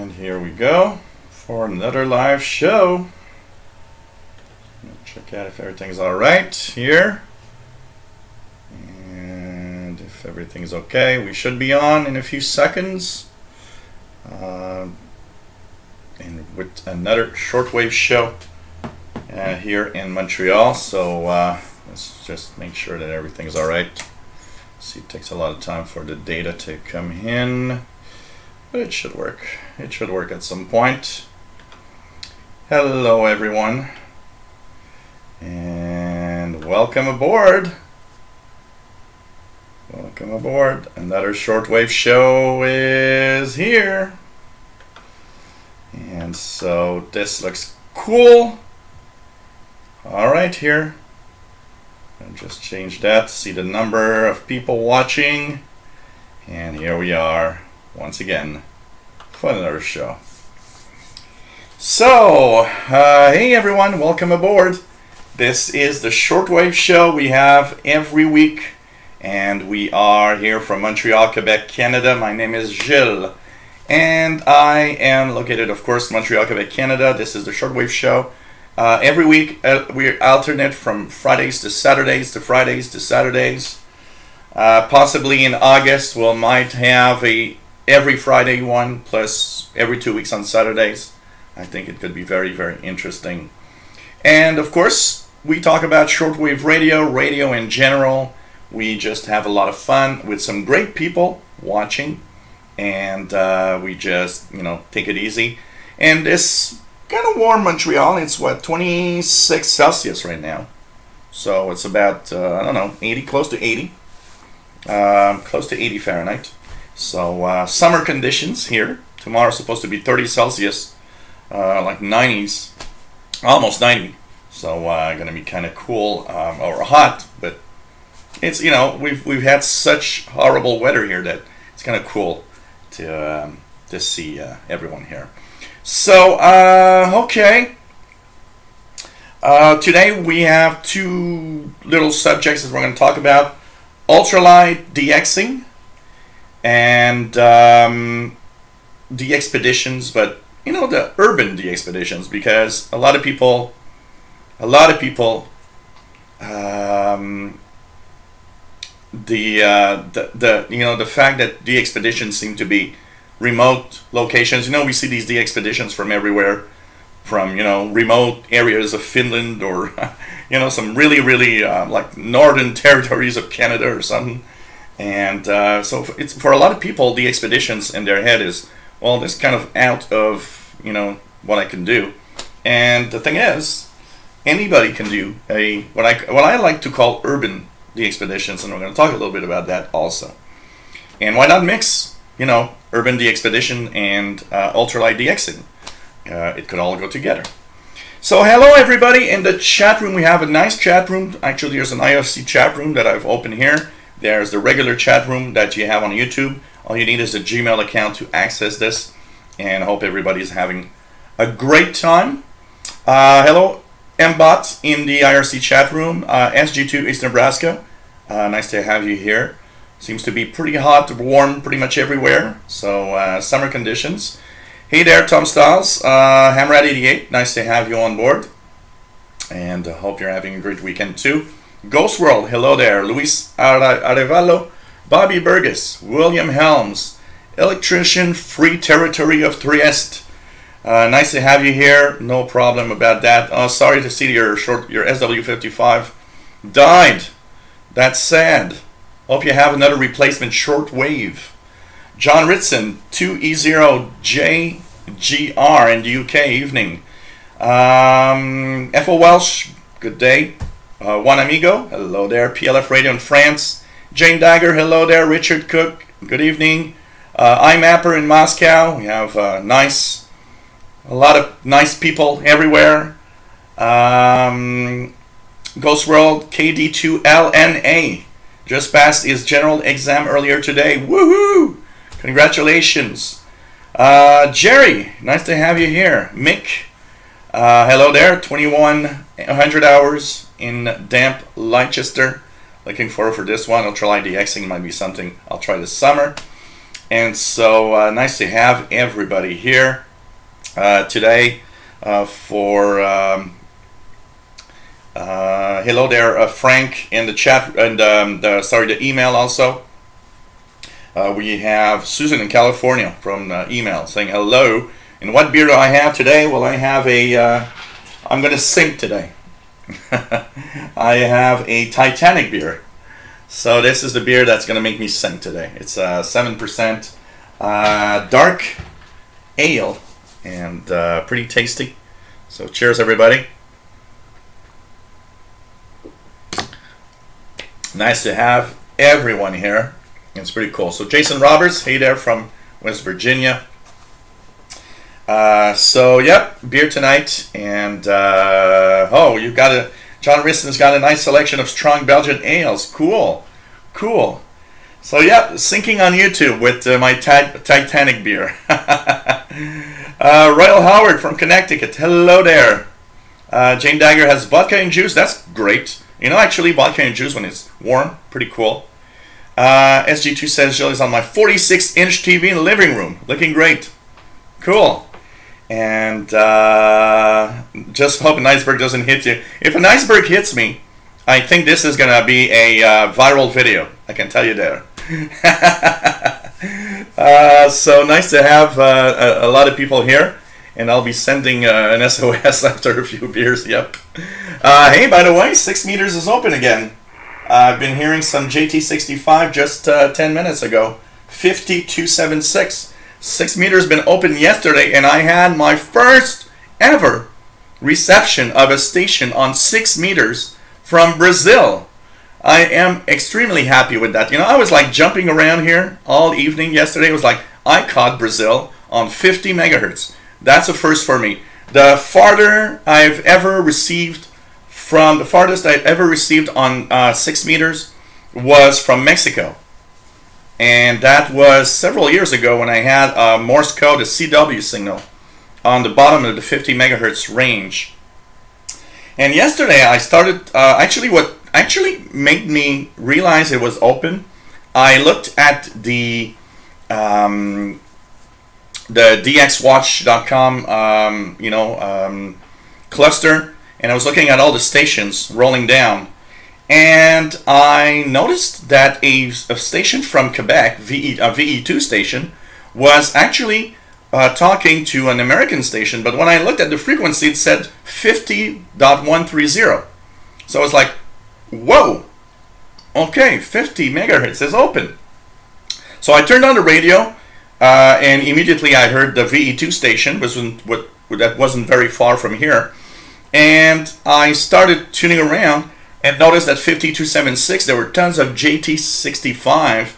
And here we go for another live show. Check out if everything's all right here. And if everything's okay, we should be on in a few seconds. And with another shortwave show here in Montreal. So let's just make sure that everything's all right. See, it takes a lot of time for the data to come in, but it should work. It should work at some point. Hello, everyone, and welcome aboard. Welcome aboard. Another shortwave show is here. And so this looks cool. All right, here. I'll just change that to see the number of people watching. And here we are once again for another show. So, hey everyone, welcome aboard. This is the Shortwave show we have every week. And we are here from Montreal, Quebec, Canada. My name is Gilles. And I am located, of course, Montreal, Quebec, Canada. This is the Shortwave show. Every week we alternate from Fridays to Saturdays to Fridays to Saturdays. Possibly in August we might have a every Friday one plus every 2 weeks on Saturdays. I think it could be very, very interesting. And of course we talk about shortwave radio in general. We just have a lot of fun with some great people watching, and we just take it easy. And this kind of warm Montreal. It's what, 26 Celsius right now. So it's about, I don't know, 80, close to 80. Close to 80 Fahrenheit. So summer conditions here. Tomorrow's supposed to be 30 Celsius, like 90s, almost 90. So gonna be kind of cool or hot, but it's, we've had such horrible weather here that it's kind of cool to see everyone here. So, okay. Today we have two little subjects that we're going to talk about. Ultralight DXing and de-expeditions, but the urban de-expeditions, because a lot of people the fact that de-expeditions seem to be remote locations. We see these de-expeditions from everywhere, from remote areas of Finland or some really like northern territories of Canada or something. And so it's for a lot of people, the expeditions in their head is, well, this kind of out of what I can do. And the thing is, anybody can do what I like to call urban de-expeditions, and we're going to talk a little bit about that also. And why not mix urban de-expedition and ultralight DXing? It could all go together. So hello everybody. In the chat room we have a nice chat room. Actually there's an IRC chat room that I've opened here. There's the regular chat room that you have on YouTube. All you need is a Gmail account to access this. And I hope everybody's having a great time. Hello Mbot in the IRC chat room. SG2 East Nebraska. Nice to have you here. Seems to be pretty hot, warm pretty much everywhere. So summer conditions. Hey there, Tom Stiles, Hamrad88. Nice to have you on board. And hope you're having a great weekend too. Ghost World, hello there. Luis Arevalo, Bobby Burgess, William Helms, Electrician, Free Territory of Trieste. Nice to have you here. No problem about that. Sorry to see your SW55 died. That's sad. Hope you have another replacement shortwave. John Ritson, 2E0JGR in the UK, evening. F.O. Welsh, good day. Juan Amigo, hello there. PLF Radio in France. Jane Dagger, hello there. Richard Cook, good evening. iMapper in Moscow. We have a lot of nice people everywhere. Ghost World, KD2LNA. Just passed his general exam earlier today. Woohoo! Congratulations. Jerry, nice to have you here. Mick, hello there. 2100 hours in damp Leicester. Looking forward for this one. Ultralight DXing might be something I'll try this summer. And so nice to have everybody here today for hello there, Frank, in the chat, and the email also. We have Susan in California from email saying hello. And what beer do I have today? Well, I have I'm going to sing today. I have a Titanic beer. So this is the beer that's going to make me sing today. It's 7% dark ale and pretty tasty. So cheers, everybody. Nice to have everyone here. It's pretty cool. So Jason Roberts, hey there from West Virginia. So yep, beer tonight, and you got John Riston's got a nice selection of strong Belgian ales. Cool. So yep, syncing on YouTube with my Titanic beer. Royal Howard from Connecticut, hello there. Jane Dagger has vodka and juice. That's great. Actually, vodka and juice when it's warm, pretty cool. SG2 says Jilly's on my 46-inch TV in the living room, looking great. Cool. And just hope an iceberg doesn't hit you. If an iceberg hits me, I think this is going to be a viral video. I can tell you there. So nice to have a lot of people here. And I'll be sending an SOS after a few beers. Yep. Hey, by the way, 6 meters is open again. I've been hearing some JT65 just 10 minutes ago. 5276. 6 meters been open yesterday, and I had my first ever reception of a station on 6 meters from Brazil. I am extremely happy with that. I was like jumping around here all evening yesterday. It was like I caught Brazil on 50 megahertz. That's a first for me. The farthest I've ever received on 6 meters was from Mexico. And that was several years ago when I had a Morse code, a CW signal, on the bottom of the 50 megahertz range. And yesterday I started, what actually made me realize it was open, I looked at the DXWatch.com, cluster, and I was looking at all the stations rolling down. And I noticed that a station from Quebec, a VE2 station, was actually talking to an American station. But when I looked at the frequency, it said 50.130. So I was like, whoa, okay, 50 megahertz is open. So I turned on the radio, and immediately I heard the VE2 station, that wasn't very far from here. And I started tuning around and noticed that 5276, there were tons of JT65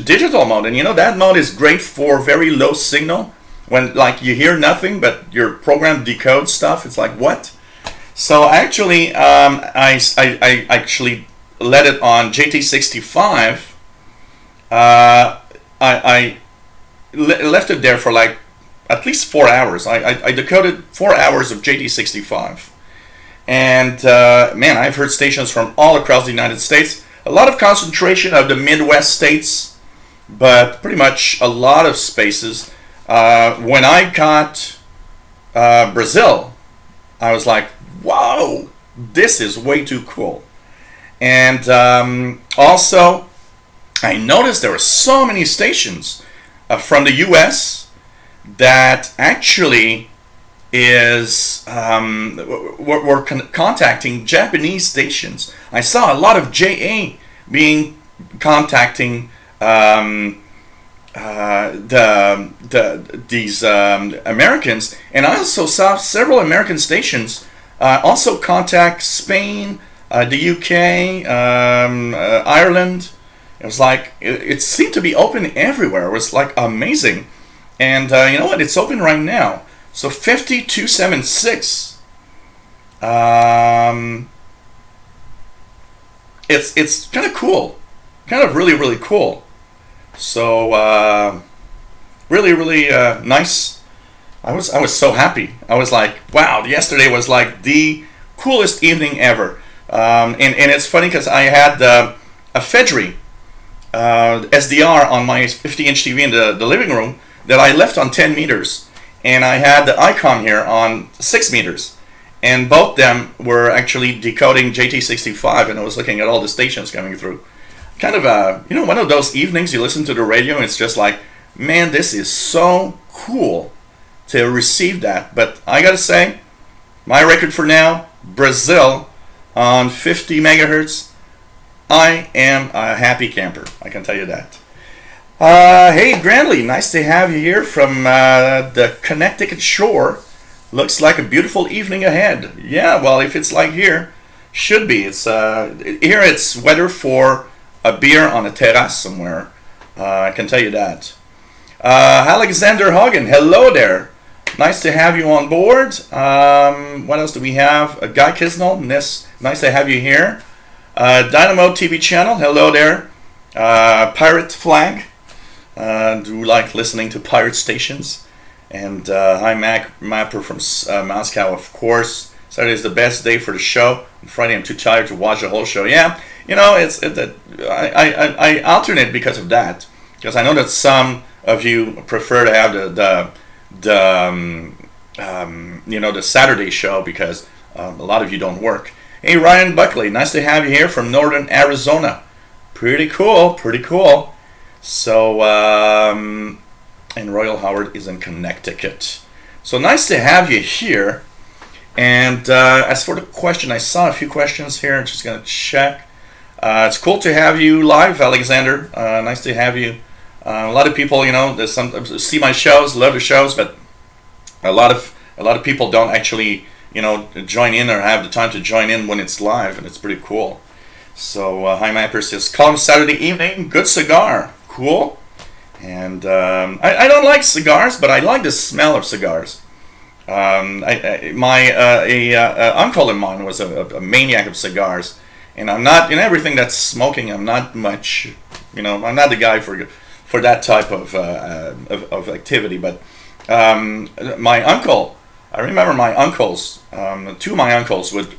digital mode. And that mode is great for very low signal. When you hear nothing, but your program decodes stuff. It's like, what? So actually, I actually let it on JT65. I left it there for at least 4 hours. I decoded 4 hours of JT65. And man, I've heard stations from all across the United States. A lot of concentration of the Midwest states, but pretty much a lot of spaces. When I caught Brazil, I was like, wow, this is way too cool. And also, I noticed there were so many stations from the US that actually is we're contacting Japanese stations. I saw a lot of JA being contacting these Americans, and I also saw several American stations also contact Spain, the UK, Ireland. It was like it seemed to be open everywhere. It was like amazing, and you know what? It's open right now. So 5276, it's kind of cool, kind of really cool. So really nice. I was so happy. I was like, wow, yesterday was like the coolest evening ever. And it's funny because I had a Fedry SDR on my 50-inch TV in the living room that I left on 10 meters. And I had the icon here on 6 meters. And both them were actually decoding JT65, and I was looking at all the stations coming through. Kind of one of those evenings you listen to the radio and it's just like, man, this is so cool to receive that. But I gotta say, my record for now, Brazil on 50 megahertz. I am a happy camper, I can tell you that. Hey, Grandly, nice to have you here from the Connecticut shore. Looks like a beautiful evening ahead. Yeah, well, if it's like here, should be. It's here. It's weather for a beer on a terrace somewhere. I can tell you that. Alexander Hagen, hello there. Nice to have you on board. What else do we have? Guy Kisnell, nice to have you here. Dynamo TV channel, hello there. Pirate Flag. Do like listening to pirate stations. And hi, Mapper from Moscow, of course. Saturday is the best day for the show. On Friday, I'm too tired to watch the whole show. Yeah, I alternate because of that. Because I know that some of you prefer to have the Saturday show because a lot of you don't work. Hey, Ryan Buckley, nice to have you here from northern Arizona. Pretty cool, pretty cool. So, and Royal Howard is in Connecticut. So nice to have you here. And as for the question, I saw a few questions here. I'm just going to check. It's cool to have you live, Alexander. Nice to have you. A lot of people, see my shows, love the shows, but a lot of people don't actually, join in or have the time to join in when it's live, and it's pretty cool. So, Hi Mapper says, call him Saturday evening, good cigar, cool. And I don't like cigars, but I like the smell of cigars. My uncle of mine was a maniac of cigars, and I'm not in everything that's smoking. I'm not much, I'm not the guy for that type of activity. But my uncle, I remember my uncles, two of my uncles would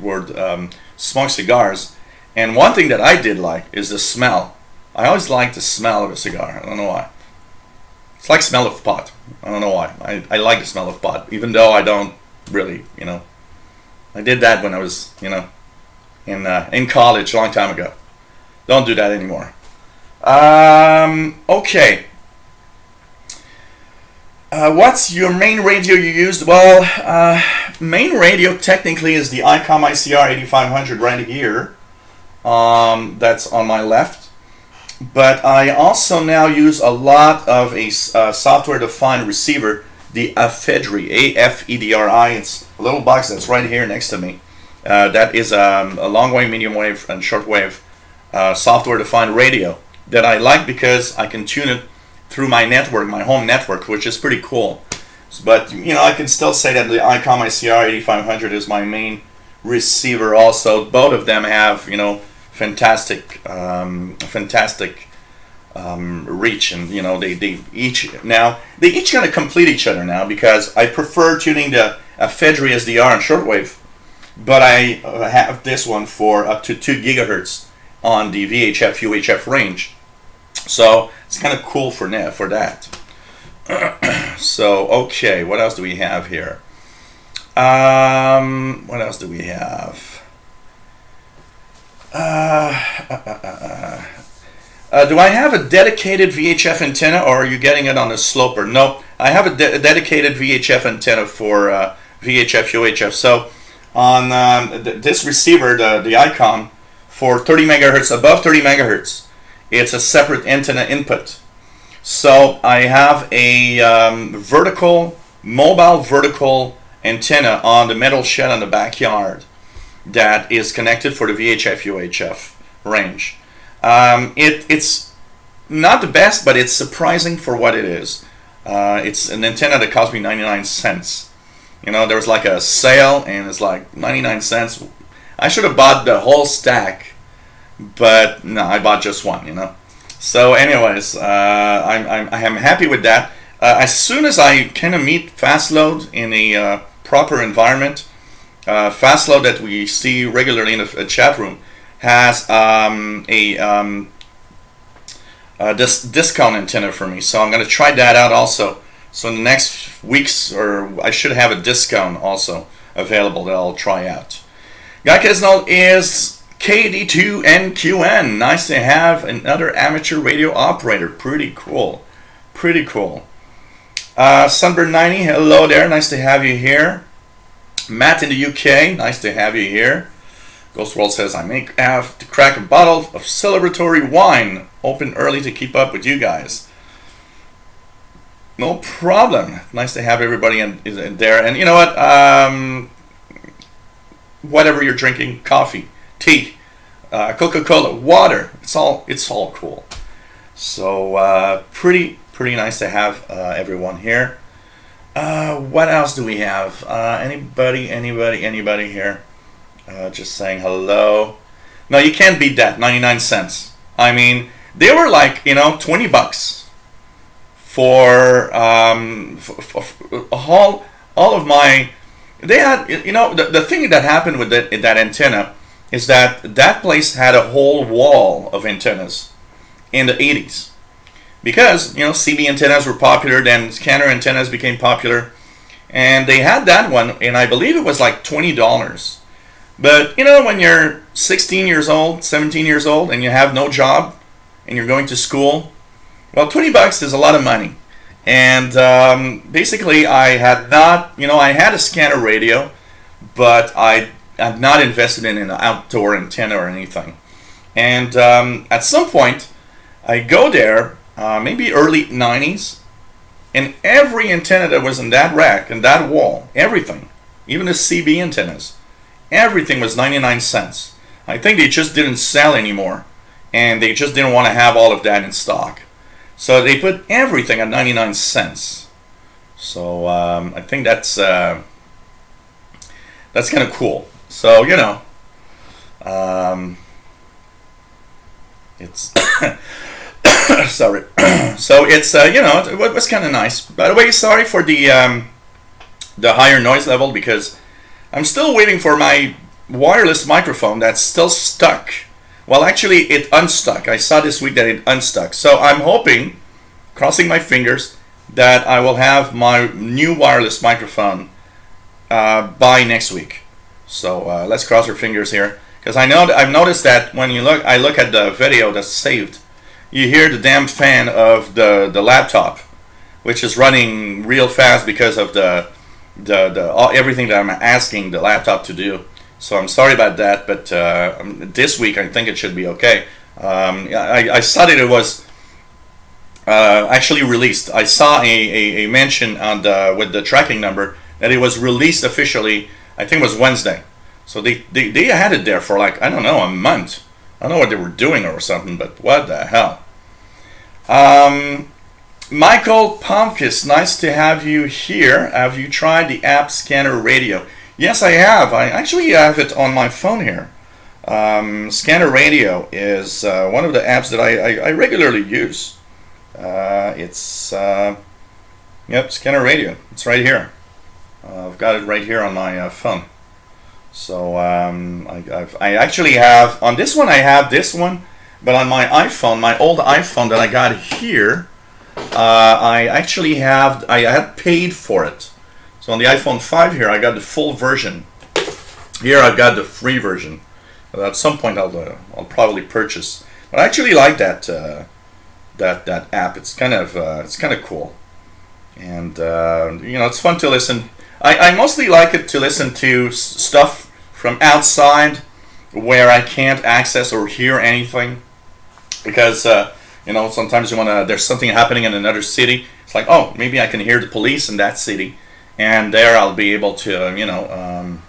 smoke cigars, and one thing that I did like is the smell. I always liked the smell of a cigar. I don't know why. It's like smell of pot. I don't know why. I like the smell of pot, even though I don't really, I did that when I was, in college a long time ago. Don't do that anymore. Okay. What's your main radio you use? Well, main radio technically is the ICOM ICR 8500 right here. That's on my left. But I also now use a lot of a software-defined receiver, the AFEDRI, A-F-E-D-R-I. It's a little box that's right here next to me. That is a long-wave, medium-wave, and short-wave software-defined radio that I like because I can tune it through my network, my home network, which is pretty cool. But, I can still say that the ICOM ICR 8500 is my main receiver also. Both of them have, fantastic reach, and they each kind of complete each other now, because I prefer tuning the AFEDRI SDR on shortwave, but I have this one for up to 2 gigahertz on the VHF UHF range, so it's kind of cool for that. So okay, what else do we have here? What else do we have? Do I have a dedicated VHF antenna, or are you getting it on a sloper? Nope, I have a dedicated VHF antenna for VHF UHF. So on this receiver, the ICOM, for 30 megahertz, above 30 megahertz, it's a separate antenna input. So I have a mobile vertical antenna on the metal shed on the backyard that is connected for the VHF UHF range. It's not the best, but it's surprising for what it is. It's an antenna that cost me 99 cents. There was like a sale, and it's like 99 cents. I should have bought the whole stack, but no, I bought just one. So anyways, I am happy with that. As soon as I kind of meet fast load in a proper environment, Fastload that we see regularly in a chat room has this discount antenna for me. So I'm going to try that out also. So in the next weeks, or I should have a discount also available that I'll try out. Gakesnol is KD2NQN. Nice to have another amateur radio operator. Pretty cool. Pretty cool. Sunburn 90, hello there. Nice to have you here. Matt in the UK, nice to have you here. Ghost World says, I may have to crack a bottle of celebratory wine. Open early to keep up with you guys. No problem. Nice to have everybody in there. And you know what? Whatever you're drinking, coffee, tea, Coca-Cola, water. It's all cool. So pretty nice to have everyone here. What else do we have? Anybody here? Just saying hello. No, you can't beat that. 99 cents. I mean, they were like, you know, $20 for all of my. They had, you know, the thing that happened with that antenna is that place had a whole wall of antennas in the 80s. Because, you know, CB antennas were popular, then scanner antennas became popular. And they had that one, and I believe it was like $20. But, you know, when you're 16 years old, 17 years old, and you have no job, and you're going to school, well, $20 is a lot of money. And basically, I had not, you know, I had a scanner radio, but I had not invested in an outdoor antenna or anything. And at some point, I go there, maybe early 90s, and every antenna that was in that rack and that wall, everything, even the CB antennas, everything was 99 cents. I think they just didn't sell anymore, and they just didn't want to have all of that in stock. So they put everything at 99 cents. So I think that's kind of cool. So, you know, it's sorry. So it's you know, it was kind of nice. By the way, sorry for the higher noise level, because I'm still waiting for my wireless microphone that's still stuck. Well, actually, it unstuck. I saw this week that it unstuck. So I'm hoping, crossing my fingers, that I will have my new wireless microphone by next week. So let's cross our fingers here, because I know I've noticed that when I look at the video that's saved, you hear the damn fan of the laptop, which is running real fast because of the everything that I'm asking the laptop to do. So I'm sorry about that, but this week I think it should be okay. I saw that it was actually released. I saw a mention on with the tracking number that it was released officially. I think it was Wednesday. So they had it there for like, I don't know, a month. I don't know what they were doing or something, but what the hell. Michael Pomkis, nice to have you here. Have you tried the app Scanner Radio? Yes, I have. I actually have it on my phone here. Scanner Radio is one of the apps that I regularly use. It's yep, Scanner Radio. It's right here. I've got it right here on my phone. So I actually have, on this one I have this one, but on my iPhone, my old iPhone that I got here, I had paid for it. So on the iPhone 5 here, I got the full version. Here I've got the free version. At some point I'll probably purchase. But I actually like that that app. It's kind of cool, and you know, it's fun to listen. I mostly like it to listen to stuff from outside where I can't access or hear anything, because you know, sometimes there's something happening in another city. It's like, oh, maybe I can hear the police in that city, and there I'll be able to, you know,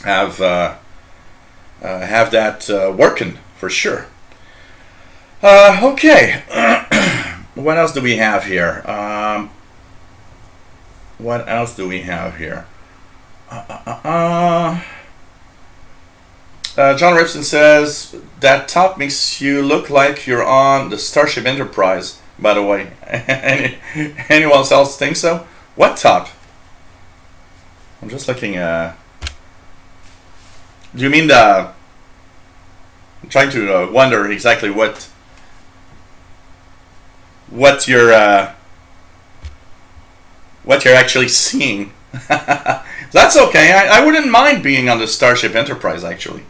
have that working for sure. Okay, what else do we have here? What else do we have here? John Ripson says, that top makes you look like you're on the Starship Enterprise, by the way. Anyone else think so? What top? I'm just looking do you mean I'm trying to wonder exactly what what you're actually seeing. That's okay. I wouldn't mind being on the Starship Enterprise actually.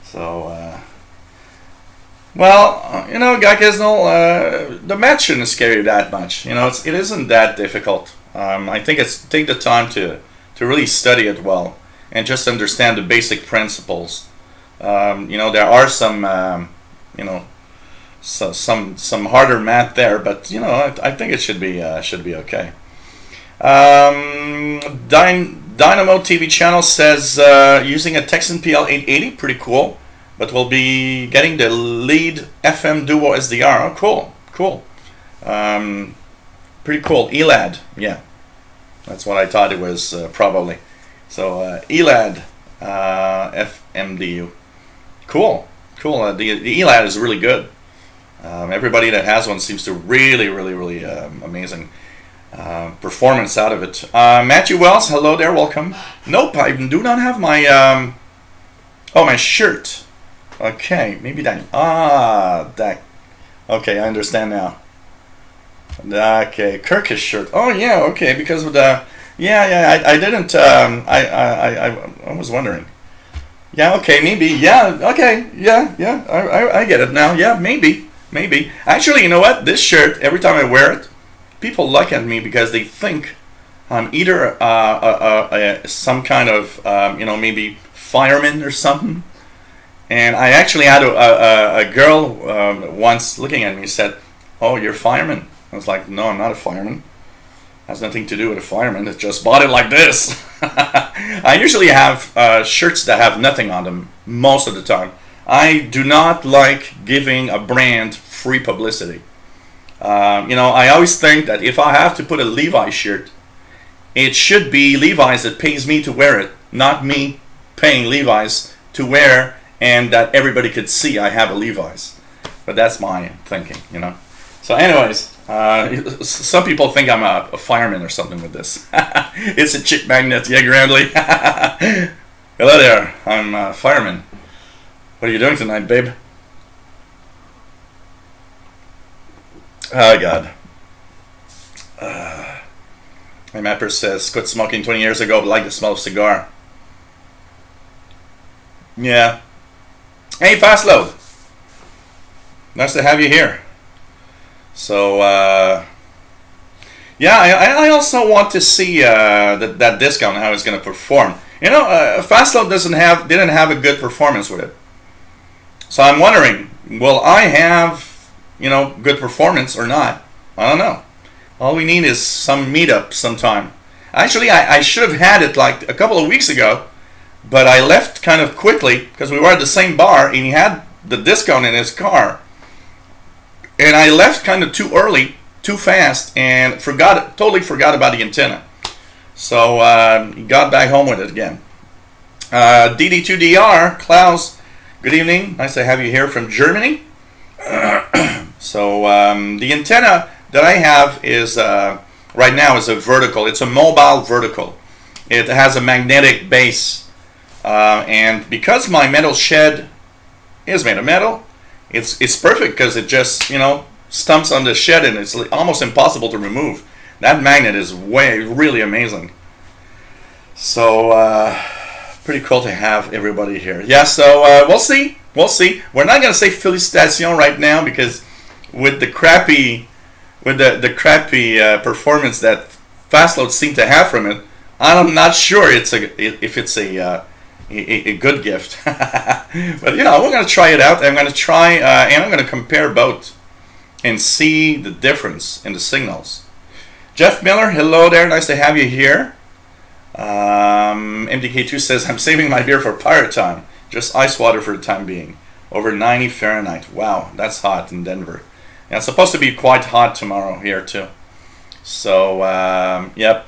So, Guy Kisnell, the match shouldn't scare you that much. It isn't that difficult. I think take the time to really study it well and just understand the basic principles. There are some, some harder math there, but I think it should be okay. Dynamo TV channel says using a Texan PL 880, pretty cool. But we'll be getting the lead FM Duo SDR. Oh, cool. Pretty cool. ELAD, yeah. That's what I thought it was probably. So ELAD FMDU. Cool. The ELAD is really good. Everybody that has one seems to really amazing performance out of it. Matthew Wells, hello there, welcome. Nope, I do not have my my shirt. Okay, maybe that. Okay, I understand now. Okay, Kirkish shirt. Oh yeah, okay, because of the I didn't. I was wondering. Yeah, okay, maybe. Yeah, okay, yeah. I get it now. Yeah, maybe. Actually, you know what? This shirt, every time I wear it, people look at me because they think I'm either some kind of maybe fireman or something. And I actually had a girl once looking at me and said, "Oh, you're a fireman." I was like, "No, I'm not a fireman. It has nothing to do with a fireman. It's just bought it like this." I usually have shirts that have nothing on them most of the time. I do not like giving a brand free publicity. I always think that if I have to put a Levi's shirt, it should be Levi's that pays me to wear it, not me paying Levi's to wear, and that everybody could see I have a Levi's. But that's my thinking, So anyways, some people think I'm a fireman or something with this. It's a chick magnet, yeah, Grandly. Hello there, I'm a fireman. What are you doing tonight, babe? Oh, God. My mapper says, quit smoking 20 years ago, but like the smell of cigar. Yeah. Hey, Fastload. Nice to have you here. So, I also want to see that discount, how it's going to perform. Fastload didn't have a good performance with it. So I'm wondering, will I have, good performance or not? I don't know. All we need is some meetup sometime. Actually, I should have had it like a couple of weeks ago, but I left kind of quickly because we were at the same bar and he had the discount in his car. And I left kind of too early, too fast, and totally forgot about the antenna. So got back home with it again. DD2DR, Klaus, good evening. Nice to have you here from Germany. So the antenna that I have is right now is a vertical. It's a mobile vertical. It has a magnetic base, and because my metal shed is made of metal, it's perfect because it just stumps on the shed and it's almost impossible to remove. That magnet is really amazing. So pretty cool to have everybody here. Yeah, so we'll see. We're not gonna say Félicitations right now because with the crappy performance that Fastload seemed to have from it, I'm not sure if it's a good gift. But we're gonna try it out. I'm gonna try and I'm gonna compare both and see the difference in the signals. Jeff Miller, hello there, nice to have you here. MDK2 says, I'm saving my beer for pirate time. Just ice water for the time being. Over 90 Fahrenheit. Wow, that's hot in Denver. And it's supposed to be quite hot tomorrow here too. So, yep.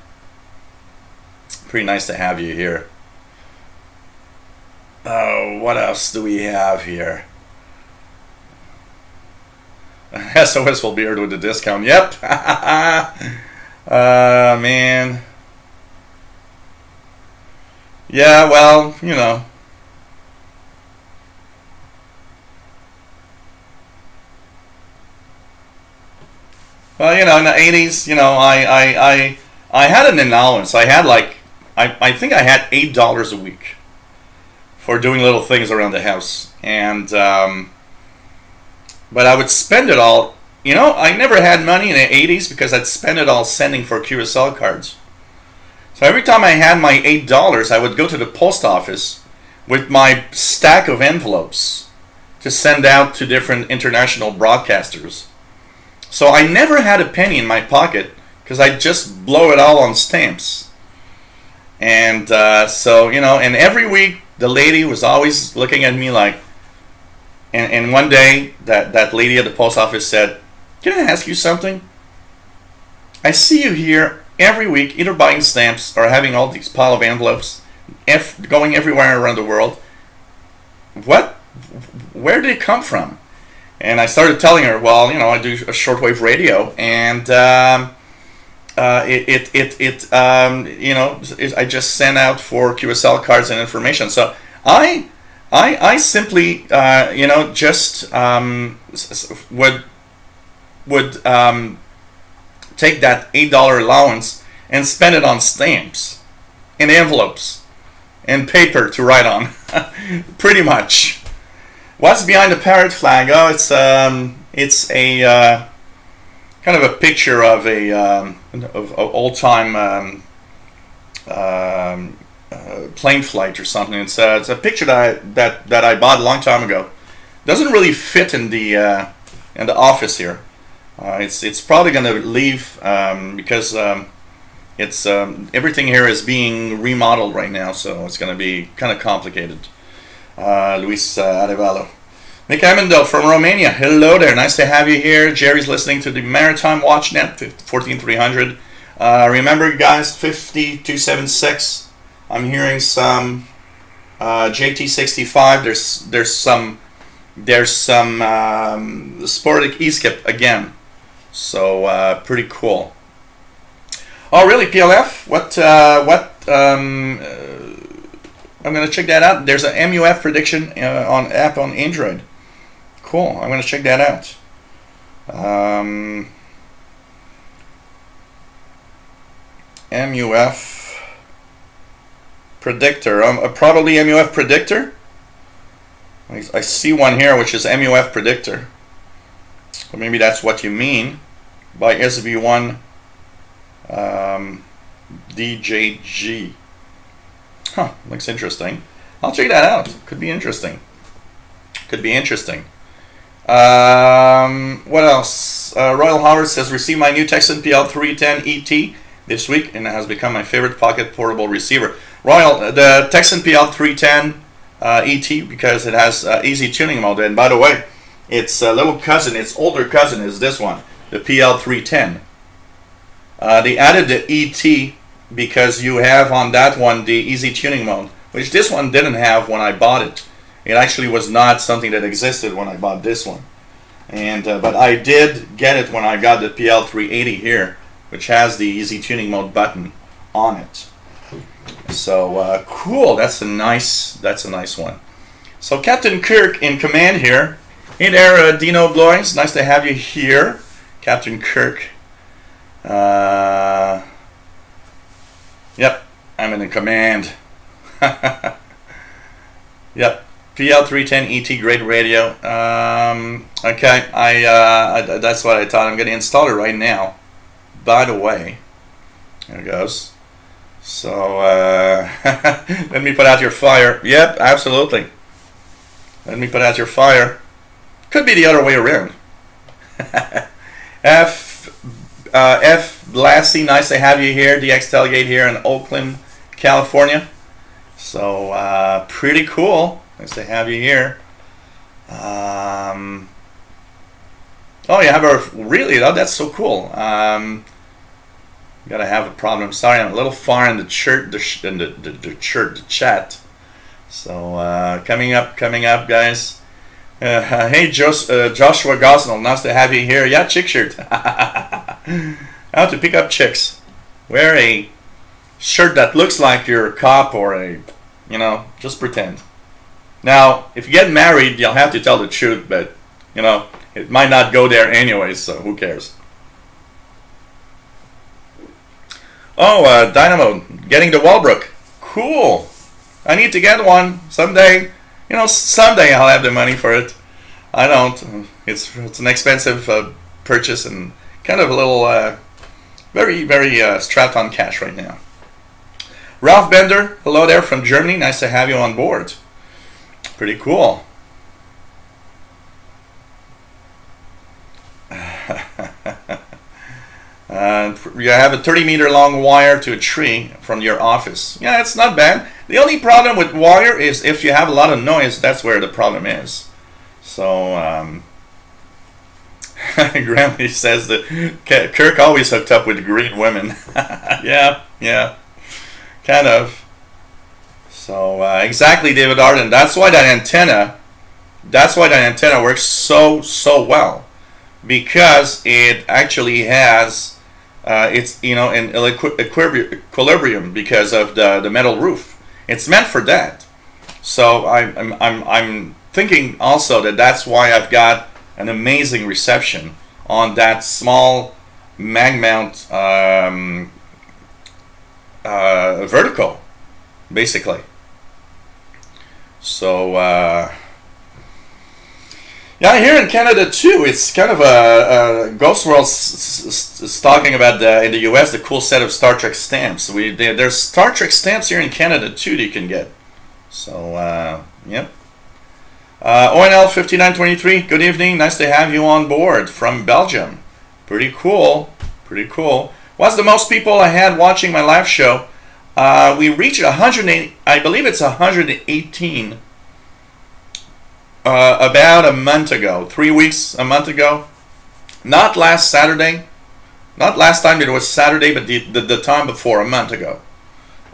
Pretty nice to have you here. What else do we have here? SOS will be aired with the discount. Yep. Man. Yeah, well, Well, in the 80s, I had an allowance. I had I think I had $8 a week for doing little things around the house, and but I would spend it all. I never had money in the 80s because I'd spend it all sending for QSL cards. So every time I had my $8, I would go to the post office with my stack of envelopes to send out to different international broadcasters. So I never had a penny in my pocket because I just blow it all on stamps. And and every week the lady was always looking at me like, and one day that lady at the post office said, "Can I ask you something? I see you here every week either buying stamps or having all these pile of envelopes going everywhere around the world. Where did it come from?" And I started telling her, well, I do a shortwave radio, and I just sent out for QSL cards and information. So I simply, just would take that $8 allowance and spend it on stamps, and envelopes, and paper to write on, pretty much. What's behind the parrot flag? Oh, it's a kind of a picture of of old time plane flight or something. It's a picture that I bought a long time ago. Doesn't really fit in the office here. It's probably going to leave because it's everything here is being remodeled right now, so it's going to be kind of complicated. Luis Arevalo. Nick Amendel from Romania. Hello there. Nice to have you here. Jerry's listening to the Maritime WatchNet 14300. Remember, guys, 5276. I'm hearing some JT65. There's some sporadic E-skip again. So pretty cool. Oh, really? PLF? What? I'm going to check that out. There's an MUF prediction on app on Android. Cool. I'm going to check that out. MUF predictor. Probably MUF predictor. I see one here which is MUF predictor. Or maybe that's what you mean by SV1 DJG. Huh, looks interesting. I'll check that out. Could be interesting. What else? Royal Howard says, received my new Texan PL310 ET this week, and it has become my favorite pocket portable receiver. Royal, the Texan PL310 ET, because it has easy tuning mode. And by the way, its little cousin, its older cousin is this one, the PL310. They added the ET because you have on that one the easy tuning mode, which this one didn't have when I bought it. It actually was not something that existed when I bought this one. And but I did get it when I got the PL380 here, which has the easy tuning mode button on it. So cool. That's a nice one. So Captain Kirk in command here. Hey there, Dino Blois. Nice to have you here, Captain Kirk. Yep, I'm in command. Yep, PL310 ET, great radio. Okay, that's what I thought. I'm going to install it right now. By the way, there it goes. So let me put out your fire. Yep, absolutely. Let me put out your fire. Could be the other way around. F Blassie, nice to have you here. DX Tailgate here in Oakland, California. So pretty cool. Nice to have you here. Oh, you have a really? Oh, that's so cool. Gotta have a problem. Sorry, I'm a little far in the chat. So coming up, guys. Hey, Joshua Gosnell, nice to have you here. Yeah, chick shirt. How to pick up chicks. Wear a shirt that looks like you're a cop or just pretend. Now, if you get married, you'll have to tell the truth, but, it might not go there anyway, so who cares? Oh, Dynamo, getting to Walbrook. Cool. I need to get one someday. Someday I'll have the money for it. I don't. It's an expensive purchase and kind of a little very, very strapped on cash right now. Ralph Bender, hello there from Germany. Nice to have you on board. Pretty cool. You have a 30-meter long wire to a tree from your office. Yeah, it's not bad. The only problem with wire is if you have a lot of noise, that's where the problem is. So, Grammy says that Kirk always hooked up with green women. yeah, kind of. So, exactly, David Arden. That's why that antenna works so well, because it actually has it's in equilibrium because of the metal roof. It's meant for that. So I'm thinking also that's why I've got an amazing reception on that small mag mount vertical, basically. So yeah, here in Canada too, it's kind of a Ghost World is talking about in the US the cool set of Star Trek stamps. There's Star Trek stamps here in Canada too that you can get. So yep. ONL 5923, good evening. Nice to have you on board from Belgium. Pretty cool. What's the most people I had watching my live show? We reached 108. I believe it's 118. About a month ago, 3 weeks, a month ago. Not last Saturday. Not last time it was Saturday, but the time before, a month ago.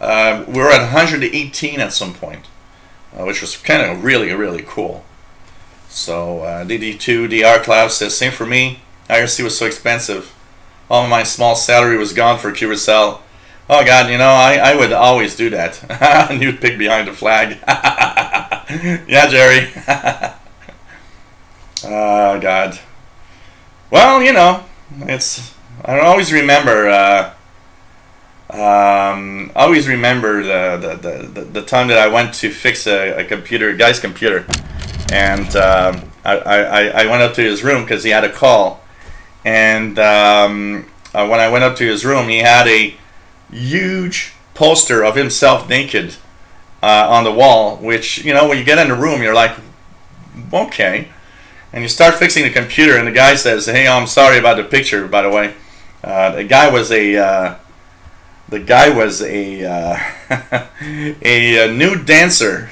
We were at 118 at some point, which was kind of really cool. So DD2 DR Cloud says, same for me. IRC was so expensive. All of my small salary was gone for Curacao. Oh God, I would always do that. You'd pick behind the flag. Yeah, Jerry. Oh God. Well, it's. I always remember. The time that I went to fix a guy's computer, and I went up to his room because he had a call, and when I went up to his room, he had a huge poster of himself naked on the wall, which, when you get in the room, you're like, okay. And you start fixing the computer, and the guy says, hey, I'm sorry about the picture, by the way. The guy was a a nude dancer.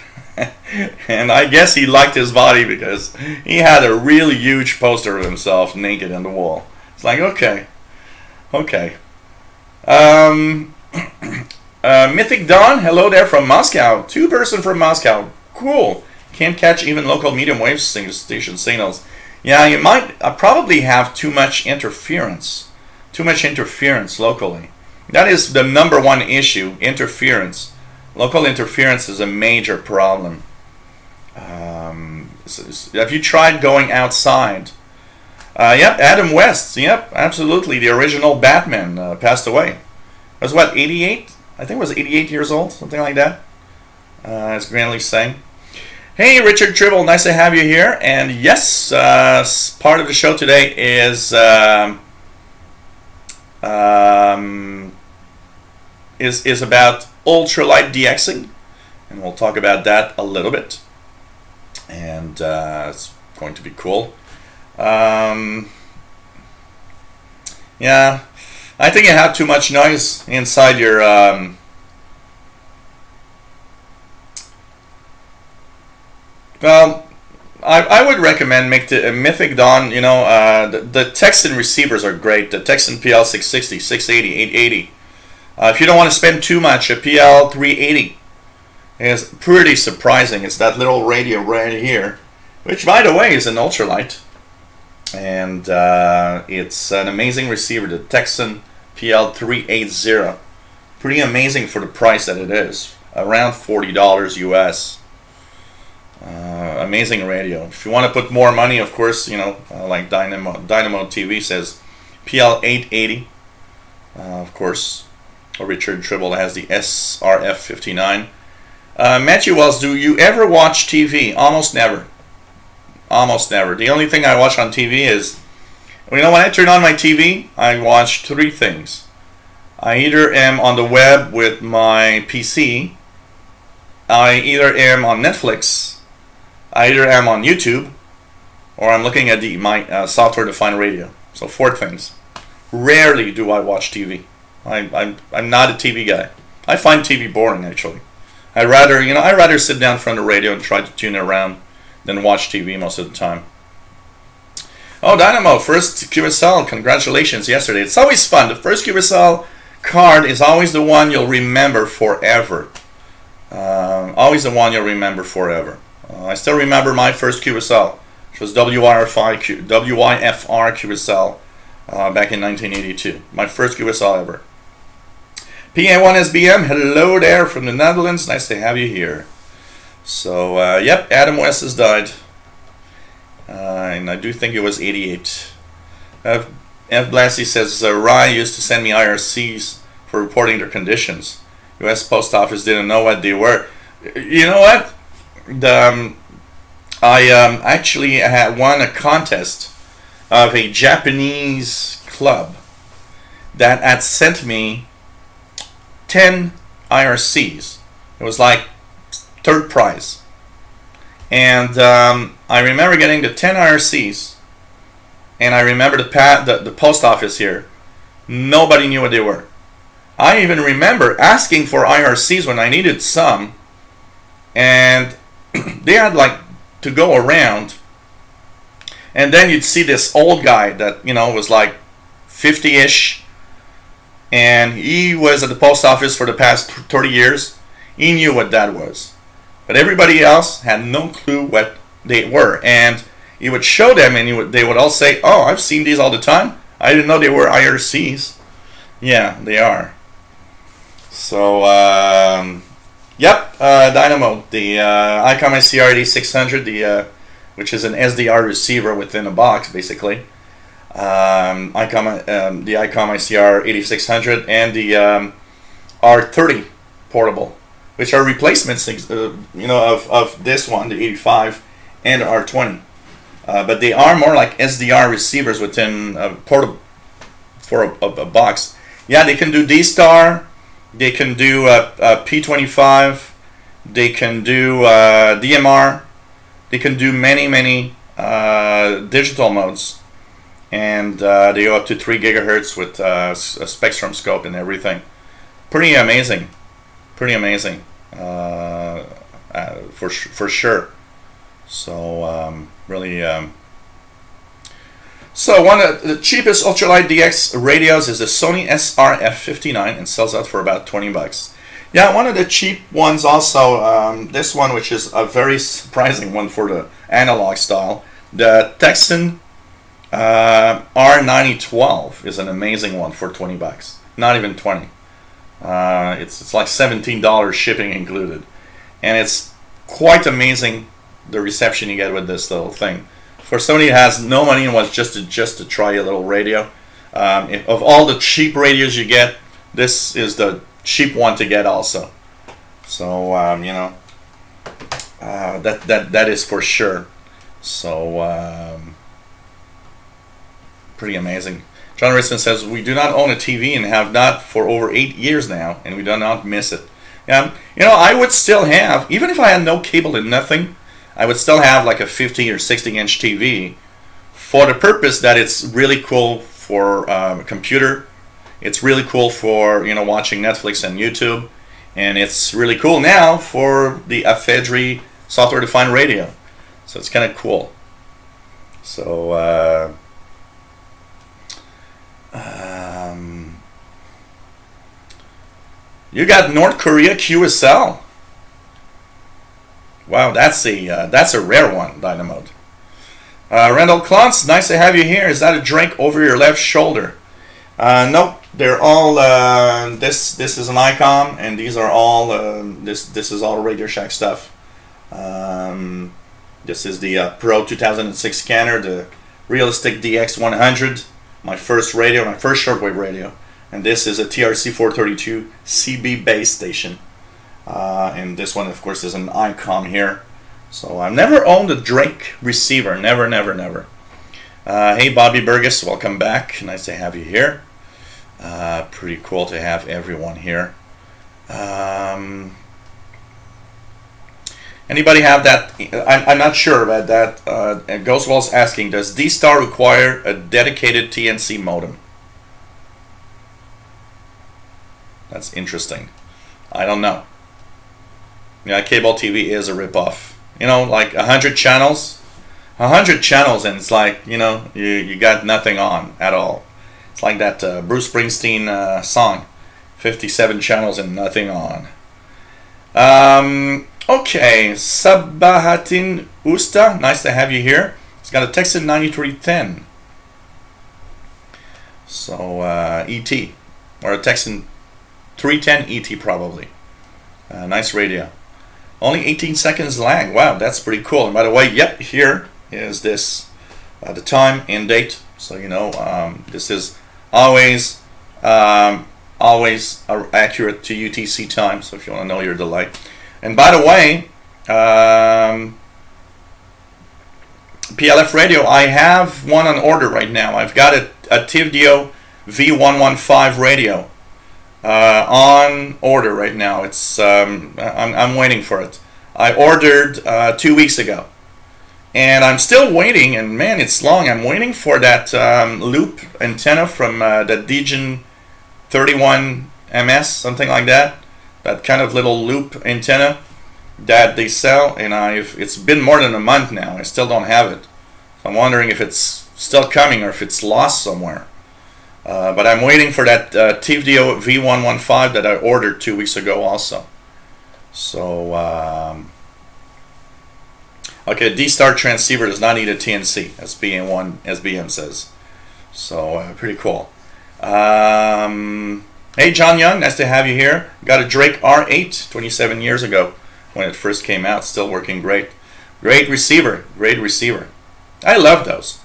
And I guess he liked his body because he had a really huge poster of himself naked on the wall. It's like, okay. Mythic Dawn, hello there from Moscow. 2-person from Moscow. Cool. Can't catch even local medium wave station signals. Yeah, you might probably have too much interference. Locally. That is the number one issue, interference. Local interference is a major problem. Have you tried going outside? Yep, Adam West. Yep, absolutely. The original Batman passed away. Was what, 88? I think it was 88 years old, something like that. As Granley's saying. Hey, Richard Tribble, nice to have you here. And yes, part of the show today is about Ultralight DXing, and we'll talk about that a little bit. And it's going to be cool. Yeah, I think you have too much noise inside your well, I would recommend make the Mythic Dawn. The Texan receivers are great. The Texan PL 660, 680, 880. If you don't want to spend too much, a PL 380 is pretty surprising. It's that little radio right here, which, by the way, is an ultralight. And it's an amazing receiver, the Texan PL 380. Pretty amazing for the price that it is, around $40 US. Amazing radio. If you want to put more money, of course, like Dynamo TV says, PL 880, of course. Or Richard Tribble has the SRF 59. Matthew Wells, do you ever watch TV? Almost never. Almost never. The only thing I watch on TV is, when I turn on my TV, I watch three things. I either am on the web with my PC, I either am on Netflix, I either am on YouTube, or I'm looking at my software-defined radio. So 4 things. Rarely do I watch TV. I'm not a TV guy. I find TV boring, actually. I'd rather sit down in front of the radio and try to tune it around than watch TV most of the time. Oh, Dynamo, first QSL, congratulations yesterday. It's always fun. The first QSL card is always the one you'll remember forever. Always the one you'll remember forever. I still remember my first QSL, which was WYFR QSL back in 1982. My first QSL ever. PA1SBM, hello there from the Netherlands. Nice to have you here. So, yep, Adam West has died. And I do think it was 88. F. Blassie says, Rye used to send me IRCs for reporting their conditions. U.S. Post Office didn't know what they were. You know what? I actually had won a contest of a Japanese club that had sent me 10 IRCs. It was like third prize. And I remember getting the 10 IRCs, and I remember the post office here. Nobody knew what they were. I even remember asking for IRCs when I needed some, and they had like to go around, and then you'd see this old guy that was like 50-ish, and he was at the post office for the past 30 years. He knew what that was, but everybody else had no clue what they were. And he would show them, and they would all say, "Oh, I've seen these all the time. I didn't know they were IRCs." Yeah, they are. So, yep, Dynamo, the ICOM ICR 8600, which is an SDR receiver within a box, basically. The ICOM ICR 8600 and the R30 portable, which are replacements, of this one, the 85 and the R20. But they are more like SDR receivers within a portable for a box. Yeah, they can do D-Star. They can do P25. They can do DMR. They can do many digital modes. And they go up to 3 gigahertz with a spectrum scope and everything. Pretty amazing. Pretty amazing. For sure. So, really... So one of the cheapest Ultralight DX radios is the Sony SRF 59 and sells out for about $20. Yeah, one of the cheap ones also, this one, which is a very surprising one for the analog style, the Texan R9012 is an amazing one for $20. Not even 20. It's like $17 shipping included, and it's quite amazing the reception you get with this little thing. For somebody that has no money and wants just to try a little radio, of all the cheap radios you get, this is the cheap one to get also. So that is for sure. So pretty amazing. John Richmond says, we do not own a TV and have not for over 8 years now, and we do not miss it. I would still have, even if I had no cable and nothing, I would still have like a 50 or 60-inch TV for the purpose that it's really cool for a computer. It's really cool for watching Netflix and YouTube, and it's really cool now for the ephedry software-defined radio. So it's kind of cool. So you got North Korea QSL. Wow, that's a rare one, Dynamo. Randall Klontz, nice to have you here. Is that a drink over your left shoulder? Nope, they're all. This is an ICOM, and these are all. This is all Radio Shack stuff. This is the Pro 2006 scanner, the Realistic DX 100. My first radio, my first shortwave radio. And this is a TRC 432 CB base station. And this one, of course, is an ICOM here. So I've never owned a Drake receiver. Never, never, never. Hey, Bobby Burgess, welcome back. Nice to have you here. Pretty cool to have everyone here. Anybody have that? I'm not sure about that. Ghostwall's asking, does D-Star require a dedicated TNC modem? That's interesting. I don't know. Yeah, cable TV is a ripoff. You know, like 100 channels. 100 channels, and it's like, you know, you got nothing on at all. It's like that Bruce Springsteen song. 57 channels and nothing on. Okay, Sabahatin Usta, nice to have you here. He's got a Texan 9310. So, ET, or a Texan 310 ET probably. Nice radio. Only 18 seconds lag. Wow, that's pretty cool. And by the way, yep, here is this, the time and date. So, you know, this is always accurate to UTC time. So if you want to know your delay. And by the way, PLF radio, I have one on order right now. I've got a Tivdio V115 radio on order right now. It's I'm waiting for it. I ordered 2 weeks ago, and I'm still waiting. And man, it's long. I'm waiting for that loop antenna from the Degen 31 MS, something like that. That kind of little loop antenna that they sell, and it's been more than a month now. I still don't have it. So I'm wondering if it's still coming or if it's lost somewhere. But I'm waiting for that Tivdio V115 that I ordered 2 weeks ago also. So, okay, D-Star transceiver does not need a TNC, SBM says. So, pretty cool. Hey, John Young, nice to have you here. Got a Drake R8 27 years ago when it first came out. Still working great. Great receiver. Great receiver. I love those.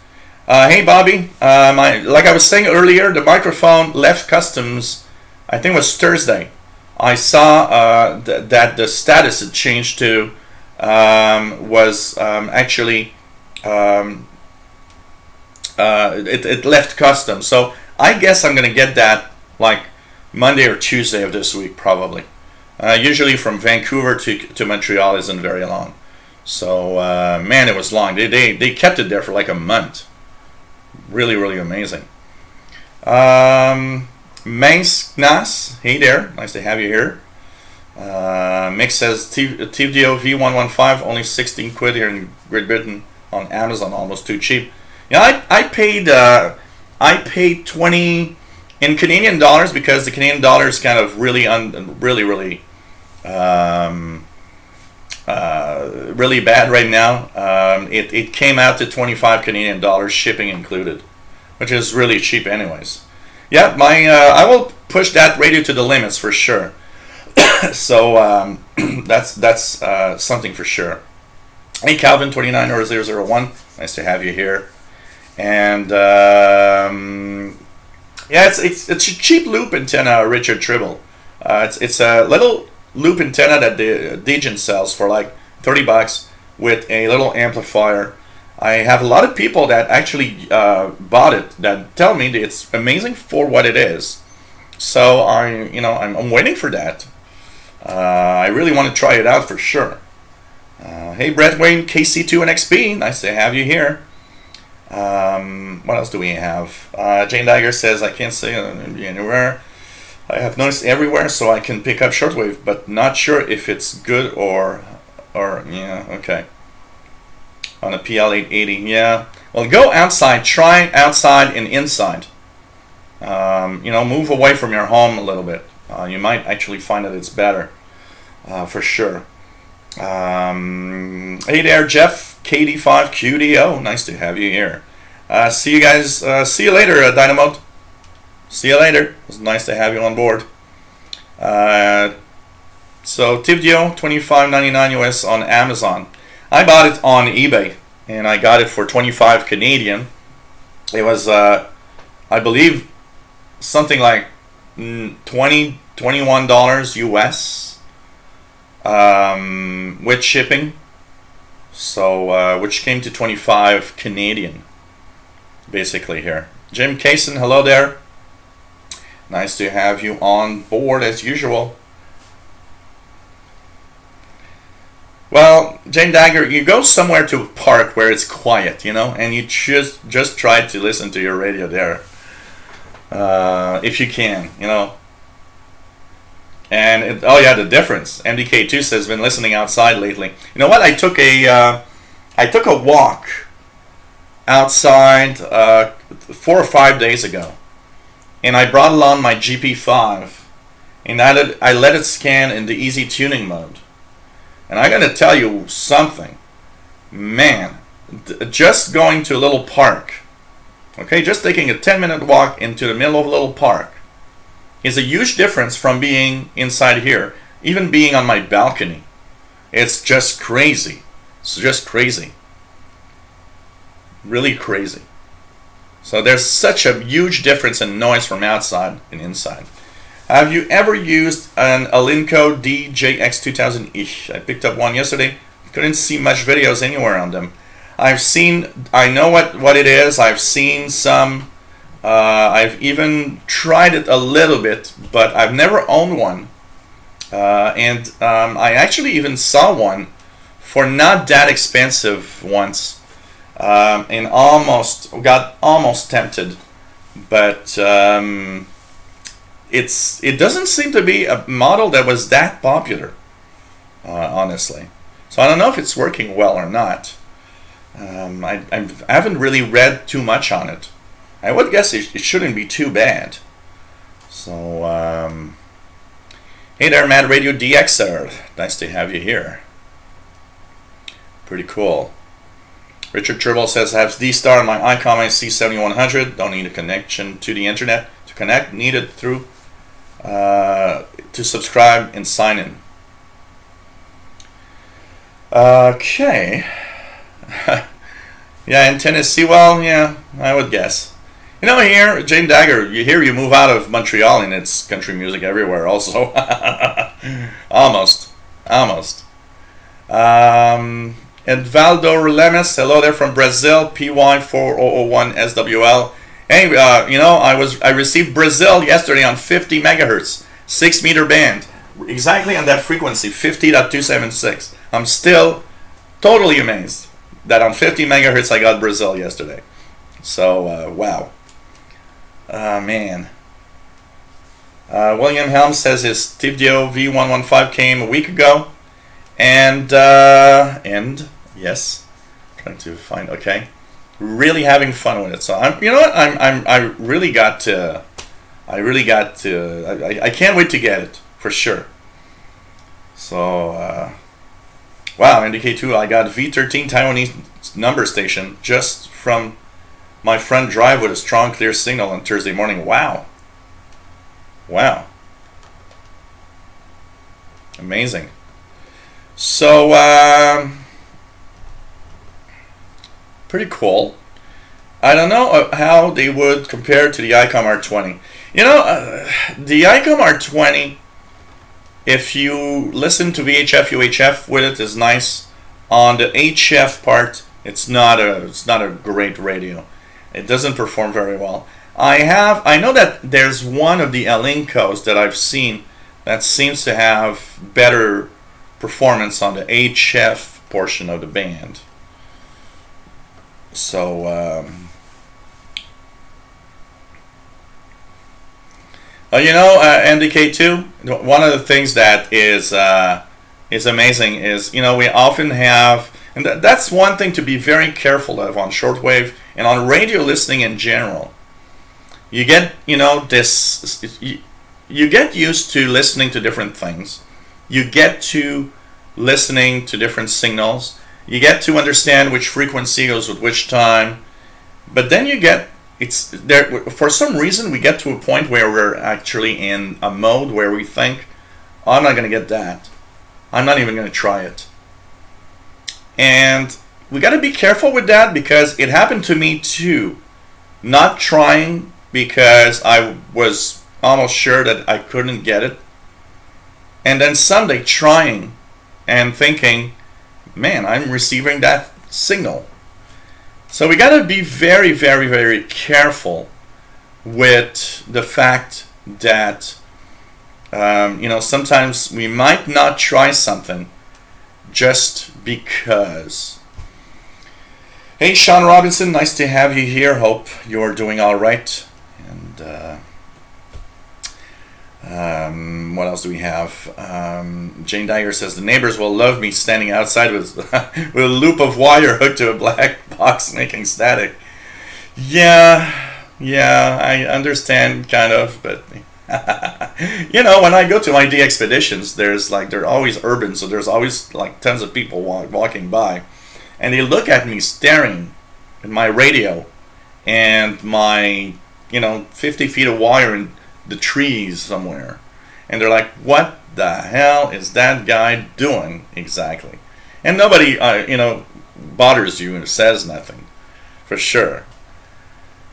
Hey, Bobby. Like I was saying earlier, the microphone left customs, I think it was Thursday. I saw that the status it changed to was actually it left customs. So I guess I'm going to get that like Monday or Tuesday of this week, probably. Usually from Vancouver to Montreal isn't very long. So, man, it was long. They kept it there for like a month. Really, really amazing. Mangs Nas, hey there. Nice to have you here. Mick says Tivdio V115, only 16 quid here in Great Britain on Amazon, almost too cheap. Yeah, I paid 20 in Canadian dollars because the Canadian dollar is kind of really really bad right now. It came out to 25 Canadian dollars, shipping included, which is really cheap anyways. Yeah, I will push that radio to the limits for sure. So that's something for sure. Hey, Calvin 29001, nice to have you here. And yeah, it's a cheap loop antenna, Richard Tribble. It's a little loop antenna that the Degen sells for like $30 with a little amplifier. I have a lot of people that actually bought it that tell me that it's amazing for what it is. So I'm waiting for that. I really want to try it out for sure. Hey, Brett Wayne, KC2 and XP, nice to have you here. What else do we have? Jane Dagger says, I can't say anywhere. I have noticed everywhere, so I can pick up shortwave, but not sure if it's good or yeah, okay. On a PL880, yeah. Well, go outside, try outside and inside. Move away from your home a little bit. You might actually find that it's better, for sure. Hey there, Jeff, KD5QDO, nice to have you here. See you guys, see you later, Dynamo. See you later. It was nice to have you on board. So Tivdio, $25.99 US on Amazon. I bought it on eBay, and I got it for 25 Canadian. It was, I believe, something like $21 US with shipping. So which came to 25 Canadian basically here. Jim Kaysen, hello there. Nice to have you on board as usual. Well, Jane Dagger, you go somewhere to a park where it's quiet, you know, and you just try to listen to your radio there, if you can, you know. And oh yeah, the difference. MDK2 says been listening outside lately. You know what? I took a walk outside 4 or 5 days ago, and I brought along my GP5, and I let it scan in the easy tuning mode. And I gotta tell you something, man, just going to a little park, okay, just taking a 10-minute walk into the middle of a little park is a huge difference from being inside here, even being on my balcony. It's just crazy. It's just crazy. Really crazy. So there's such a huge difference in noise from outside and inside. Have you ever used an Alinco DJX2000? I picked up one yesterday. Couldn't see much videos anywhere on them. I know what it is. I've seen some. I've even tried it a little bit, but I've never owned one. I actually even saw one for not that expensive once, and got almost tempted, but it doesn't seem to be a model that was that popular, honestly. So I don't know if it's working well or not. I haven't really read too much on it. I would guess it shouldn't be too bad. So, hey there, Mad Radio DXer. Nice to have you here. Pretty cool. Richard Turbol says, I have D-Star on my ICOM IC7100. Don't need a connection to the internet to connect. Need it through to subscribe and sign in. Okay. Yeah, in Tennessee, well, yeah, I would guess. You know, here, Jane Dagger, you move out of Montreal and it's country music everywhere also. Almost. Edvaldo Lemes, hello there from Brazil, PY4001 SWL. Hey, I received Brazil yesterday on 50 megahertz, 6 meter band, exactly on that frequency, 50.276. I'm still totally amazed that on 50 megahertz I got Brazil yesterday. So, wow. Man. William Helms says his Tivdio V115 came a week ago. And yes, trying to find, okay. Really having fun with it. So I can't wait to get it for sure. So wow, NDK2, I got V13 Taiwanese number station just from my front drive with a strong clear signal on Thursday morning. Wow. Amazing. So pretty cool. I don't know how they would compare to the ICOM R20. You know, the ICOM R20, if you listen to VHF, UHF with it, is nice. On the HF part, it's not a great radio. It doesn't perform very well. I know that there's one of the Alincos that I've seen that seems to have better performance on the HF portion of the band. So, NDK2, one of the things that is amazing is, we often have, and that's one thing to be very careful of on shortwave and on radio listening in general. You get, you get used to listening to different things. You get to listening to different signals. You get to understand which frequency goes with which time. But then it's there, for some reason we get to a point where we're actually in a mode where we think, oh, I'm not going to get that. I'm not even going to try it. And we got to be careful with that, because it happened to me too. Not trying because I was almost sure that I couldn't get it. And then Sunday trying and thinking, man, I'm receiving that signal. So we got to be very, very, very careful with the fact that sometimes we might not try something just because. Hey, Sean Robinson, nice to have you here. Hope you're doing all right. And what else do we have? Jane Dyer says, the neighbors will love me standing outside with, with a loop of wire hooked to a black box making static. Yeah, I understand, kind of, but when I go to my DXpeditions, they're always urban, so there's always like tons of people walking by, and they look at me staring at my radio and my 50 feet of wire in the trees somewhere, and they're like, what the hell is that guy doing exactly? And nobody bothers you and says nothing, for sure.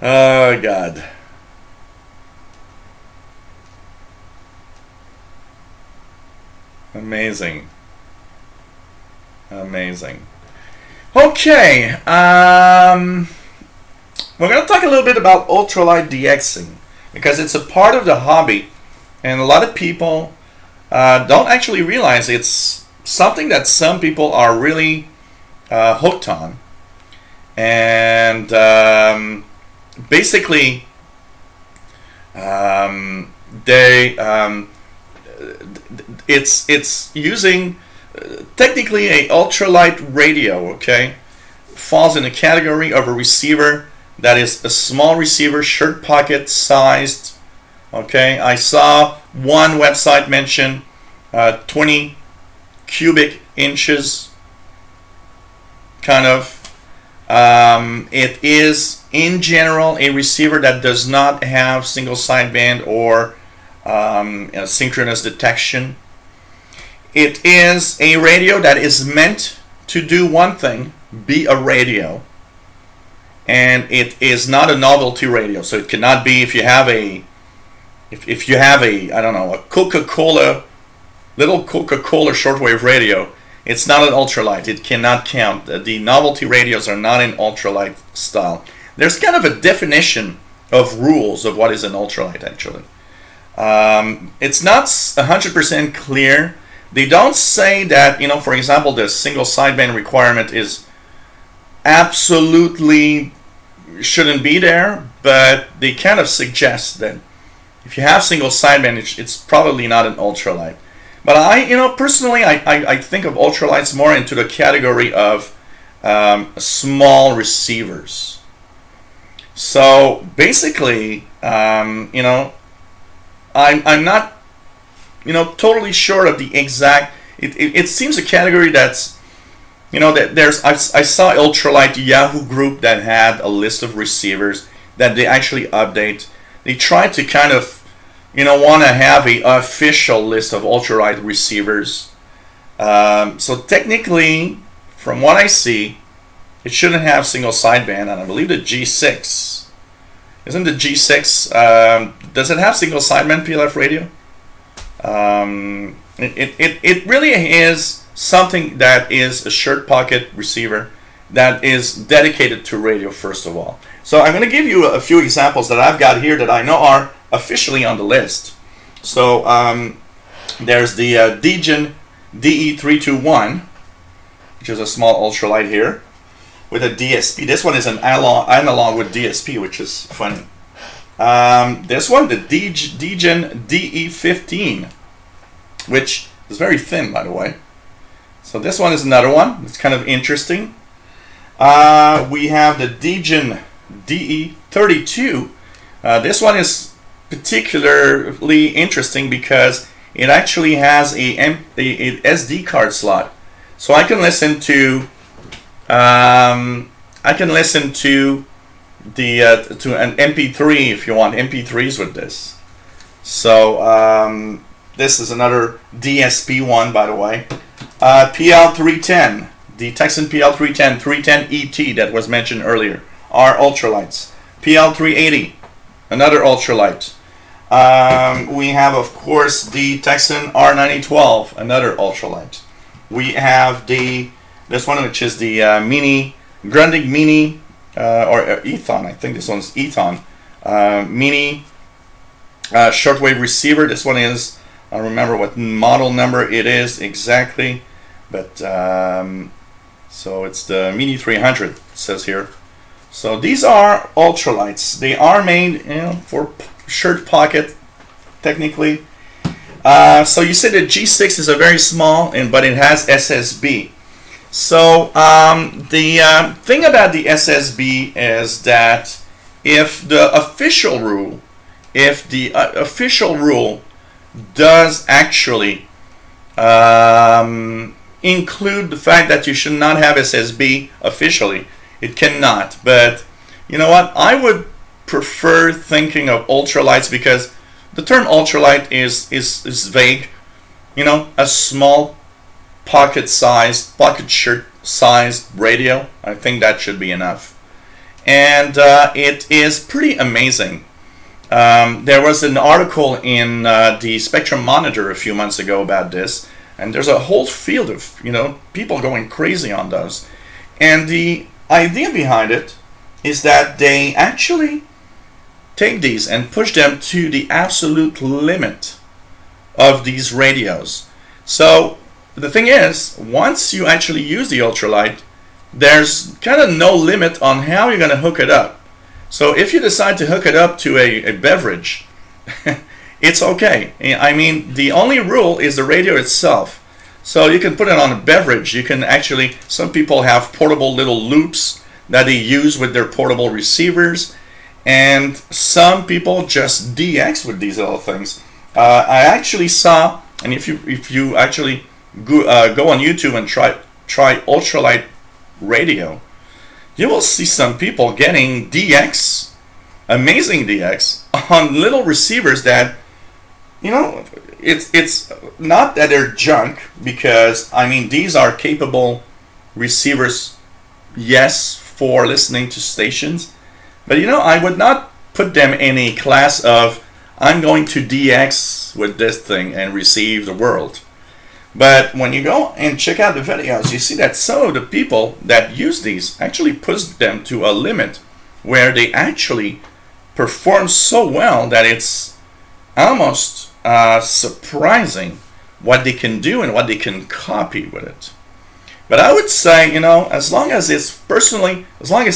Oh God. Amazing. Okay, we're going to talk a little bit about Ultralight DXing, because it's a part of the hobby, and a lot of people don't actually realize it's something that some people are really hooked on. And basically, it's using technically a ultralight radio. Okay, falls in the category of a receiver that is a small receiver, shirt pocket sized. Okay, I saw one website mention 20 cubic inches, kind of. It is in general a receiver that does not have single sideband or synchronous detection. It is a radio that is meant to do one thing, be a radio. And it is not a novelty radio, so it cannot be if you have a I don't know, a little Coca-Cola shortwave radio. It's not an ultralight. It cannot count. The novelty radios are not in ultralight style. There's kind of a definition of rules of what is an ultralight, actually. It's not 100% clear. They don't say that, for example, the single sideband requirement is absolutely shouldn't be there, but they kind of suggest that if you have single sideband, it's probably not an ultralight. But personally, I think of ultralights more into the category of small receivers. So basically, I'm not, totally sure of the exact. It seems a category that's, that I saw Ultralight Yahoo group that had a list of receivers that they actually update. They try to kind of, want to have a official list of ultralight receivers. So technically, from what I see, it shouldn't have single sideband, and I believe the G6 isn't the G6. Does it have single sideband PLF radio? It really is something that is a shirt pocket receiver that is dedicated to radio, first of all. So I'm going to give you a few examples that I've got here that I know are officially on the list. So there's the DGen DE321, which is a small ultralight here with a DSP. This one is an analog with DSP, which is funny. This one, the DGen DE15, which is very thin, by the way. So this one is another one. It's kind of interesting. We have the DGen DE32. This one is particularly interesting because it actually has a SD card slot, so I can listen to to an MP3 if you want MP3s with this. So this is another DSP one, by the way. PL310, the Texan PL310, 310 ET that was mentioned earlier, are ultralights. PL380, another ultralight. We have, of course, the Texan R9012, another ultralight. We have this one, which is the Grundig Mini, or Ethon. I think this one's Ethon. Mini shortwave receiver. This one is, I don't remember what model number it is exactly, but so it's the Mini 300, it says here. So these are ultralights. They are made, for shirt pocket, technically. So you say the G6 is a very small, but it has SSB. So the thing about the SSB is that if the official rule does actually include the fact that you should not have SSB officially, it cannot. But you know what? I would prefer thinking of ultralights, because the term ultralight is vague. A small pocket shirt sized radio. I think that should be enough. And it is pretty amazing. There was an article in the Spectrum Monitor a few months ago about this, and there's a whole field of people going crazy on those. And the idea behind it is that they actually take these and push them to the absolute limit of these radios. So the thing is, once you actually use the ultralight, there's kind of no limit on how you're going to hook it up. So if you decide to hook it up to a beverage, it's okay. I mean, the only rule is the radio itself. So you can put it on a beverage. You can actually, some people have portable little loops that they use with their portable receivers, and some people just DX with these little things. I actually saw, and if you actually go on YouTube and try ultralight radio, you will see some people getting DX, amazing DX, on little receivers that, it's not that they're junk, because, I mean, these are capable receivers, yes, for listening to stations, but, I would not put them in a class of, I'm going to DX with this thing and receive the world. But when you go and check out the videos, you see that some of the people that use these actually push them to a limit where they actually perform so well that it's almost surprising what they can do and what they can copy with it. But I would say, as long as it's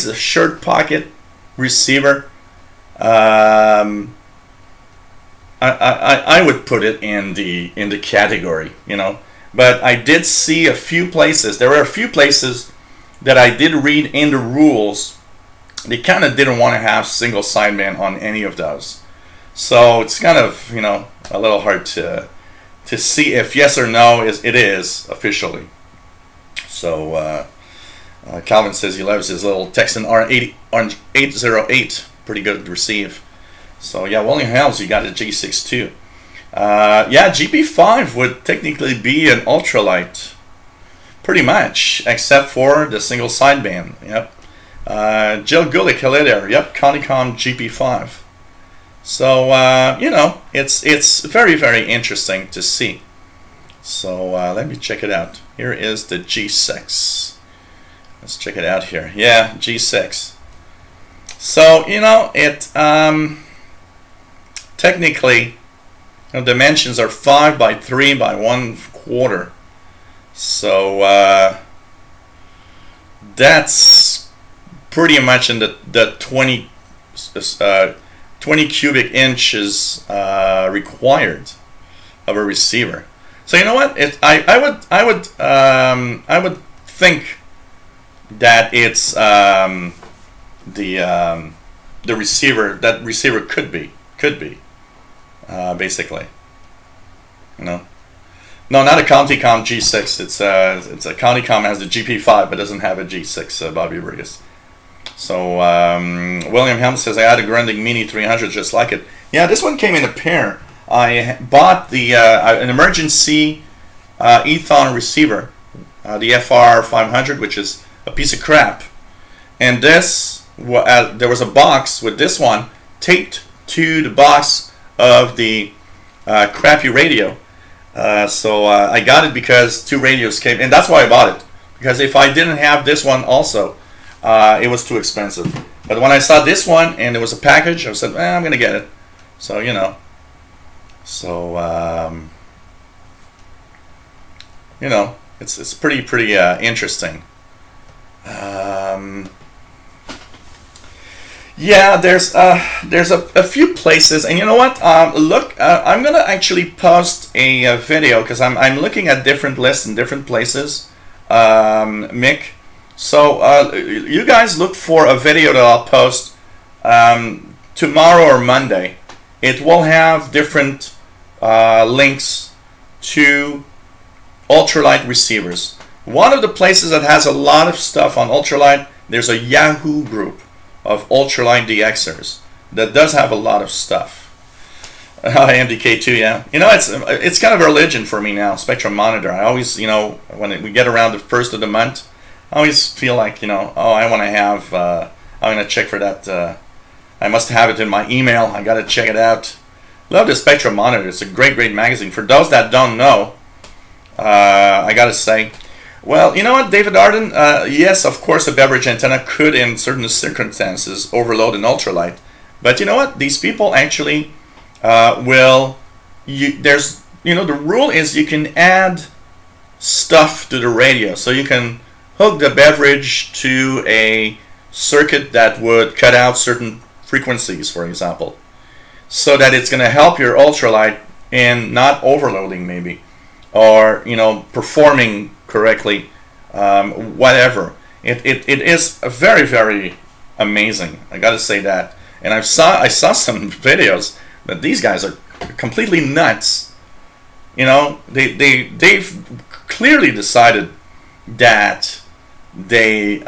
a shirt pocket receiver, I would put it in the category, But I did see a few places. There were a few places that I did read in the rules. They kind of didn't want to have single sideband on any of those. So it's kind of, a little hard to see if yes or no it is officially. So Calvin says he loves his little Texan R808. Pretty good to receive. So yeah, William Helms, you got a G6 too. GP5 would technically be an ultralight, pretty much, except for the single sideband. Yep. Jill Gulick, hello there. Yep, Conicom GP5. So it's very, very interesting to see. So let me check it out. Here is the G6. Let's check it out here. Yeah, G6. So it technically, dimensions are 5 by 3 by 1/4. So that's pretty much in the 20 cubic inches required of a receiver. So you know what? I would think that it's the receiver. That receiver could be. Basically, no, not a Counticom G6. It's a Counticom has the GP5 but doesn't have a G6. Bobby Burgess. So William Helms says I had a Grundig Mini 300 just like it. Yeah, this one came in a pair. I bought the an emergency Ethon receiver, the FR 500, which is a piece of crap. And this there was a box with this one taped to the box of the crappy radio. So I got it because 2 radios came, and that's why I bought it. Because if I didn't have this one also, it was too expensive. But when I saw this one and it was a package, I said, I'm gonna get it. So you know, so you know, it's pretty interesting. Yeah, there's a few places, and you know what? Look, I'm gonna actually post a video because I'm looking at different lists in different places, Mick. So you guys look for a video that I'll post tomorrow or Monday. It will have different links to ultralight receivers. One of the places that has a lot of stuff on ultralight, there's a Yahoo group of Ultralight DXers that does have a lot of stuff. MDK2, yeah. You know, it's kind of a religion for me now, Spectrum Monitor. I always, you know, when we get around the first of the month, I always feel like, you know, oh, I want to have, I'm going to check for that. I must have it in my email. I got to check it out. Love the Spectrum Monitor. It's a great magazine. For those that don't know, I got to say, well, you know what, David Arden? Yes, of course, a beverage antenna could, in certain circumstances, overload an ultralight. But you know what? These people actually there's, you know, the rule is you can add stuff to the radio. So you can hook the beverage to a circuit that would cut out certain frequencies, for example, so that it's going to help your ultralight in not overloading, maybe, or, you know, performing correctly, whatever. It is very amazing. I gotta say that. And I saw some videos that these guys are completely nuts. You know, they've clearly decided that they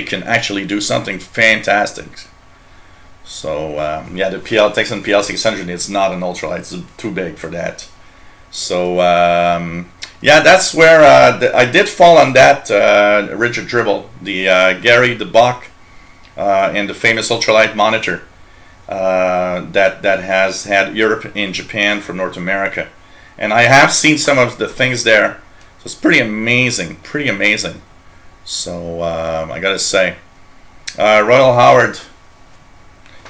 can actually do something fantastic. So yeah, the Texan PL600, it's not an ultralight. It's too big for that. So yeah, that's where I did fall on that Richard Dribble, the Gary the Bach, and the famous ultralight monitor that has had Europe and Japan for North America, and I have seen some of the things there. So it's pretty amazing. So I gotta say, Royal Howard.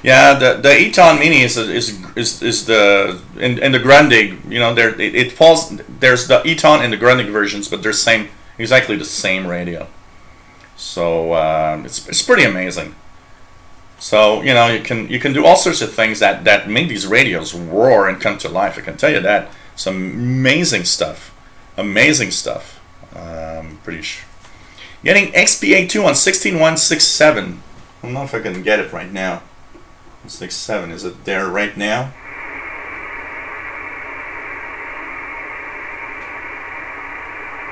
Yeah, the Eton Mini is the in the Grundig, you know, it falls, there's the Eton and the Grundig versions, but they're exactly the same radio. So it's pretty amazing. So, you know, you can do all sorts of things that make these radios roar and come to life. I can tell you that. Some amazing stuff. Pretty sure. Getting XPA2 on 16167. I don't know if I can get it right now. 67, is it there right now?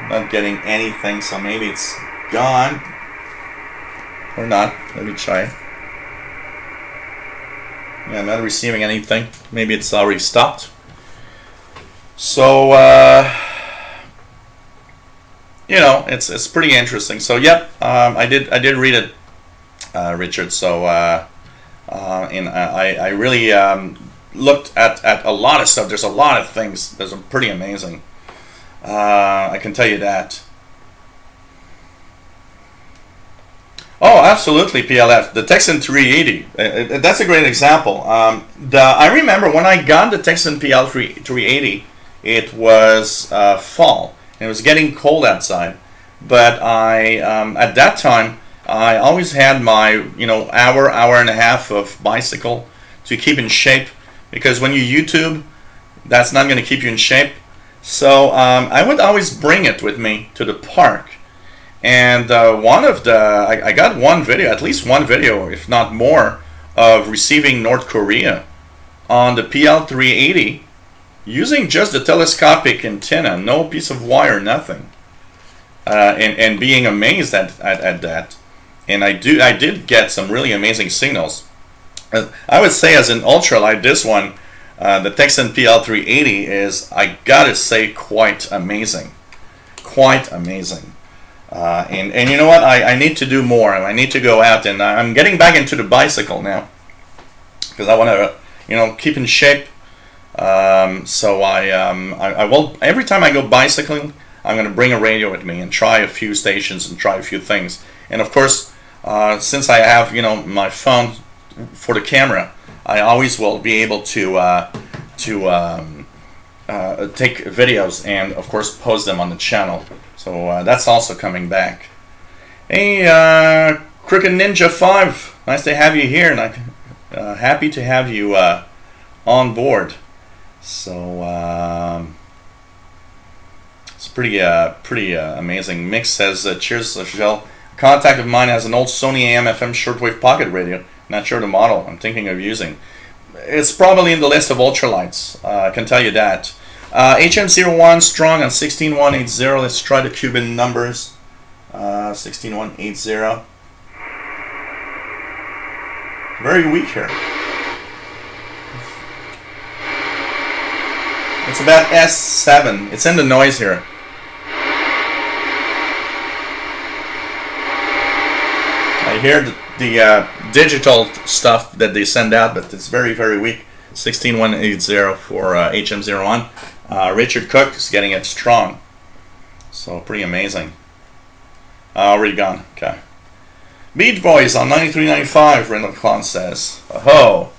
Not getting anything, so maybe it's gone. Or not. Let me try. Yeah, I'm not receiving anything. Maybe it's already stopped. So you know, it's pretty interesting. So yep, I did read it, Richard. So and I really looked at a lot of stuff. There's a lot of things. There's pretty amazing. I can tell you that. Oh, absolutely, PLF. The Texan 380. That's a great example. I remember when I got the Texan PL 380, it was fall. And it was getting cold outside. But I, at that time, I always had my, you know, hour and a half of bicycle to keep in shape, because when you YouTube, that's not going to keep you in shape. So I would always bring it with me to the park, and I got one video, at least one video, if not more, of receiving North Korea on the PL380 using just the telescopic antenna, no piece of wire, nothing, and being amazed at that. And I did get some really amazing signals. I would say, as an ultralight, this one, the Texan PL380 is, I gotta say, quite amazing. And you know what? I need to do more. I need to go out, and I'm getting back into the bicycle now, because I want to, you know, keep in shape. So I will, every time I go bicycling, I'm going to bring a radio with me and try a few stations and try a few things. And of course, since I have, you know, my phone for the camera, I always will be able to take videos and of course post them on the channel. So that's also coming back. Hey, Crooked Ninja 5, nice to have you here, and I'm happy to have you on board. So it's pretty amazing. Mix says, cheers, Michelle. A contact of mine has an old Sony AM/FM shortwave pocket radio. Not sure the model I'm thinking of using. It's probably in the list of ultralights. I can tell you that. HM01 strong on 16180. Let's try the Cuban numbers. 16180. Very weak here. It's about S7. It's in the noise here. I hear the digital stuff that they send out, but it's very, very weak. 16180 for HM01. Richard Cook is getting it strong. So pretty amazing. Already gone. Okay. Beach Boys on 93.95, Randall Klon says. Oh.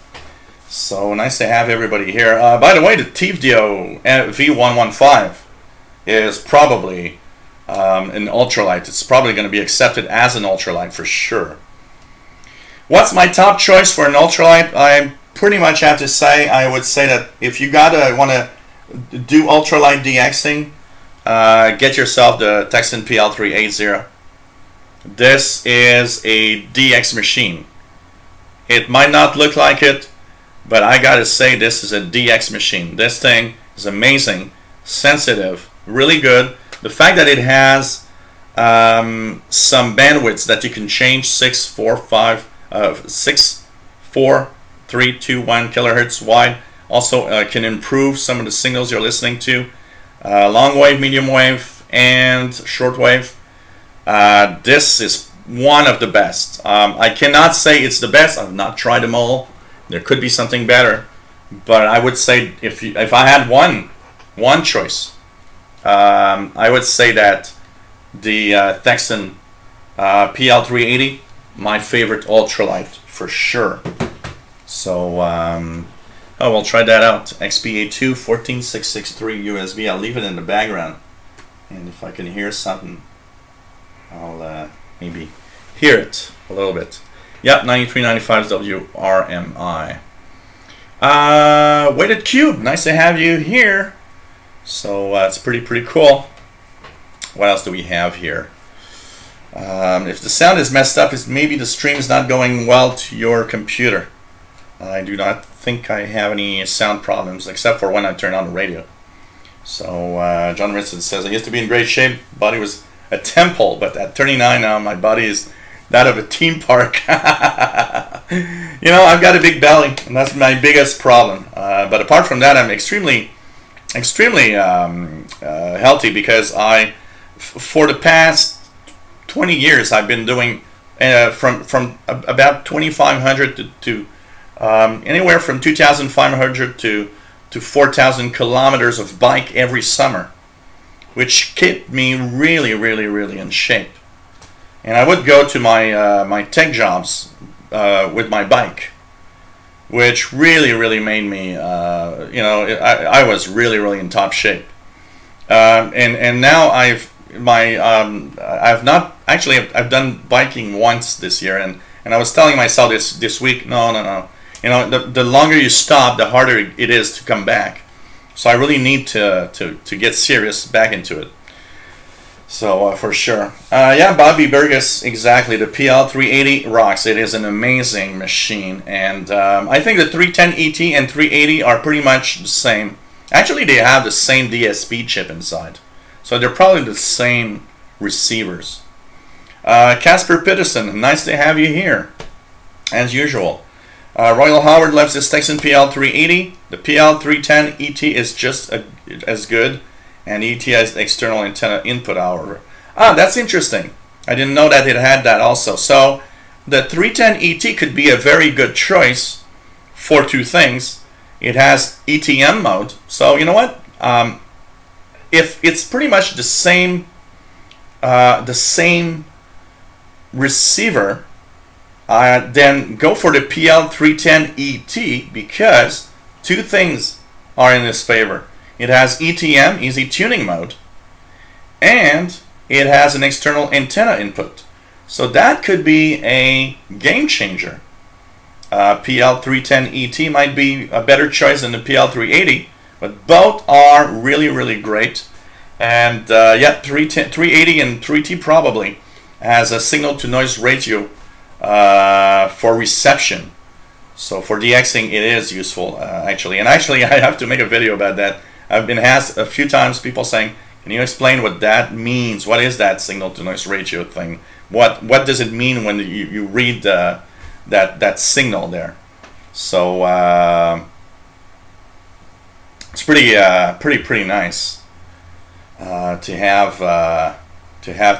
So nice to have everybody here. By the way, the TVDO V115 is probably an ultralight. It's probably going to be accepted as an ultralight for sure. What's my top choice for an ultralight? I pretty much have to say, I would say that if you want to do ultralight DXing, get yourself the Texan PL380. This is a DX machine. It might not look like it, but I gotta say this is a DX machine. This thing is amazing, sensitive, really good. The fact that it has some bandwidths that you can change 6, 4, 3, 2, 1 kilohertz wide. Also can improve some of the signals you're listening to. Long wave, medium wave, and short wave. This is one of the best. I cannot say it's the best. I've not tried them all. There could be something better, but I would say if I had one choice, I would say that the Texan PL380, my favorite ultralight for sure. So we'll try that out. XPA2 14663 USB. I'll leave it in the background, and if I can hear something, I'll maybe hear it a little bit. Yep, 93.95's WRMI. Weighted Cube, nice to have you here. So it's pretty cool. What else do we have here? If the sound is messed up, it's maybe the stream is not going well to your computer. I do not think I have any sound problems except for when I turn on the radio. So John Ritson says, I used to be in great shape. Body was a temple, but at 39 now, my body is that of a theme park. You know, I've got a big belly, and that's my biggest problem. But apart from that, I'm extremely healthy because for the past 20 years, I've been doing from about 2,500 to anywhere from 2,500 to 4,000 kilometers of bike every summer, which kept me really in shape. And I would go to my tech jobs with my bike, which really made me, I was really in top shape. And now I've done biking once this year, and I was telling myself this week, no. You know, the longer you stop, the harder it is to come back. So I really need to get serious back into it. So for sure. Yeah, Bobby Burgess, exactly. The PL380 rocks. It is an amazing machine. And I think the 310 ET and 380 are pretty much the same. Actually, they have the same DSP chip inside. So they're probably the same receivers. Casper Peterson, nice to have you here, as usual. Royal Howard loves his Texan PL380. The PL310 ET is just as good, and ET has external antenna input, however. That's interesting. I didn't know that it had that also. So the 310 ET could be a very good choice for two things. It has ETM mode. So you know what? If it's pretty much the same receiver, then go for the PL310ET, because two things are in its favor. It has ETM, easy tuning mode, and it has an external antenna input. So that could be a game changer. PL310ET might be a better choice than the PL380, but both are really, really great. And yeah, 380 and 3T probably has a signal-to-noise ratio for reception. So for DXing, it is useful, actually. And actually, I have to make a video about that. I've been asked a few times, people saying, can you explain what that means? What is that signal-to-noise ratio thing? What does it mean when you read that signal there? So it's pretty nice to have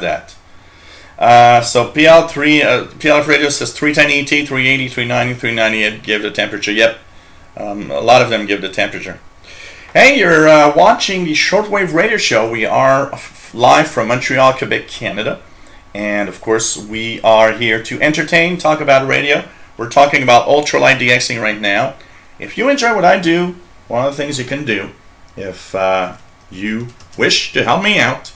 that. So PLF radio says 310 ET, 380, 390, 398 give the temperature. Yep, a lot of them give the temperature. Hey, you're watching the Shortwave Radio Show. We are live from Montreal, Quebec, Canada. And of course, we are here to entertain, talk about radio. We're talking about Ultralight DXing right now. If you enjoy what I do, one of the things you can do, if you wish to help me out,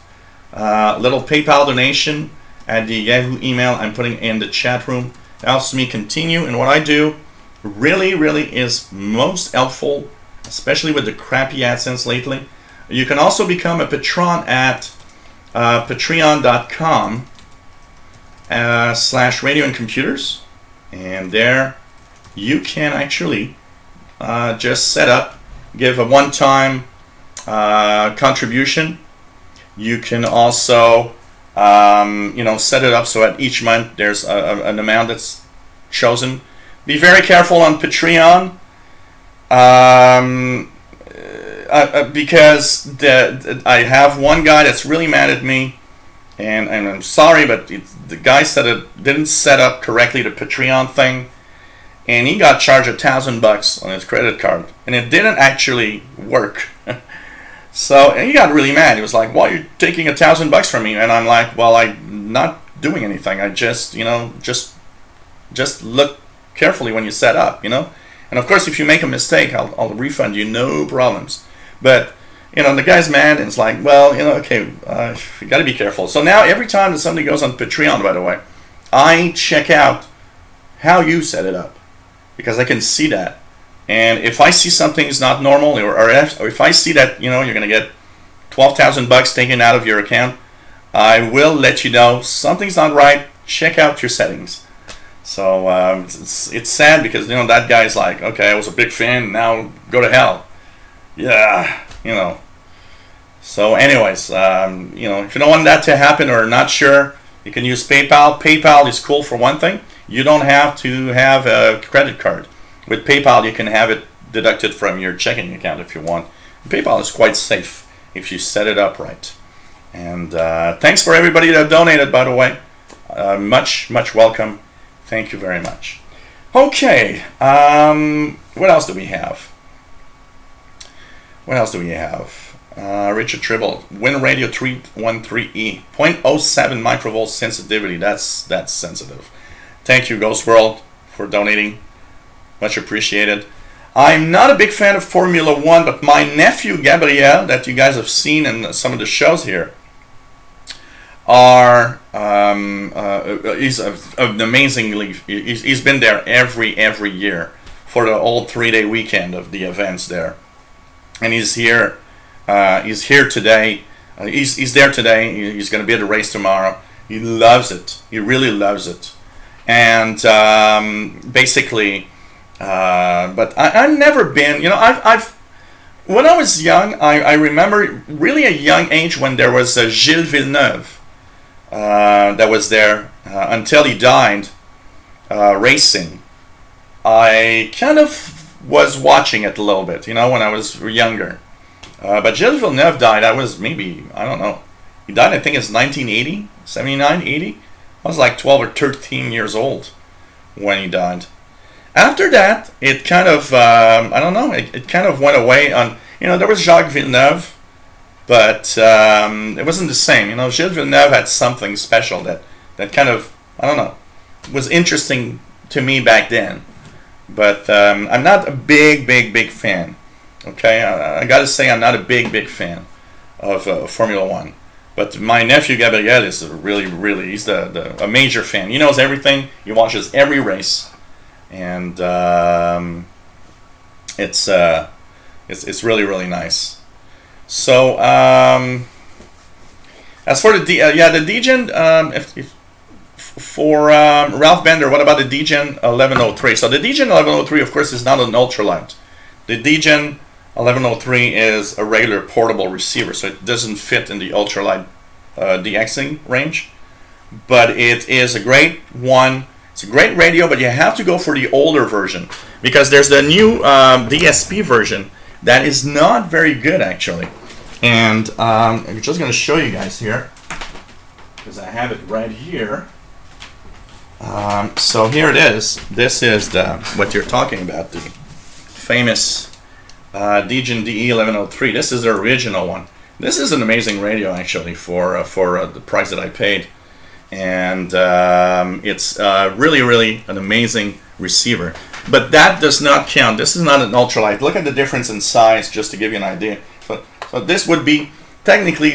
little PayPal donation at the Yahoo email I'm putting in the chat room. It helps me continue, and what I do really is most helpful, especially with the crappy AdSense lately. You can also become a patron at patreon.com /radio and computers, and there you can actually just set up, give a one-time contribution. You can also set it up so at each month there's an amount that's chosen. Be very careful on Patreon, because I have one guy that's really mad at me, and I'm sorry, but the guy didn't set up correctly the Patreon thing, and he got charged $1,000 on his credit card, and it didn't actually work. So and he got really mad. He was like, "Well, you're taking $1,000 from me," and I'm like, "Well, I'm not doing anything. I just look carefully when you set up, And of course, if you make a mistake, I'll refund you, no problems. But the guy's mad, and it's like, well, okay, you got to be careful. So now every time that somebody goes on Patreon, by the way, I check out how you set it up, because I can see that. And if I see something's not normal, or if I see that you're going to get $12,000 taken out of your account, I will let you know something's not right. Check out your settings. So it's sad, because that guy's like, okay, I was a big fan, now go to hell. Yeah, So anyways, if you don't want that to happen or not sure, you can use PayPal. PayPal is cool for one thing. You don't have to have a credit card. With PayPal, you can have it deducted from your checking account if you want. PayPal is quite safe if you set it up right. And thanks for everybody that donated, by the way. Much welcome. Thank you very much. Okay, what else do we have? Richard Tribble, Win Radio 313E, 0.07 microvolt sensitivity. That's sensitive. Thank you, Ghost World, for donating. Much appreciated. I'm not a big fan of Formula One, but my nephew Gabriel, that you guys have seen in some of the shows here, he's an amazingly. He's been there every year for the whole 3-day weekend of the events there, and he's here. He's here today. He's there today. He's going to be at the race tomorrow. He loves it. He really loves it, and basically. But I've never been, I've when I was young, I remember really a young age when there was Gilles Villeneuve that was there until he died racing. I kind of was watching it a little bit, when I was younger. But Gilles Villeneuve died, I was maybe, I don't know. He died, I think it's 1980, 79, 80. I was like 12 or 13 years old when he died. After that, it kind of, I don't know, it kind of went away on, there was Jacques Villeneuve, but it wasn't the same. Gilles Villeneuve had something special that kind of, I don't know, was interesting to me back then. But I'm not a big fan. Okay, I gotta say I'm not a big fan of Formula One. But my nephew Gabriel is really, he's a major fan. He knows everything. He watches every race, and it's really nice. So as for the DGen, for Ralph Bender, what about the DGen 1103? So the DGen 1103, of course, is not an ultralight. The DGen 1103 is a regular portable receiver, so it doesn't fit in the Ultralight DXing range. But it is a great one. It's a great radio, but you have to go for the older version, because there's the new DSP version that is not very good, actually. And I'm just going to show you guys here, because I have it right here. So here it is. This is what you're talking about, the famous DGen DE 1103. This is the original one. This is an amazing radio, actually, for the price that I paid, and it's really an amazing receiver. But that does not count. This is not an ultralight. Look at the difference in size, just to give you an idea. So this would be technically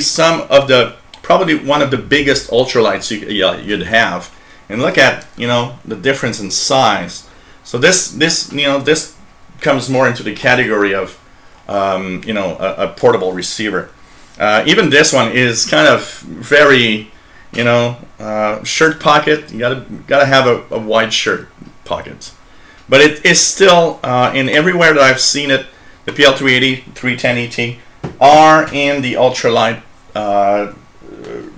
probably one of the biggest ultralights you'd have. And look at the difference in size. So this comes more into the category of a portable receiver. Even this one is kind of very shirt pocket. You gotta have a wide shirt pocket. But it is still in everywhere that I've seen it. The PL380, 310 ET are in the ultralight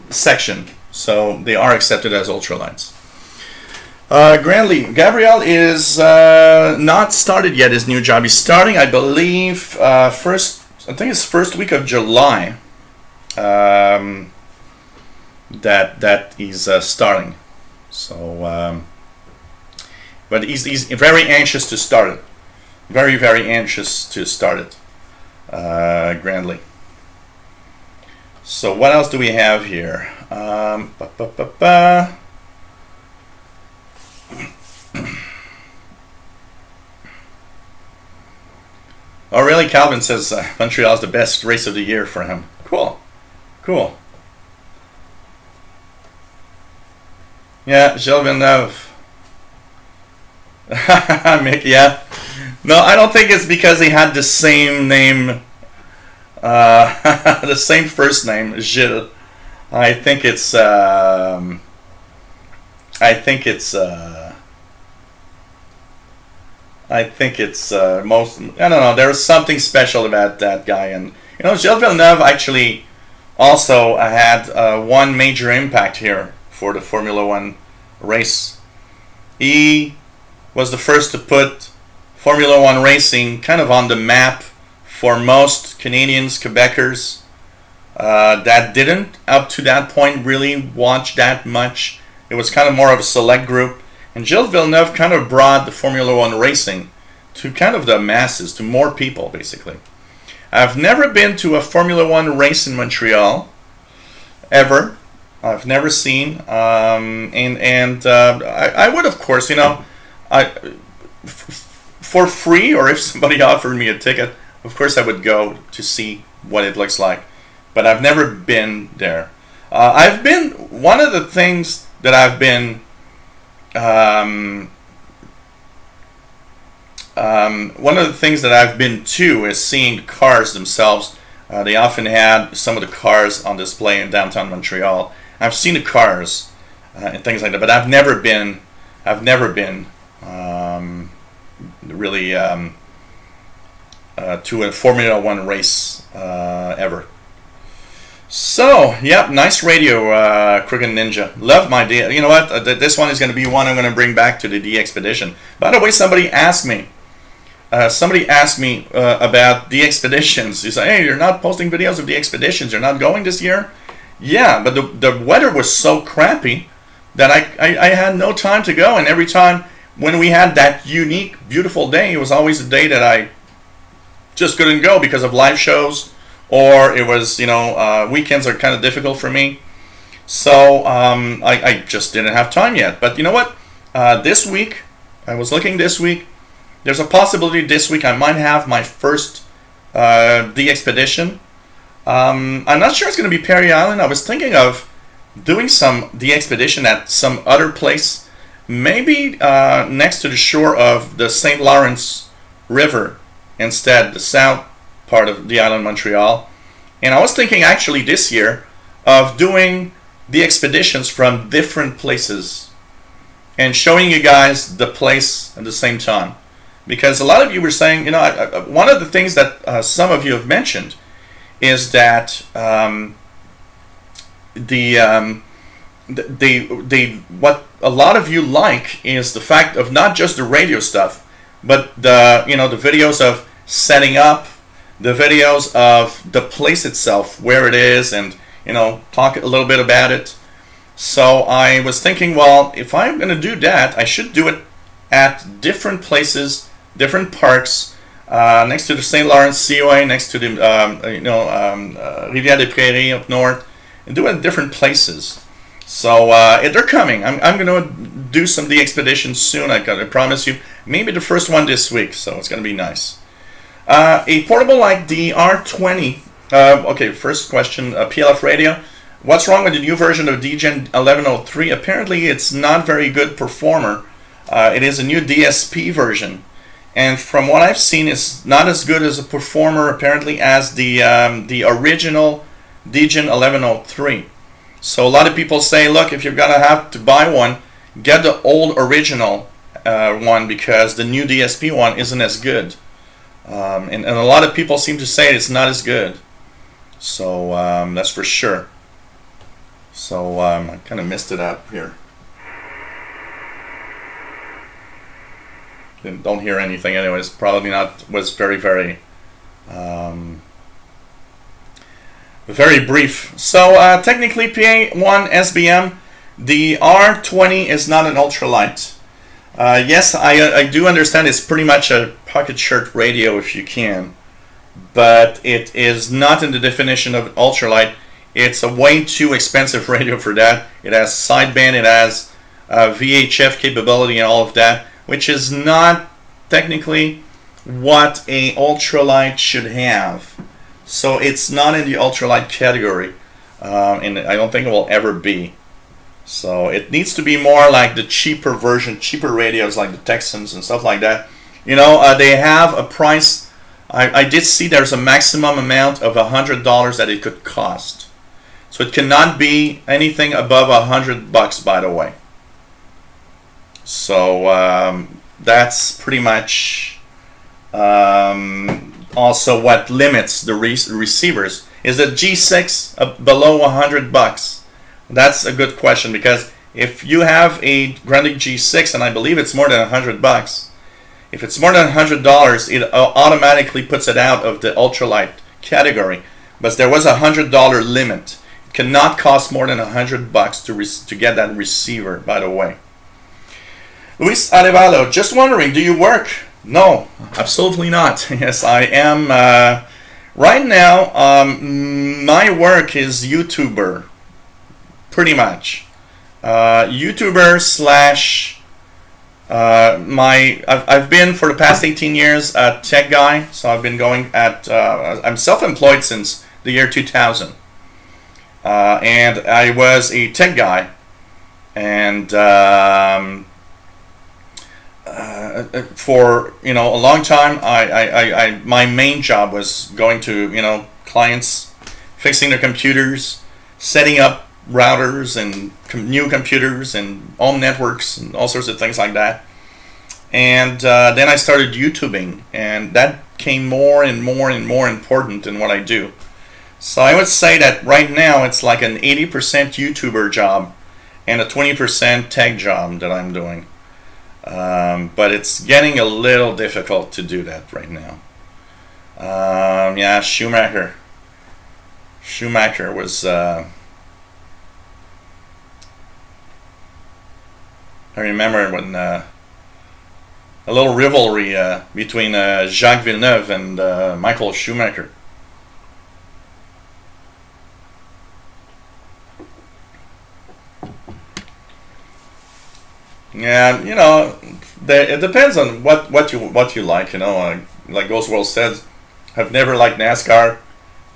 section, so they are accepted as ultralights. Gabriel is not started yet his new job. He's starting, I believe, I think it's first week of July that he's starting. So, but he's very anxious to start it. Very anxious to start it. Grandly. So what else do we have here? Oh, really? Calvin says Montreal is the best race of the year for him. Cool. Yeah, Gilles Villeneuve. Mick, yeah. No, I don't think it's because he had the same name, the same first name, Gilles. I think it's most, I don't know, there's something special about that guy. And Gilles Villeneuve actually also had one major impact here for the Formula One race. He was the first to put Formula One racing kind of on the map for most Canadians, Quebecers that didn't up to that point really watch that much. It was kind of more of a select group. And Gilles Villeneuve kind of brought the Formula One racing to kind of the masses, to more people, basically. I've never been to a Formula One race in Montreal, ever. I've never seen. I would, of course, for free, or if somebody offered me a ticket, of course I would go to see what it looks like. But I've never been there. One of the things that I've been one of the things that I've been to is seeing the cars themselves. They often had some of the cars on display in downtown Montreal. I've seen the cars and things like that, but I've never been really to a Formula One race ever. So, yep, nice radio, Crooked Ninja. Love my D. You know what? This one is going to be one I'm going to bring back to the D Expedition. By the way, somebody asked me about the expeditions. He said, "Hey, you're not posting videos of the expeditions. You're not going this year." Yeah, but the weather was so crappy that I had no time to go. And every time when we had that unique, beautiful day, it was always a day that I just couldn't go because of live shows, or it was, weekends are kind of difficult for me. So I just didn't have time yet. But you know what? This week, I was looking this week, there's a possibility this week I might have my first DXpedition. I'm not sure it's going to be Perry Island. I was thinking of doing some DXpedition at some other place, maybe next to the shore of the St. Lawrence River instead, the south part of the island Montreal. And I was thinking actually this year of doing the expeditions from different places and showing you guys the place at the same time. Because a lot of you were saying, one of the things that some of you have mentioned is that what a lot of you like is the fact of not just the radio stuff, but the videos of setting up, the videos of the place itself, where it is, and talk a little bit about it. So I was thinking, well, if I'm going to do that, I should do it at different places, different parks, next to the St. Lawrence COA, next to the Rivière des Prairies up north, and do it in different places. So they're coming. I'm going to do some DXpeditions soon. I promise you. Maybe the first one this week. So it's going to be nice. A portable like the R20. Okay, first question. PLF radio. What's wrong with the new version of DGen 1103? Apparently, it's not very good performer. It is a new DSP version. And from what I've seen, it's not as good as a performer, apparently, as the original DGen 1103. So a lot of people say, look, if you're going to have to buy one, get the old original one, because the new DSP one isn't as good. And a lot of people seem to say it's not as good. So that's for sure. So I kind of messed it up here. Don't hear anything anyways. Probably not. Was very, very very brief. So technically PA1 SBM, the R20 is not an ultralight. Yes, I do understand it's pretty much a pocket shirt radio if you can, but it is not in the definition of ultralight. It's a way too expensive radio for that. It has sideband, it has VHF capability and all of that, which is not technically what a ultralight should have. So it's not in the ultralight category, and I don't think it will ever be. So it needs to be more like the cheaper version, cheaper radios like the Texans and stuff like that. They have a price. I did see there's a maximum amount of $100 that it could cost. So it cannot be anything above $100, by the way. So that's pretty much also what limits the receivers. Is the G6 below $100? That's a good question, because if you have a Grundig G6, and I believe it's more than $100, if it's more than $100, it automatically puts it out of the ultralight category. But there was a $100 limit. It cannot cost more than $100 to get that receiver, by the way. Luis Arevalo, just wondering, do you work? No, absolutely not. Yes, I am. Right now, my work is YouTuber, pretty much. YouTuber slash I've been for the past 18 years a tech guy, so I've been going at I'm self-employed since the year 2000, and I was a tech guy, and for a long time, I my main job was going to clients, fixing their computers, setting up routers and new computers and home networks and all sorts of things like that. And then I started YouTubing, and that became more and more and more important in what I do. So I would say that right now it's like an 80% YouTuber job and a 20% tech job that I'm doing. But it's getting a little difficult to do that right now. Yeah, Schumacher was I remember when a little rivalry between Jacques Villeneuve and Michael Schumacher. Yeah, you know, it depends on what you like. You know, like Oswald says, I've never liked NASCAR.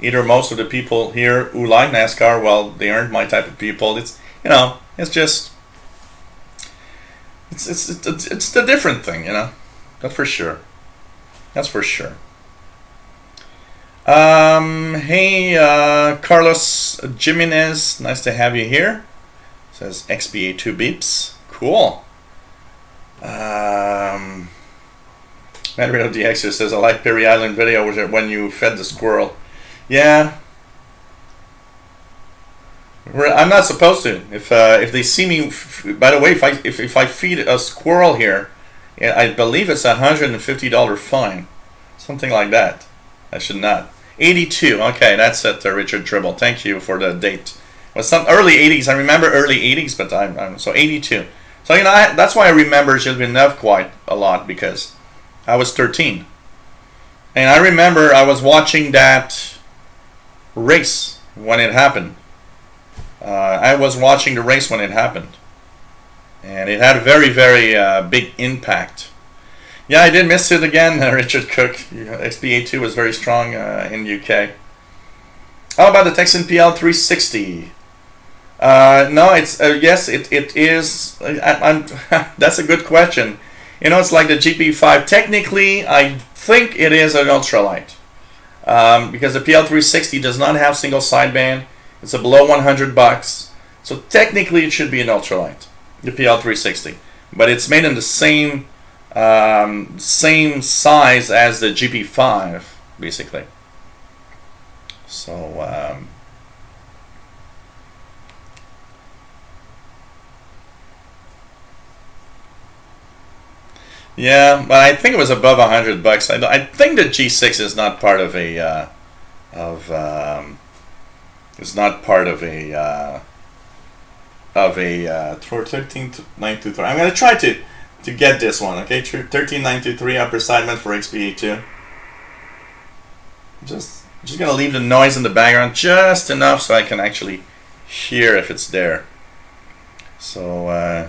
Either most of the people here who like NASCAR, well, they aren't my type of people. It's, you know, it's just it's the different thing, you know. That's for sure. That's for sure. Hey, Carlos Jimenez, nice to have you here. Says XBA2 beeps. Cool. Montreal DXing says, I like Perry Island video when you fed the squirrel. Yeah. I'm not supposed to. If they see me, by the way, if I feed a squirrel here, I believe it's $150 fine, something like that. I should not. 82. Okay, that's it. Richard Tribble. Thank you for the date. It was some early 80s. I remember early 80s, but I'm so 82. So you know that's why I remember Gilles Villeneuve quite a lot, because I was 13, and I remember I was watching that race when it happened. I was watching the race when it happened, and it had a very, very big impact. Yeah, I did miss it again, Richard Cook. XBA2 was very strong in UK. How about the Texan PL 360? No, it's yes, it is. That's a good question. You know, it's like the GP5. Technically, I think it is an ultralight. Because the PL 360 does not have single sideband. It's a below $100, so technically it should be an ultralight, the PL 360. But it's made in the same size as the GP5, basically. So yeah, but I think it was above $100. I think the G6 is not part of a it's not part of a 13923. I'm gonna try to get this one. Okay, 13923 upper sidement for XBA2. Just gonna leave the noise in the background just enough so I can actually hear if it's there. So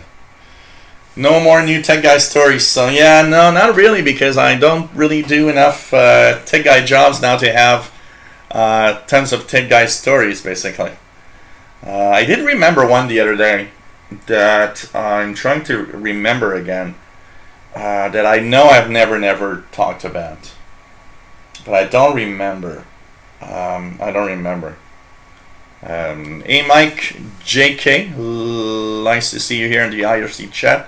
no more new tech guy stories. So yeah, no, not really, because I don't really do enough tech guy jobs now to have tons of tech guy stories, basically. I did remember one the other day that I'm trying to remember again, that I know I've never talked about, but I don't remember. I don't remember. Hey Mike JK, nice to see you here in the IRC chat.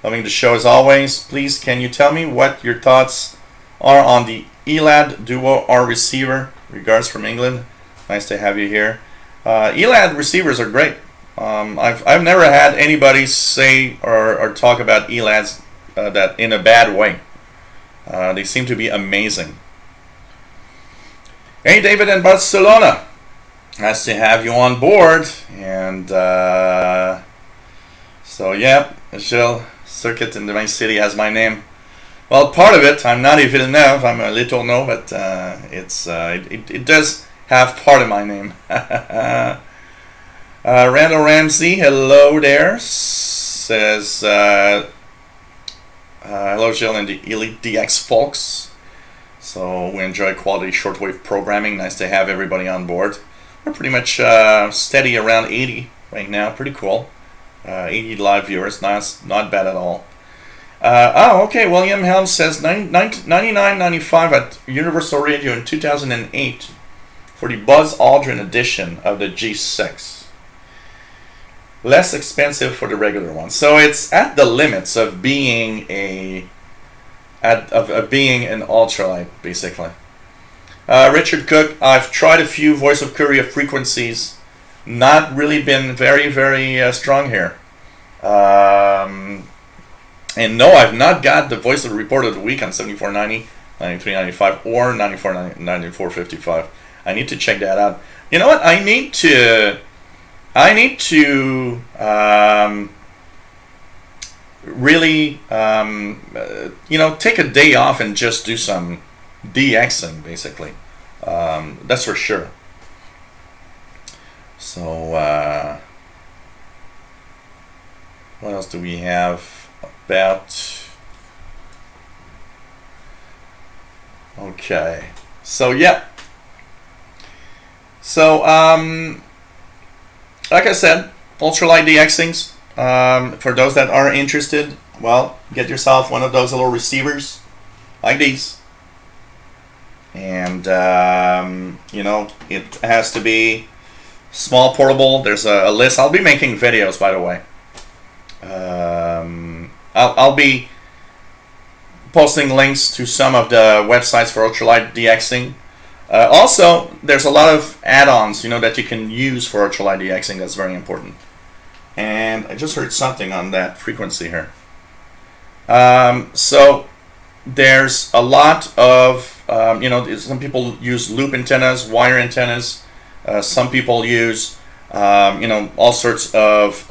Loving the show as always. Please, can you tell me what your thoughts are on the ELAD Duo R receiver? Regards from England. Nice to have you here. ELAD receivers are great. I've never had anybody say or talk about ELADs that in a bad way. They seem to be amazing. Hey David in Barcelona. Nice to have you on board. And so yeah, Gilles Circuit in my city has my name. Well, part of it, I'm not a Villeneuve, I'm a little no, but it does have part of my name. Randall Ramsey, hello there, says, hello Gilles and the Elite DX folks. So we enjoy quality shortwave programming, nice to have everybody on board. We're pretty much steady around 80 right now, pretty cool. 80 live viewers, not bad at all. Okay, William Helms says 99.95 at Universal Radio in 2008 for the Buzz Aldrin edition of the G6. Less expensive for the regular one. So it's at the limits of being an ultralight, basically. Richard Cook, I've tried a few voice of courier frequencies. Not really been very, very strong here. And no, I've not got the voice of the report of the week on 7490, 9395, or 9455. I need to check that out. You know what? I need to really, take a day off and just do some DXing, basically. That's for sure. So, what else do we have about? Okay, so yeah. So, like I said, Ultralight DXings. For those that are interested, well, get yourself one of those little receivers like these. And, it has to be small, portable. There's a list. I'll be making videos, by the way. I'll be posting links to some of the websites for Ultralight DXing. Also, there's a lot of add-ons, that you can use for Ultralight DXing. That's very important. And I just heard something on that frequency here. So there's a lot of, some people use loop antennas, wire antennas. Some people use, all sorts of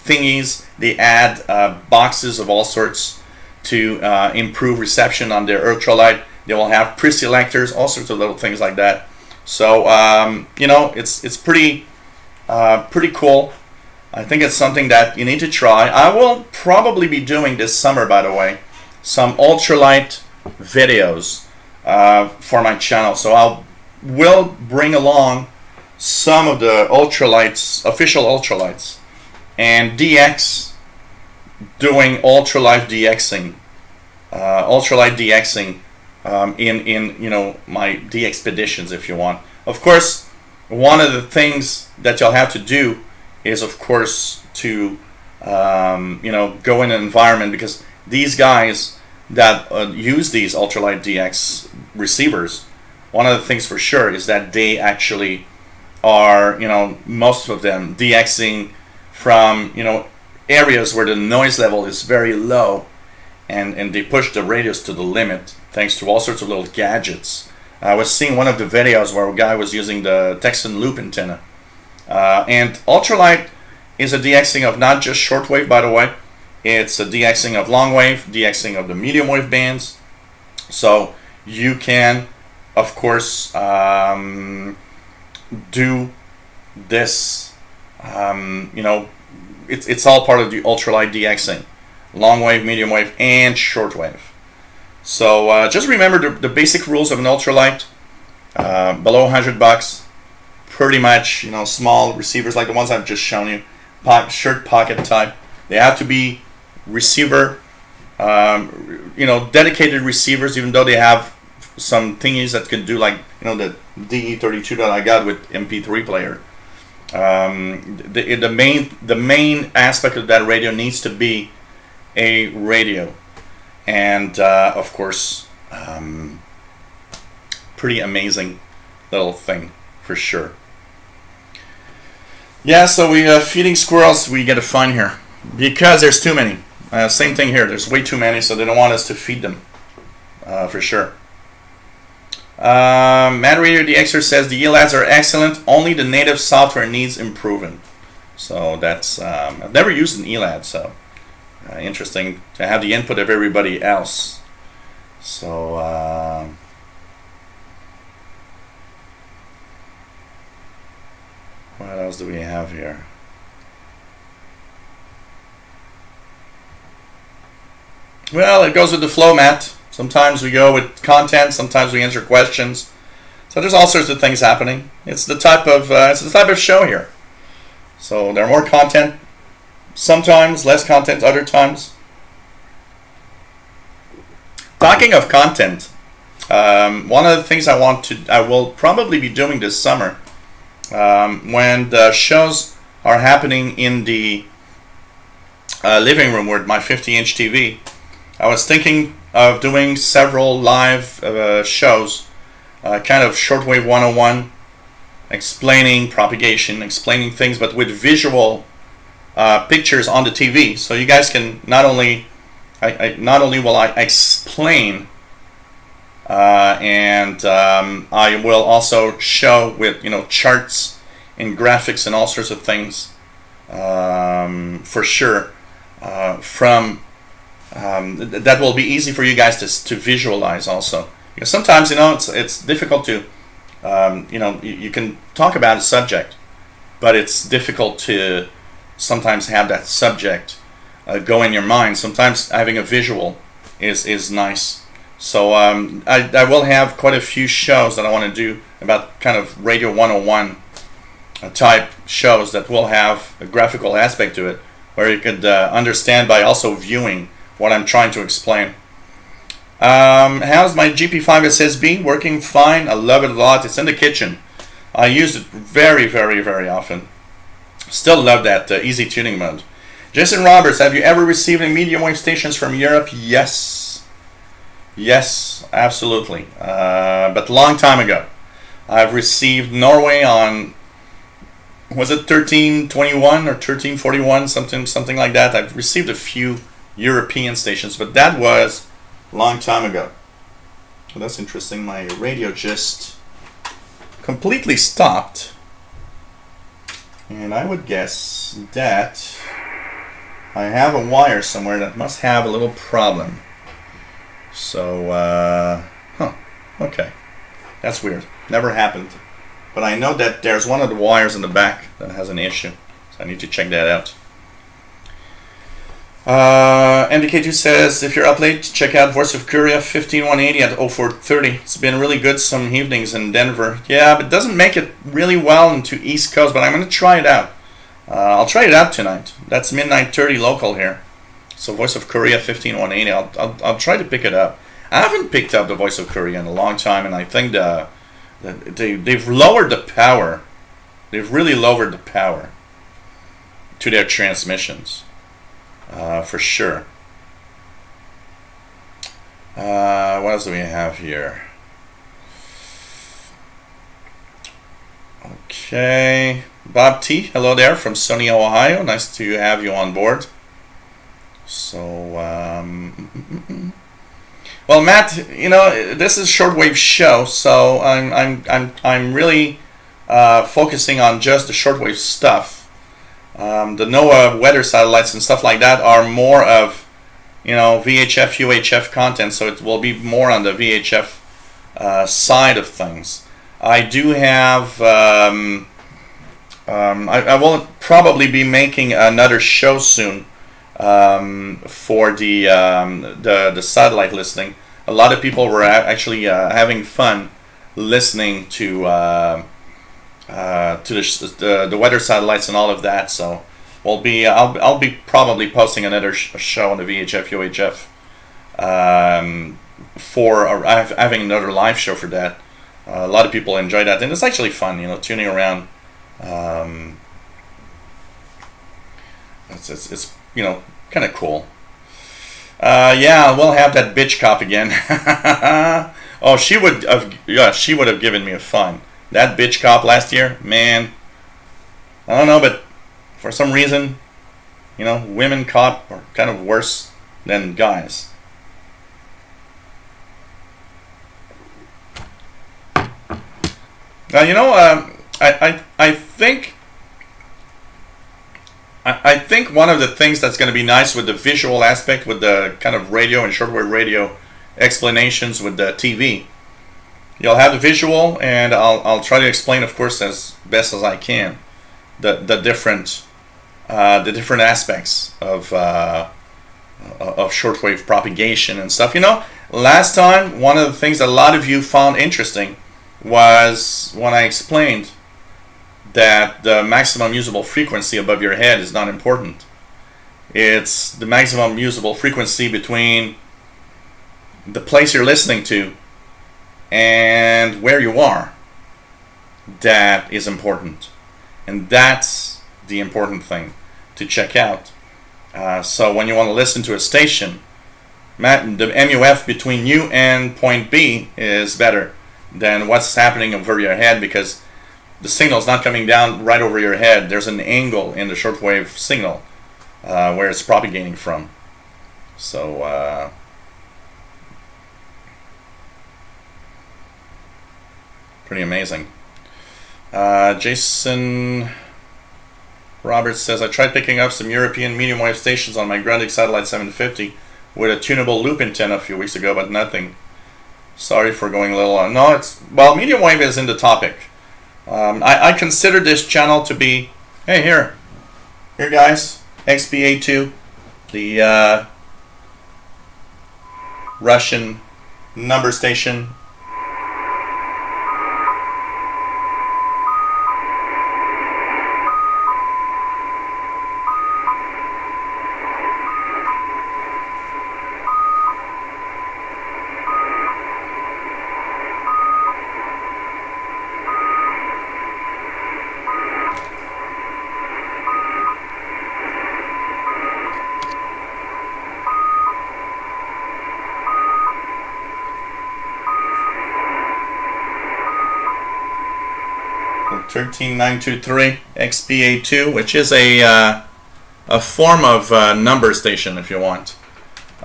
thingies. They add boxes of all sorts to improve reception on their ultralight. They will have pre-selectors, all sorts of little things like that. So, it's pretty cool. I think it's something that you need to try. I will probably be doing this summer, by the way, some ultralight videos for my channel. So will bring along some of the ultralights, official ultralights, and DX doing ultralight DXing, in my DXpeditions, if you want. Of course, one of the things that you'll have to do is, of course, to go in an environment, because these guys that use these Ultralight DX receivers, one of the things for sure is that they actually are, most of them DXing from, areas where the noise level is very low, and they push the radius to the limit thanks to all sorts of little gadgets. I was seeing one of the videos where a guy was using the Texan loop antenna. And Ultralight is a DXing of not just shortwave, by the way. It's a DXing of long wave, DXing of the medium wave bands. So you can, of course, do this. It's all part of the Ultralight DXing. Long wave, medium wave, and shortwave. So just remember the basic rules of an ultralight. Below $100, pretty much, small receivers like the ones I've just shown you, shirt pocket type. They have to be receiver, dedicated receivers, even though they have some thingies that can do, like, the DE32 that I got with MP3 player. The main aspect of that radio needs to be a radio. And of course, pretty amazing little thing for sure. Yeah, so we feeding squirrels we get a fine here because there's too many. Same thing here. There's way too many, so they don't want us to feed them for sure. Mad Radio DXer says the ELADs are excellent. Only the native software needs improving. So that's I've never used an ELAD, so. Interesting to have the input of everybody else. So what else do we have here? Well, it goes with the flow, Matt. Sometimes we go with content, sometimes we answer questions. So there's all sorts of things happening. It's the type of show here. So there are more content. Sometimes less content, other times. Talking of content, one of the things I will probably be doing this summer, when the shows are happening in the living room with my 50-inch TV, I was thinking of doing several live shows, kind of Shortwave 101, explaining propagation, explaining things, but with visual pictures on the TV, so you guys can not only will I explain, and I will also show with charts and graphics and all sorts of things, for sure, from that will be easy for you guys to visualize also. Because sometimes, you know, it's difficult to, you know, you can talk about a subject, but it's difficult to sometimes have that subject go in your mind. Sometimes having a visual is nice. So I will have quite a few shows that I want to do about kind of Radio 101 type shows that will have a graphical aspect to it, where you could understand by also viewing what I'm trying to explain. How's my GP5 SSB? Working fine. I love it a lot. It's in the kitchen. I use it very, very, very often. Still love that easy tuning mode. Jason Roberts, have you ever received any medium wave stations from Europe? Yes. Yes, absolutely. But long time ago. I've received Norway on, was it 1321 or 1341, something like that. I've received a few European stations, but that was a long time ago. Well, that's interesting. My radio just completely stopped, and I would guess that I have a wire somewhere that must have a little problem. So, okay. That's weird. Never happened. But I know that there's one of the wires in the back that has an issue. So I need to check that out. NDK2 says, if you're up late, check out Voice of Korea 15180 at 0430. It's been really good some evenings in Denver. Yeah, but it doesn't make it really well into East Coast, but I'm going to try it out. I'll try it out tonight. That's midnight 30 local here. So Voice of Korea 15180. I'll try to pick it up. I haven't picked up the Voice of Korea in a long time, and I think they've lowered the power. They've really lowered the power to their transmissions, for sure. What else do we have here? Okay, Bob T, hello there from sunny Ohio. Nice to have you on board. So, well, Matt, you know, this is a shortwave show, so I'm really focusing on just the shortwave stuff. The NOAA weather satellites and stuff like that are more of, you know, VHF, UHF content, so it will be more on the VHF side of things. I do have, I will probably be making another show soon for the satellite listening. A lot of people were actually having fun listening to the weather satellites and all of that. So we'll be I'll be probably posting another show on the VHF UHF for having another live show for that. A lot of people enjoy that, and it's actually fun, you know, tuning around. It's you know, kind of cool. Yeah, we'll have that bitch cop again. Oh, she would have given me a fun. That bitch cop last year, man. I don't know, but for some reason, you know, women cop are kind of worse than guys. You know, I think one of the things that's going to be nice with the visual aspect, with the kind of radio and shortwave radio explanations with the TV, you'll have the visual, and I'll try to explain, of course, as best as I can, the different aspects of shortwave propagation and stuff. You know, last time, one of the things that a lot of you found interesting was when I explained that the maximum usable frequency above your head is not important. It's the maximum usable frequency between the place you're listening to and where you are that is important. And that's the important thing to check out. So when you want to listen to a station, the MUF between you and point B is better than what's happening over your head, because the signal is not coming down right over your head. There's an angle in the shortwave signal where it's propagating from. So pretty amazing. Jason Robert says, I tried picking up some European medium wave stations on my Grundig Satellite 750 with a tunable loop antenna a few weeks ago, but nothing. Sorry for going a little on. No, well, medium wave is in the topic. I consider this channel to be, hey, here guys, XBA2, the Russian number station. Well, 13923 XBA2, which is a form of number station, if you want,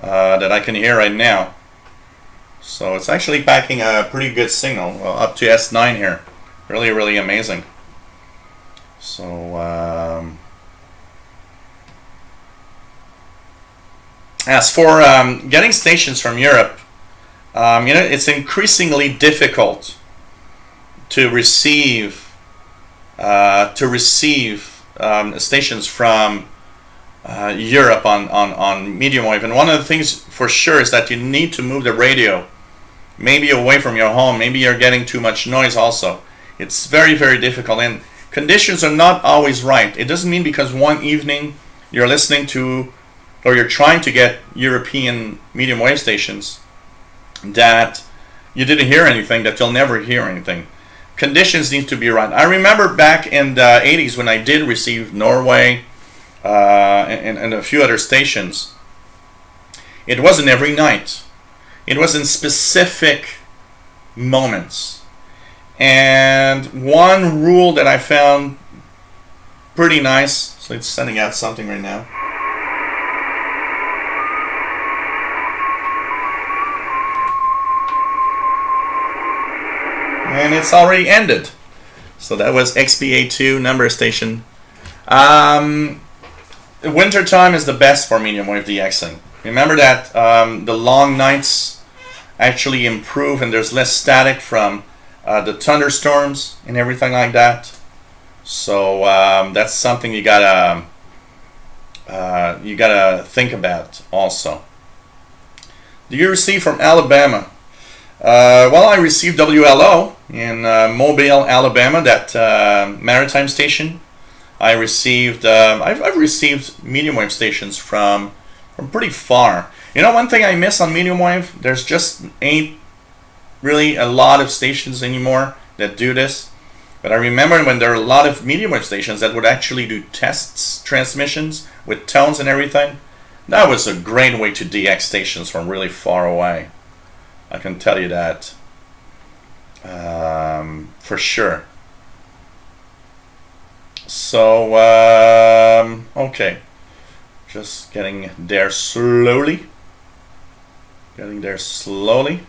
that I can hear right now. So it's actually packing a pretty good signal, well, up to S9 here. Really, really amazing. So as for getting stations from Europe, it's increasingly difficult to receive stations from Europe on medium wave. And one of the things for sure is that you need to move the radio maybe away from your home. Maybe you're getting too much noise also. It's very, very difficult, and conditions are not always right. It doesn't mean because one evening you're listening to or you're trying to get European medium wave stations that you didn't hear anything, that you'll never hear anything. Conditions need to be right. I remember back in the 80s when I did receive Norway and a few other stations. It wasn't every night. It was in specific moments. And one rule that I found pretty nice, so it's sending out something right now. And it's already ended. So that was XBA2 number station. Winter time is the best for medium wave DXing. Remember that the long nights actually improve and there's less static from the thunderstorms and everything like that. So that's something you gotta think about also. Do you receive from Alabama? Well, I received WLO in Mobile, Alabama, that maritime station. I received, I've received medium wave stations from pretty far. You know, one thing I miss on medium wave, there's just ain't really a lot of stations anymore that do this. But I remember when there were a lot of medium wave stations that would actually do tests, transmissions with tones and everything. That was a great way to DX stations from really far away. I can tell you that for sure. So, okay. Just getting there slowly. Getting there slowly.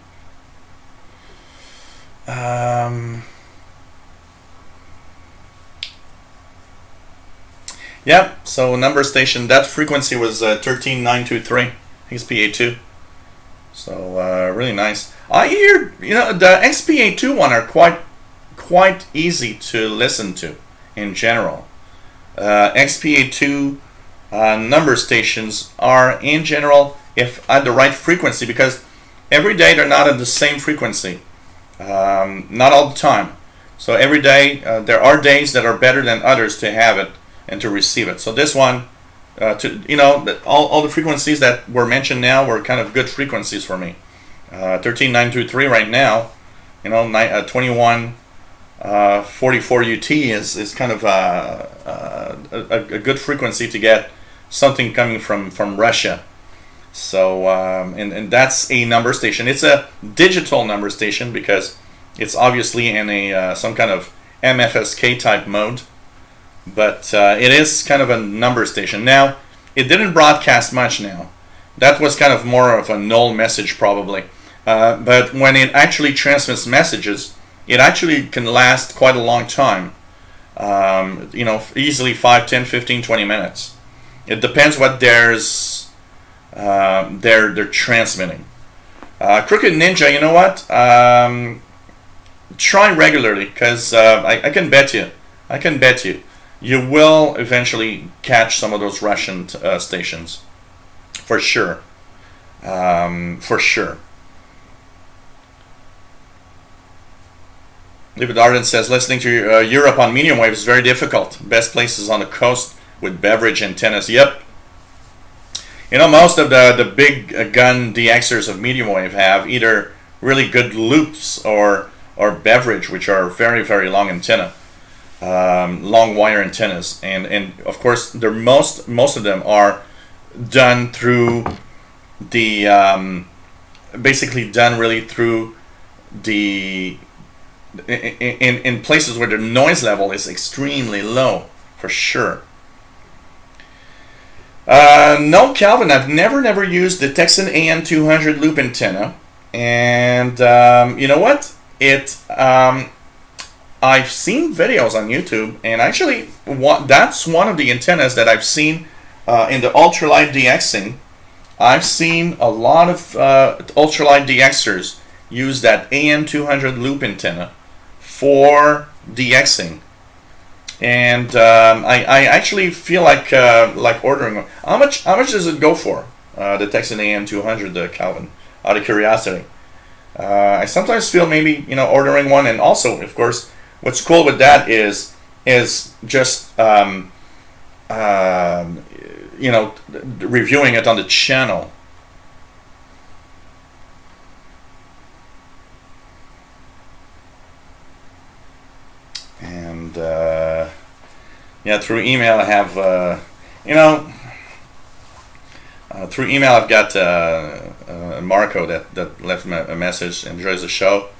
Yeah, so number station, that frequency was 13923 XPA2. So really nice. I hear, the XPA2 one are quite easy to listen to in general. XPA2 number stations are in general, if at the right frequency, because every day they're not at the same frequency, not all the time. So every day there are days that are better than others to have it and to receive it. So this one, all the frequencies that were mentioned now were kind of good frequencies for me. 13923 right now, 2144 UT is kind of a good frequency to get something coming from Russia. So and that's a number station. It's a digital number station because it's obviously in a some kind of MFSK type mode, but it is kind of a number station. Now, it didn't broadcast much now. That was kind of more of a null message probably. But when it actually transmits messages, it actually can last quite a long time. You know, easily 5, 10, 15, 20 minutes. It depends what they're transmitting. Crooked Ninja, you know what? Try regularly, because I can bet you, you will eventually catch some of those Russian stations, for sure. For sure. David Arden says, listening to Europe on medium wave is very difficult. Best places on the coast with beverage antennas. Yep. You know, most of the big gun DXers of medium wave have either really good loops or beverage, which are very, very long antenna, long wire antennas, and of course, they're most of them are done through the basically done really through the in places where the noise level is extremely low, for sure. No, Calvin, I've never used the Texan AN200 loop antenna, and you know what? I've seen videos on YouTube, and actually, that's one of the antennas that I've seen in the Ultralight DXing. I've seen a lot of Ultralight DXers use that AN200 loop antenna for DXing, and I actually feel like ordering one. How much does it go for? The Texan AN200, Calvin, out of curiosity. I sometimes feel maybe, you know, ordering one, and also, of course, what's cool with that is just you know, reviewing it on the channel. And yeah, through email I have you know, through email I've got Marco that left me a message, enjoys the show,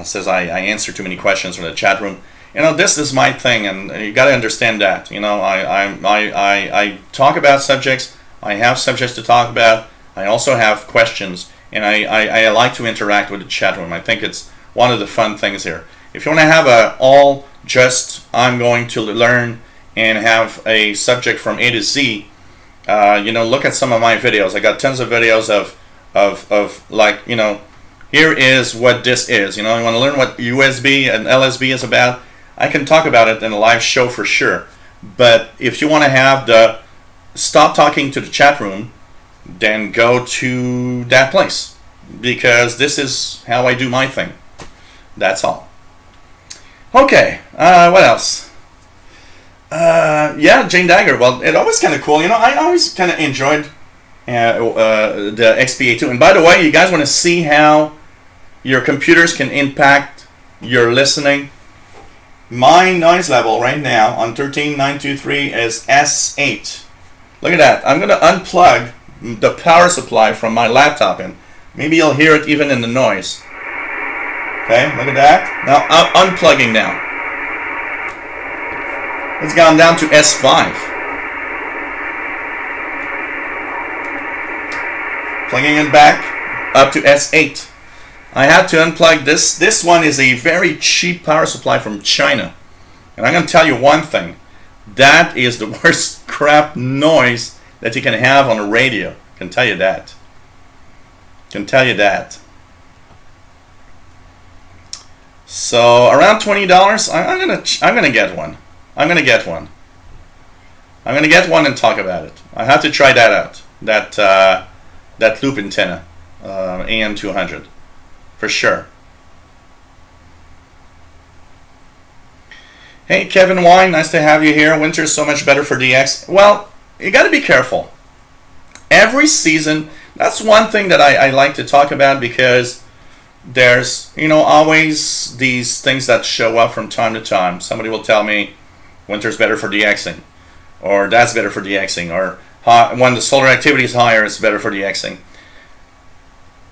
says I answer too many questions from the chat room. You know, this is my thing, and you got to understand that. You know, I talk about subjects. I have subjects to talk about. I also have questions, and I like to interact with the chat room. I think it's one of the fun things here. If you want to have I'm going to learn and have a subject from A to Z, you know, look at some of my videos. I got tons of videos of like, you know, here is what this is. You know, you want to learn what USB and LSB is about, I can talk about it in a live show for sure. But if you want to have the stop talking to the chat room, then go to that place, because this is how I do my thing. That's all. Okay, what else? Yeah, Jane Dagger. Well, it always kind of cool. You know, I always kind of enjoyed the XPA2. And by the way, you guys want to see how your computers can impact your listening? My noise level right now on 13923 is S8. Look at that. I'm going to unplug the power supply from my laptop, and maybe you'll hear it even in the noise. Okay, look at that. Now I'm unplugging now. It's gone down to S5. Plugging it back up to S8. I had to unplug this. This one is a very cheap power supply from China. And I'm going to tell you one thing. That is the worst crap noise that you can have on a radio. I can tell you that. Can tell you that. So around $20, I'm gonna get one. I'm gonna get one and talk about it. I have to try that out. That loop antenna, AN200, for sure. Hey Kevin Wine, nice to have you here. Winter's so much better for DX. Well, you got to be careful. Every season, that's one thing that I like to talk about, because there's, you know, always these things that show up from time to time. Somebody will tell me winter's better for DXing, or that's better for DXing, or when the solar activity is higher, it's better for DXing.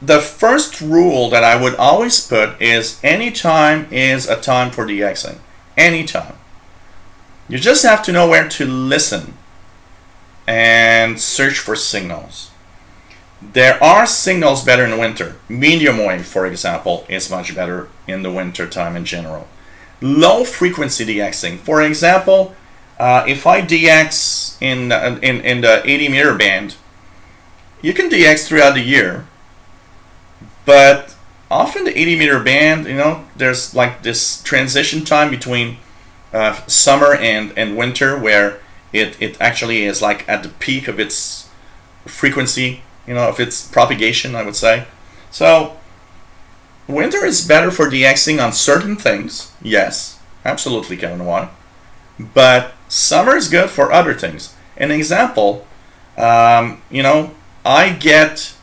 The first rule that I would always put is any time is a time for DXing. Anytime. You just have to know where to listen and search for signals. There are signals better in the winter. Medium wave, for example, is much better in the winter time in general. low frequency DXing. For example, if I DX in the 80 meter band, you can DX throughout the year, but often the 80 meter band, there's like this transition time between summer and winter where it actually is like at the peak of its frequency, of its propagation, I would say. So winter is better for DXing on certain things, yes, absolutely, Kevin Watt. But summer is good for other things. An example, I get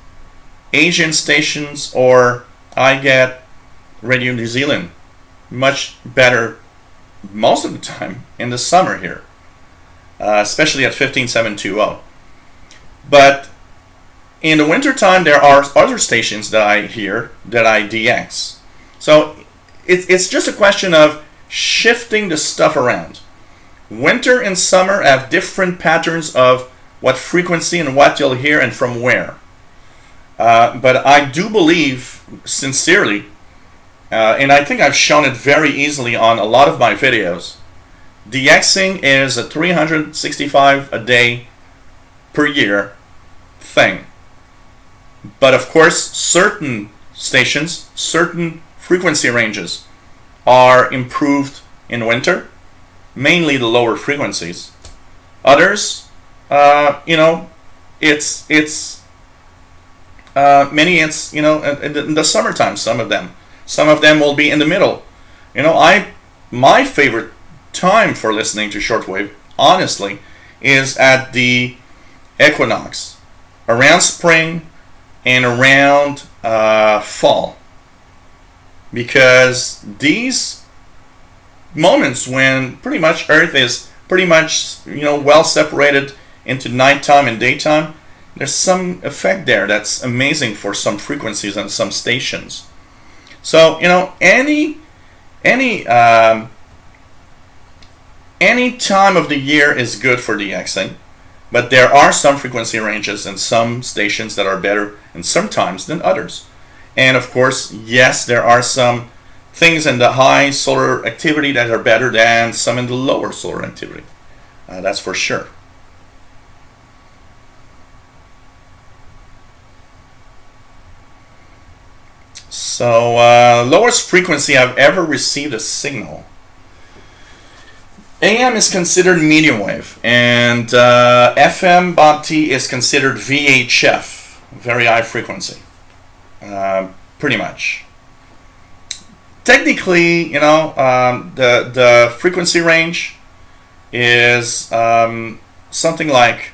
Asian stations or I get Radio New Zealand much better most of the time in the summer here, especially at 15720. But in the winter time, there are other stations that I hear that I DX. So it's just a question of shifting the stuff around. Winter and summer have different patterns of what frequency and what you'll hear and from where. But I do believe, sincerely, and I think I've shown it very easily on a lot of my videos, DXing is a 365 a day per year thing. But of course, certain stations, certain frequency ranges are improved in winter, mainly the lower frequencies. Others, it's in the summertime. Some of them will be in the middle. My favorite time for listening to shortwave, honestly, is at the equinox, around spring and around fall, because these moments when pretty much Earth is pretty much well separated into nighttime and daytime, there's some effect there that's amazing for some frequencies and some stations. So any time of the year is good for DXing, but there are some frequency ranges and some stations that are better and sometimes than others. And of course, yes, there are some things in the high solar activity that are better than some in the lower solar activity. That's for sure. So, lowest frequency I've ever received a signal. AM is considered medium wave, and FM Bob T is considered VHF, very high frequency, pretty much. Technically, the frequency range is something like,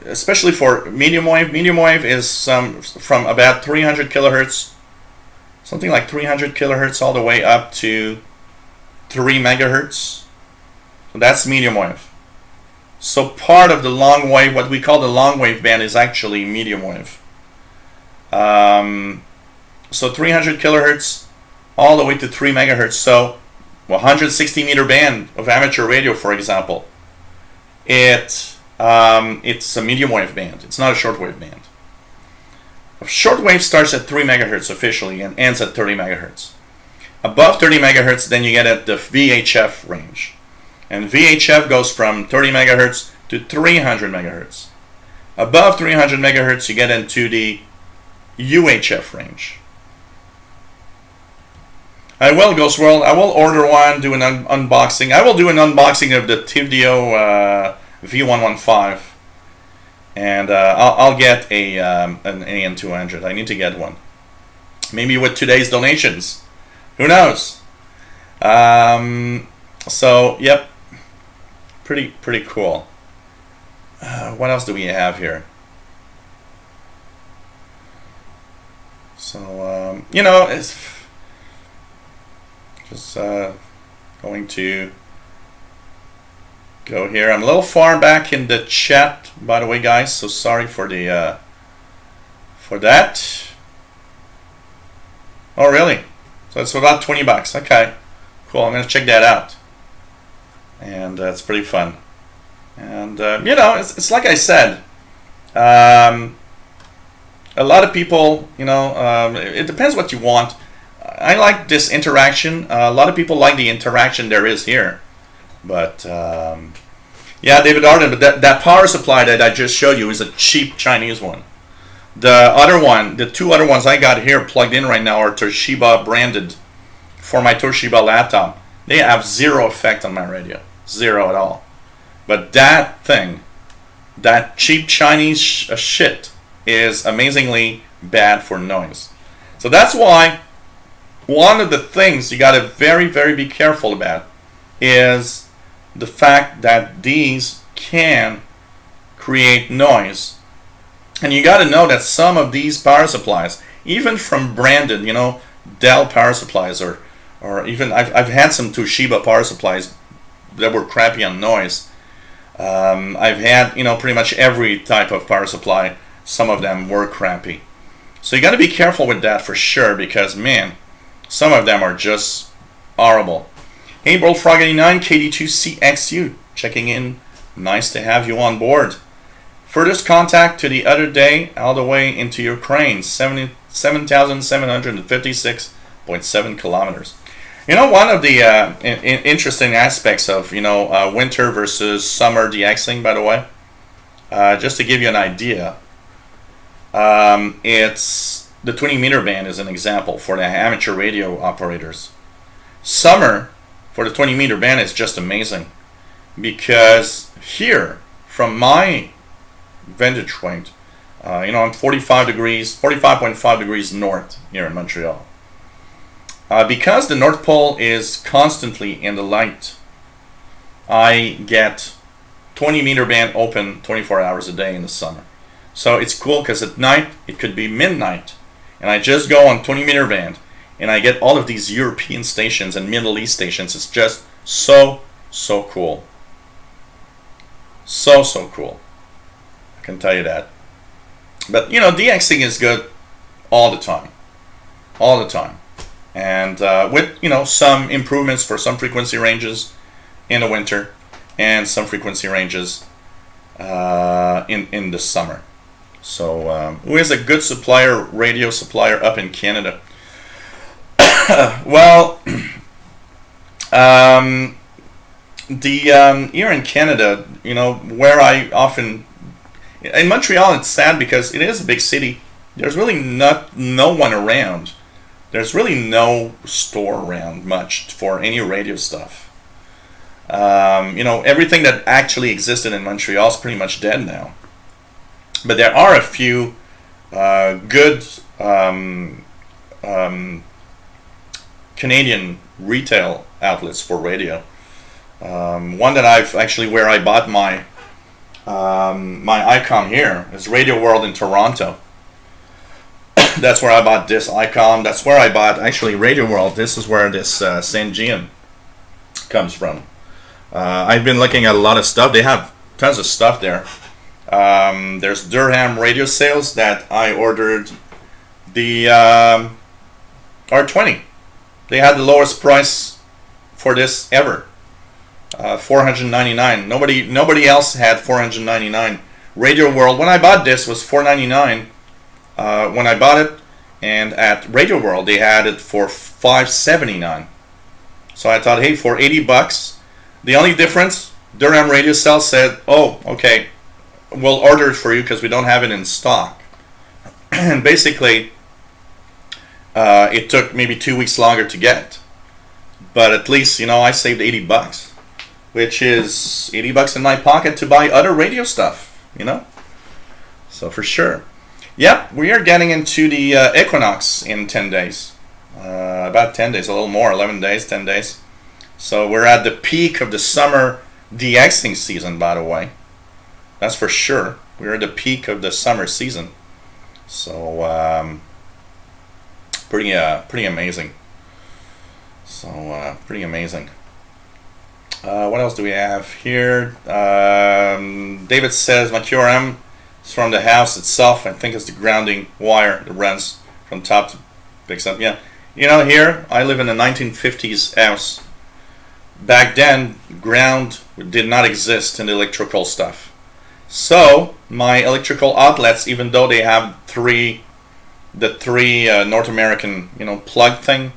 especially for medium wave. Medium wave is from about 300 kilohertz, something like 300 kilohertz all the way up to 3 megahertz. So that's medium wave. So part of the long wave, what we call the long wave band, is actually medium wave. So 300 kilohertz all the way to 3 megahertz. So 160 meter band of amateur radio, for example, it's a medium wave band. It's not a shortwave band. Shortwave starts at 3 megahertz officially and ends at 30 megahertz. Above 30 megahertz, then you get at the VHF range. And VHF goes from 30 megahertz to 300 megahertz. Above 300 megahertz, you get into the UHF range. I will, Ghost World. I will order one, do an unboxing. I will do an unboxing of the Tivdio V115. And I'll get an AM200. I need to get one. Maybe with today's donations. Who knows? So, yep. Pretty cool. What else do we have here? So, it's just going to go here. I'm a little far back in the chat, by the way, guys. So sorry for the for that. Oh, really? So it's about 20 bucks. Okay, cool. I'm gonna check that out. And it's pretty fun. And it's like I said, a lot of people, it depends what you want. I like this interaction. A lot of people like the interaction there is here. But yeah, David Arden, but that power supply that I just showed you is a cheap Chinese one. The other one, the two other ones I got here plugged in right now are Toshiba branded for my Toshiba laptop. They have zero effect on my radio. Zero at all. But that thing, that cheap Chinese shit is amazingly bad for noise. So that's why one of the things you got to very, very be careful about is the fact that these can create noise. And you got to know that some of these power supplies, even from branded, Dell power supplies, or even I've had some Toshiba power supplies that were crappy on noise. I've had, pretty much every type of power supply. Some of them were crappy. So you got to be careful with that for sure, because man, some of them are just horrible. Hey, Bullfrog89, KD2CXU, checking in. Nice to have you on board. Furthest contact to the other day, all the way into Ukraine, 7,756.7 kilometers. One of the interesting aspects of, winter versus summer DXing, by the way, just to give you an idea, it's the 20 meter band is an example for the amateur radio operators. Summer for the 20 meter band is just amazing, because here, from my vantage point, I'm 45.5 degrees north here in Montreal. Because the North Pole is constantly in the light, I get 20 meter band open 24 hours a day in the summer. So it's cool because at night, it could be midnight, and I just go on 20 meter band, and I get all of these European stations and Middle East stations. It's just so cool. So cool. I can tell you that. But, DXing is good all the time. All the time. And with, some improvements for some frequency ranges in the winter, and some frequency ranges in the summer. So, who is a good radio supplier up in Canada? Well, here in Canada, where I often, in Montreal, it's sad because it is a big city. There's really no one around. There's really no store around much for any radio stuff. Everything that actually existed in Montreal is pretty much dead now. But there are a few good Canadian retail outlets for radio. One that where I bought my Icom here is Radio World in Toronto. That's where I bought this Icom. That's where I bought Radio World. This is where this Sangean comes from. I've been looking at a lot of stuff. They have tons of stuff there. There's Durham radio sales that I ordered the R20. They had the lowest price for this ever, $499. Nobody else had $499. Radio World, when I bought this, was $499 when I bought it, and at Radio World they had it for $579. So I thought, hey, for $80, the only difference, Durham Radio Cell said, oh, okay, we'll order it for you because we don't have it in stock. And basically, it took maybe 2 weeks longer to get, but at least I saved $80, which is $80 in my pocket to buy other radio stuff. So for sure. Yep, we are getting into the equinox in 10 days. About 10 days, a little more, 11 days, 10 days. So we're at the peak of the summer DXing season, by the way. That's for sure. We're at the peak of the summer season. So pretty amazing. So pretty amazing. What else do we have here? David says my QRM is from the house itself. I think it's the grounding wire that runs from top to picks up. Yeah, here I live in a 1950s house. Back then, ground did not exist in the electrical stuff. So my electrical outlets, even though they have three the three North American, plug thing,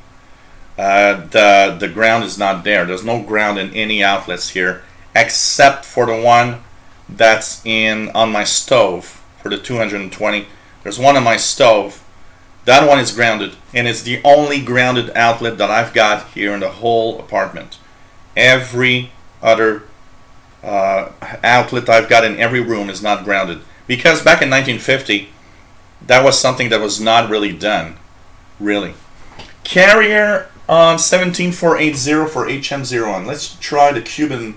the ground is not there. There's no ground in any outlets here, except for the one that's on my stove for the 220. There's one on my stove. That one is grounded, and it's the only grounded outlet that I've got here in the whole apartment. Every other outlet I've got in every room is not grounded, because back in 1950, that was something that was not really done, really. Carrier on 17480 for HM01. Let's try the Cuban.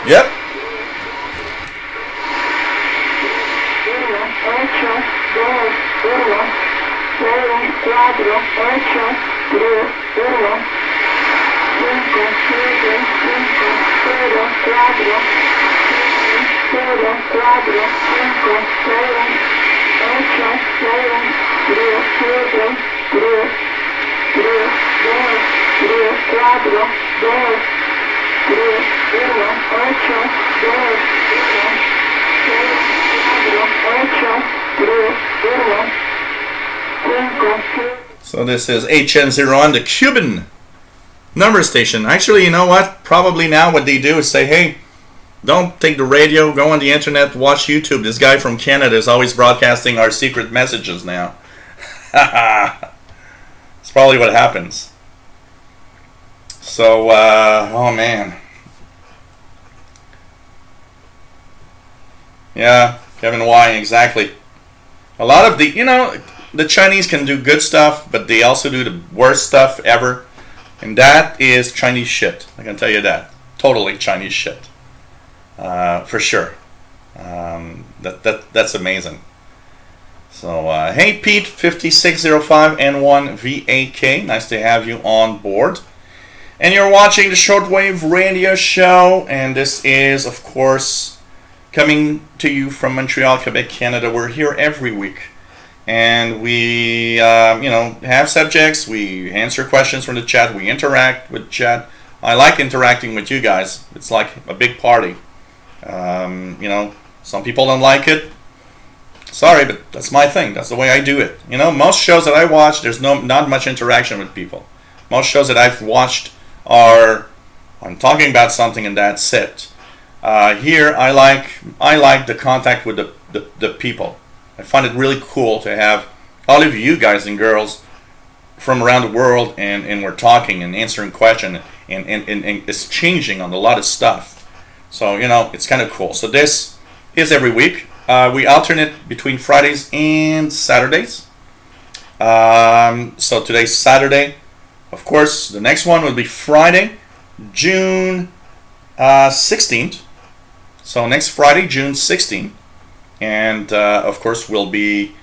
Yep. So this is HN01, the Cuban number station. Actually, you know what? Probably now what they do is say, hey, don't take the radio, go on the internet, watch YouTube. This guy from Canada is always broadcasting our secret messages now. It's probably what happens. So, oh man. Yeah, Kevin Y, exactly. A lot of the Chinese can do good stuff, but they also do the worst stuff ever. And that is Chinese shit. I can tell you that. Totally Chinese shit. For sure. That's amazing. So, hey Pete, 5605N1VAK. Nice to have you on board. And you're watching the Shortwave radio show. And this is, of course, coming to you from Montreal, Quebec, Canada. We're here every week. And we, have subjects. We answer questions from the chat. We interact with chat. I like interacting with you guys. It's like a big party. Some people don't like it. Sorry, but that's my thing. That's the way I do it. Most shows that I watch, there's not much interaction with people. Most shows that I've watched are, I'm talking about something and that's it. Here, I like the contact with the people. I find it really cool to have all of you guys and girls from around the world, and we're talking and answering questions and it's changing on a lot of stuff. So, it's kind of cool. So this is every week. We alternate between Fridays and Saturdays. So today's Saturday. Of course, the next one will be Friday, June 16th. So next Friday, June 16th. And, of course, we'll be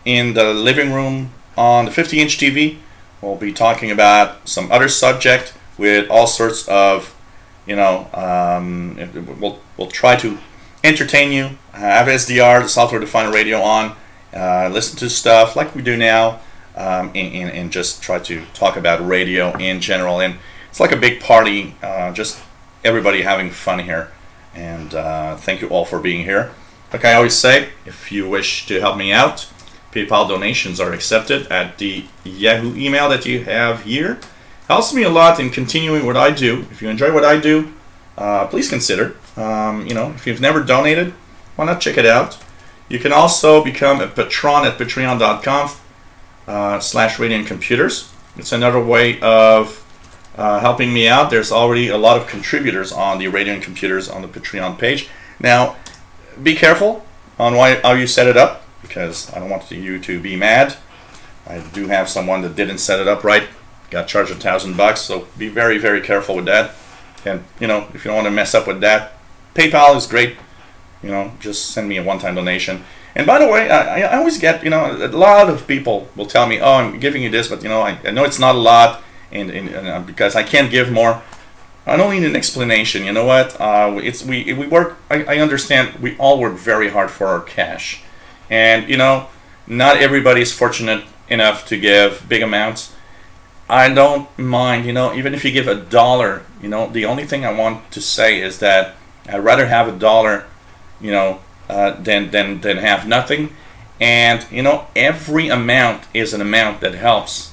in the living room on the 50-inch TV. We'll be talking about some other subject with all sorts of, we'll try to entertain you, have SDR, the software-defined radio on, listen to stuff like we do now, and just try to talk about radio in general. And it's like a big party, just everybody having fun here. And thank you all for being here. Like I always say, if you wish to help me out, PayPal donations are accepted at the Yahoo email that you have here. Helps me a lot in continuing what I do. If you enjoy what I do, please consider. If you've never donated, why not check it out? You can also become a patron at patreon.com/radiantcomputers. It's another way of helping me out. There's already a lot of contributors on the Radiant Computers on the Patreon page. Now, be careful on how you set it up, because I don't want you to be mad. I do have someone that didn't set it up right, got charged $1,000, so be very, very careful with that. And if you don't want to mess up with that, PayPal is great. Just send me a one-time donation. And by the way, I always get, a lot of people will tell me, oh, I'm giving you this, but I know it's not a lot, and because I can't give more. I don't need an explanation. You know what? We work. I understand. We all work very hard for our cash, and not everybody is fortunate enough to give big amounts. I don't mind. Even if you give $1, the only thing I want to say is that I'd rather have $1, than have nothing. And every amount is an amount that helps.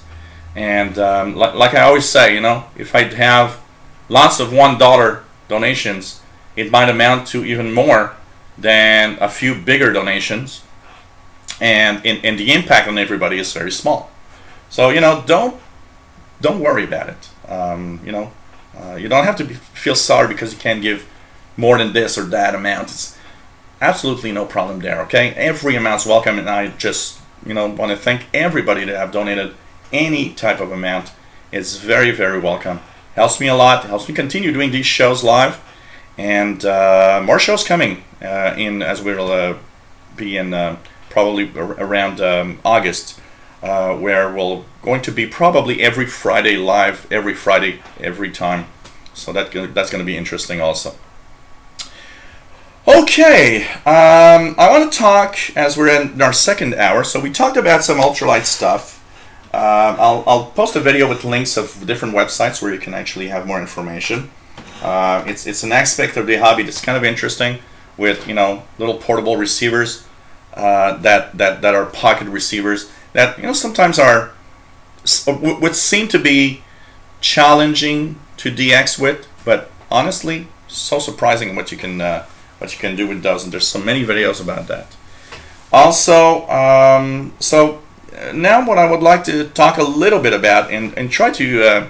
And like I always say, if I'd have lots of $1 donations, it might amount to even more than a few bigger donations, and the impact on everybody is very small. So don't worry about it. You don't have to feel sorry because you can't give more than this or that amount. It's absolutely no problem there. Okay, every amount's welcome, and I just want to thank everybody that have donated any type of amount. It's very, very welcome. Helps me a lot. Helps me continue doing these shows live, and more shows coming as we'll be in probably around August, where we're going to be probably every Friday live, every Friday, every time. So that's going to be interesting also. Okay, I want to talk as we're in our second hour. So we talked about some ultralight stuff. I'll post a video with links of different websites where you can actually have more information. It's an aspect of the hobby that's kind of interesting, with little portable receivers that are pocket receivers that sometimes would seem to be challenging to DX with, but honestly, so surprising what you can do with those. And there's so many videos about that. Also, so now what I would like to talk a little bit about and try to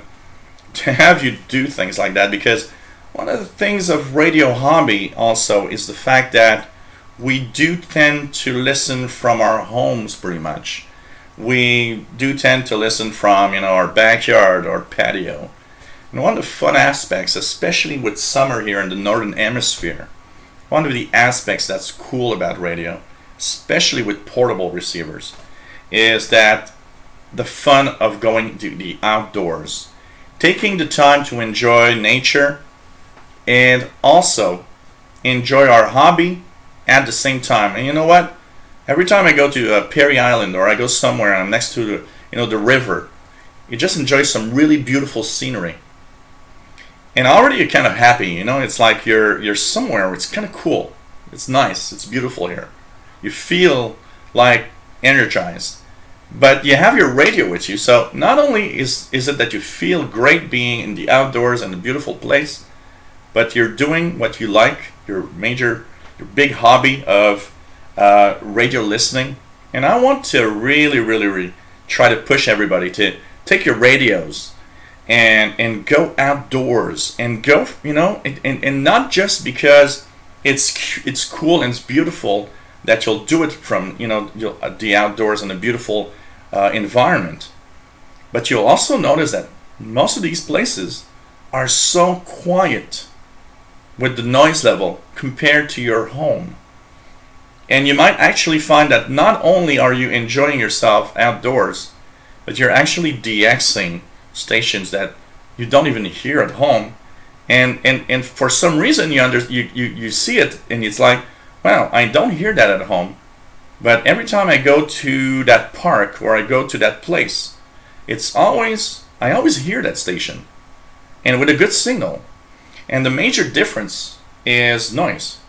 have you do things like that, because one of the things of radio hobby also is the fact that we do tend to listen from our homes pretty much. We do tend to listen from our backyard or patio. And one of the fun aspects, especially with summer here in the northern hemisphere, one of the aspects that's cool about radio, especially with portable receivers, is that the fun of going to the outdoors, taking the time to enjoy nature and also enjoy our hobby at the same time. And you know what? Every time I go to Perry Island, or I go somewhere and I'm next to the river, you just enjoy some really beautiful scenery. And already you're kind of happy, it's like you're somewhere. It's kind of cool. It's nice. It's beautiful here. You feel like energized. But you have your radio with you, so not only is it that you feel great being in the outdoors and a beautiful place, but you're doing what you like, your big hobby of radio listening. And I want to really try to push everybody to take your radios and go outdoors and go, and not just because it's cool and it's beautiful that you'll do it from the outdoors and a beautiful environment, but you'll also notice that most of these places are so quiet with the noise level compared to your home. And you might actually find that not only are you enjoying yourself outdoors, but you're actually DXing stations that you don't even hear at home. And for some reason you see it and it's like, wow, I don't hear that at home. But every time I go to that park or I go to that place, I always hear that station, and with a good signal. And the major difference is noise.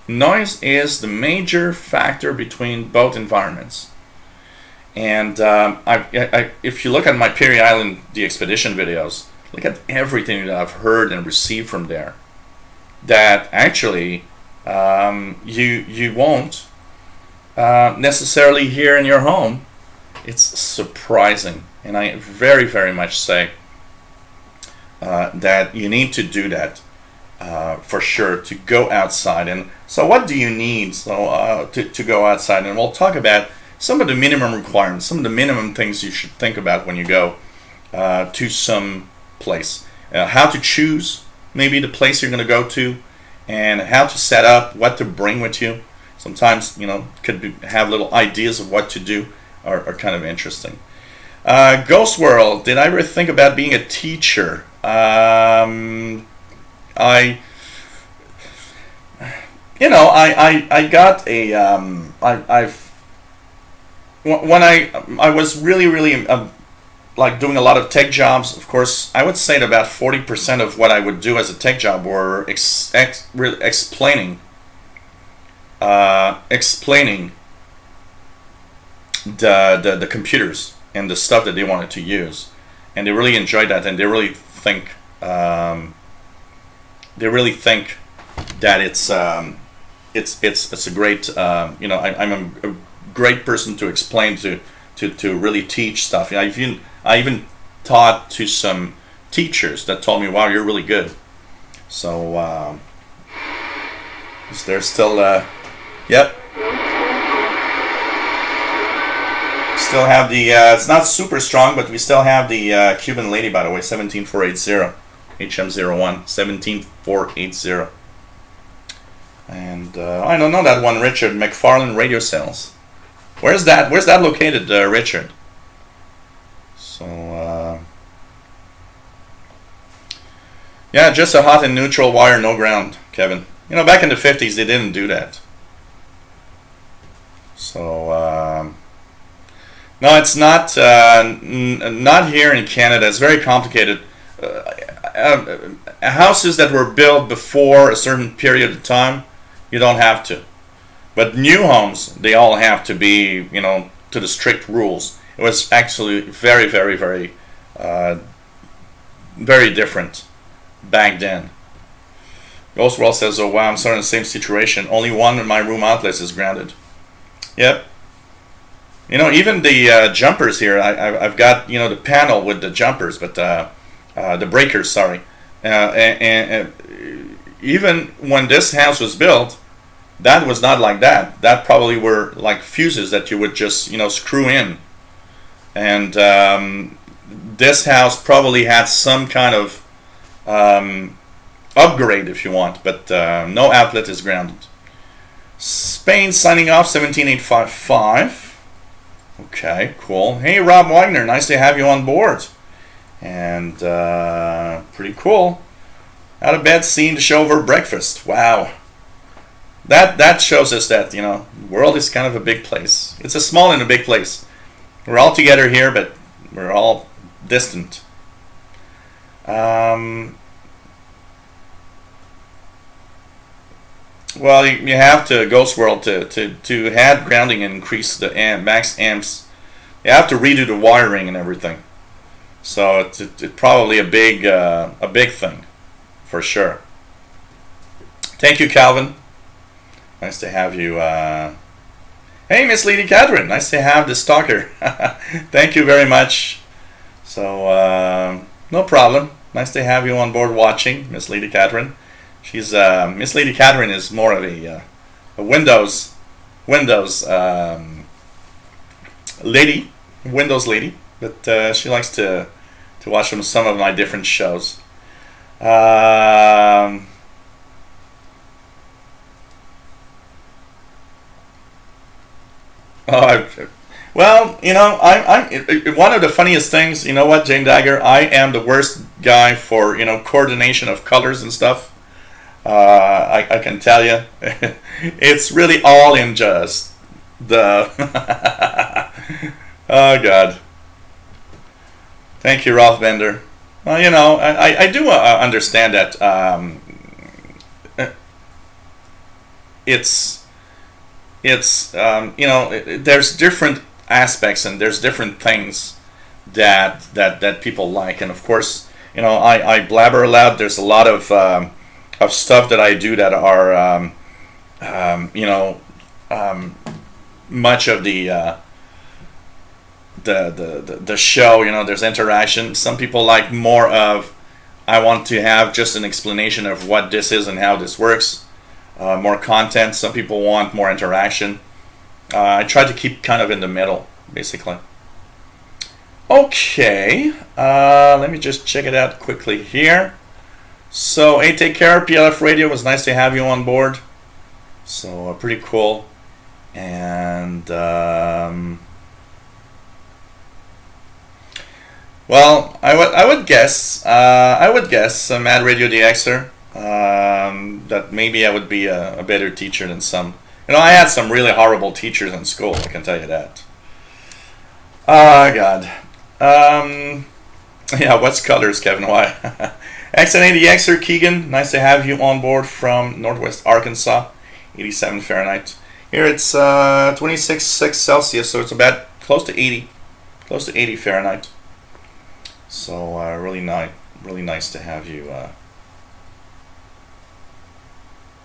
Noise is the major factor between both environments. And if you look at my Perry Island DXpedition videos, look at everything that I've heard and received from there that actually you won't necessarily hear in your home. It's surprising, and I very, very much say that you need to do that for sure, to go outside. And so what do you need to go outside? And we'll talk about some of the minimum requirements, some of the minimum things you should think about when you go to some place. How to choose maybe the place you're going to go to, and how to set up, what to bring with you. Sometimes, have little ideas of what to do are kind of interesting. Ghost World, did I ever think about being a teacher? I got when I was really like doing a lot of tech jobs. Of course, I would say that about 40% of what I would do as a tech job were explaining the computers and the stuff that they wanted to use, and they really enjoyed that, and they really think that it's a great I'm a great person to explain to really teach stuff. I even taught to some teachers that told me, "Wow, you're really good." So there's still yep. Still have the it's not super strong, but we still have the Cuban lady, by the way, 17480 HM01 17480. And I don't know that one, Richard. McFarland radio cells. Where's that located, Richard? So yeah, just a hot and neutral wire, no ground, Kevin. Back in the 50s they didn't do that. So no, it's not not here in Canada. It's very complicated. Houses that were built before a certain period of time, you don't have to. But new homes, they all have to be, to the strict rules. It was actually very, very, very, very different back then. Ghostwell says, "Oh wow, I'm sorry, in the same situation. Only one of my room outlets is grounded." Yep. Even the jumpers here, I've got, the panel with the jumpers, but the breakers, sorry. And even when this house was built, that was not like that. That probably were like fuses that you would just, screw in. And this house probably had some kind of upgrade, if you want, but no outlet is grounded. Spain signing off, 17855. Okay, cool. Hey, Rob Wagner, nice to have you on board. And pretty cool. Out of bed, seeing the show over breakfast. Wow. That shows us that, the world is kind of a big place. It's a small and a big place. We're all together here, but we're all distant. Well, you have to, Ghost World, to add grounding and increase the max amps. You have to redo the wiring and everything. So it's probably a big thing, for sure. Thank you, Calvin. Nice to have you. Hey, Miss Lady Catherine. Nice to have the stalker. Thank you very much. So no problem. Nice to have you on board watching, Miss Lady Catherine. She's Miss Lady Catherine is more of a Windows lady, but she likes to watch some of my different shows. Well, I'm one of the funniest things. You know what, Jane Dagger? I am the worst guy for coordination of colors and stuff. I can tell you, it's really all in just the. Oh God! Thank you, Ralph Bender. Well, I do understand that. There's different aspects and there's different things that people like, and of course, I blabber aloud. There's a lot of stuff that I do that are, much of the show. There's interaction. Some people like more of, I want to have just an explanation of what this is and how this works. More content. Some people want more interaction. I try to keep kind of in the middle, basically. Okay, let me just check it out quickly here. So, hey, take care. PLF Radio, was nice to have you on board. So, pretty cool. And well, I would guess Mad Radio DXer, that maybe I would be a better teacher than some. I had some really horrible teachers in school, I can tell you that. God. Yeah, what's colors, Kevin? Why? X80Xer Keegan, nice to have you on board from Northwest Arkansas, 87 Fahrenheit. Here it's 26.6 Celsius, so it's about close to 80 Fahrenheit. So really nice to have you.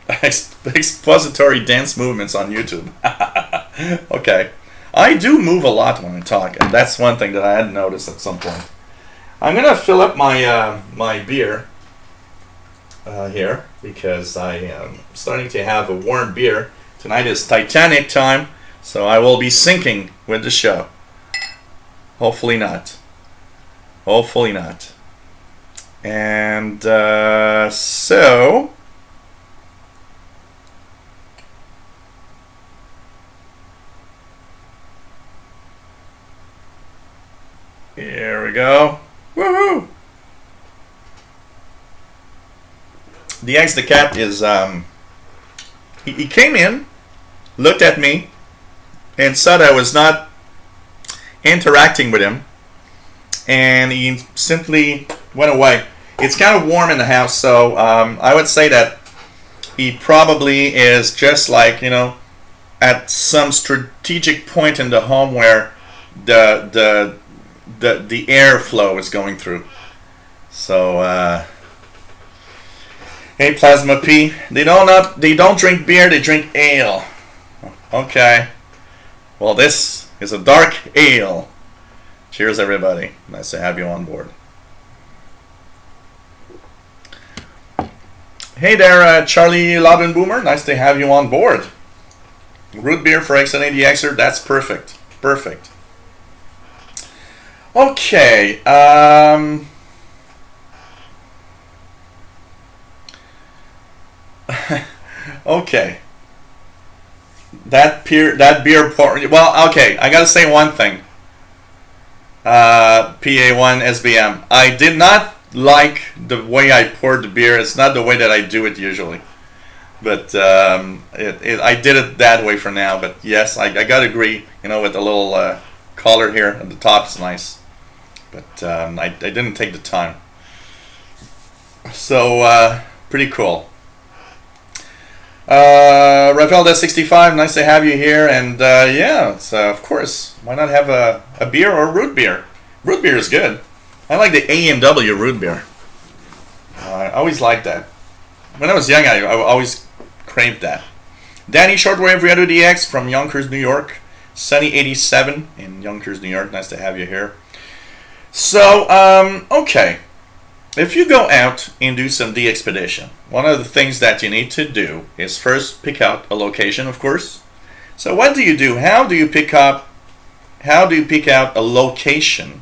Expository dance movements on YouTube. Okay, I do move a lot when I talk, and that's one thing that I had noticed at some point. I'm gonna fill up my my beer here because I am starting to have a warm beer. Tonight is Titanic time, so I will be sinking with the show. Hopefully not. Hopefully not. And so here we go. Woohoo! DX the cat is he came in, looked at me, and said I was not interacting with him, and he simply went away. It's kind of warm in the house, so I would say that he probably is just like, you know, at some strategic point in the home where the airflow is going through. So hey, Plasma P, they don't drink beer, they drink ale. Okay. Well, this is a dark ale. Cheers, everybody. Nice to have you on board. Hey there, Charlie Loudon Boomer. Nice to have you on board. Root beer for X&ADXer. That's perfect. Perfect. Okay. Okay. That beer pour. Well, okay. I gotta say one thing. PA1 SBM. I did not like the way I poured the beer. It's not the way that I do it usually, but I did it that way for now. But yes, I gotta agree. You know, with the little collar here at the top is nice, but I didn't take the time. So pretty cool. Rafael 65, nice to have you here, and yeah, it's, of course, why not have a beer or a root beer? Root beer is good. I like the A&W root beer. I always liked that. When I was young, I always craved that. Danny Shortwave Riedo DX from Yonkers, New York. Sunny 87 in Yonkers, New York. Nice to have you here. So, okay. If you go out and do some DXpedition, one of the things that you need to do is first pick out a location, of course. So what do you do? How do you pick out a location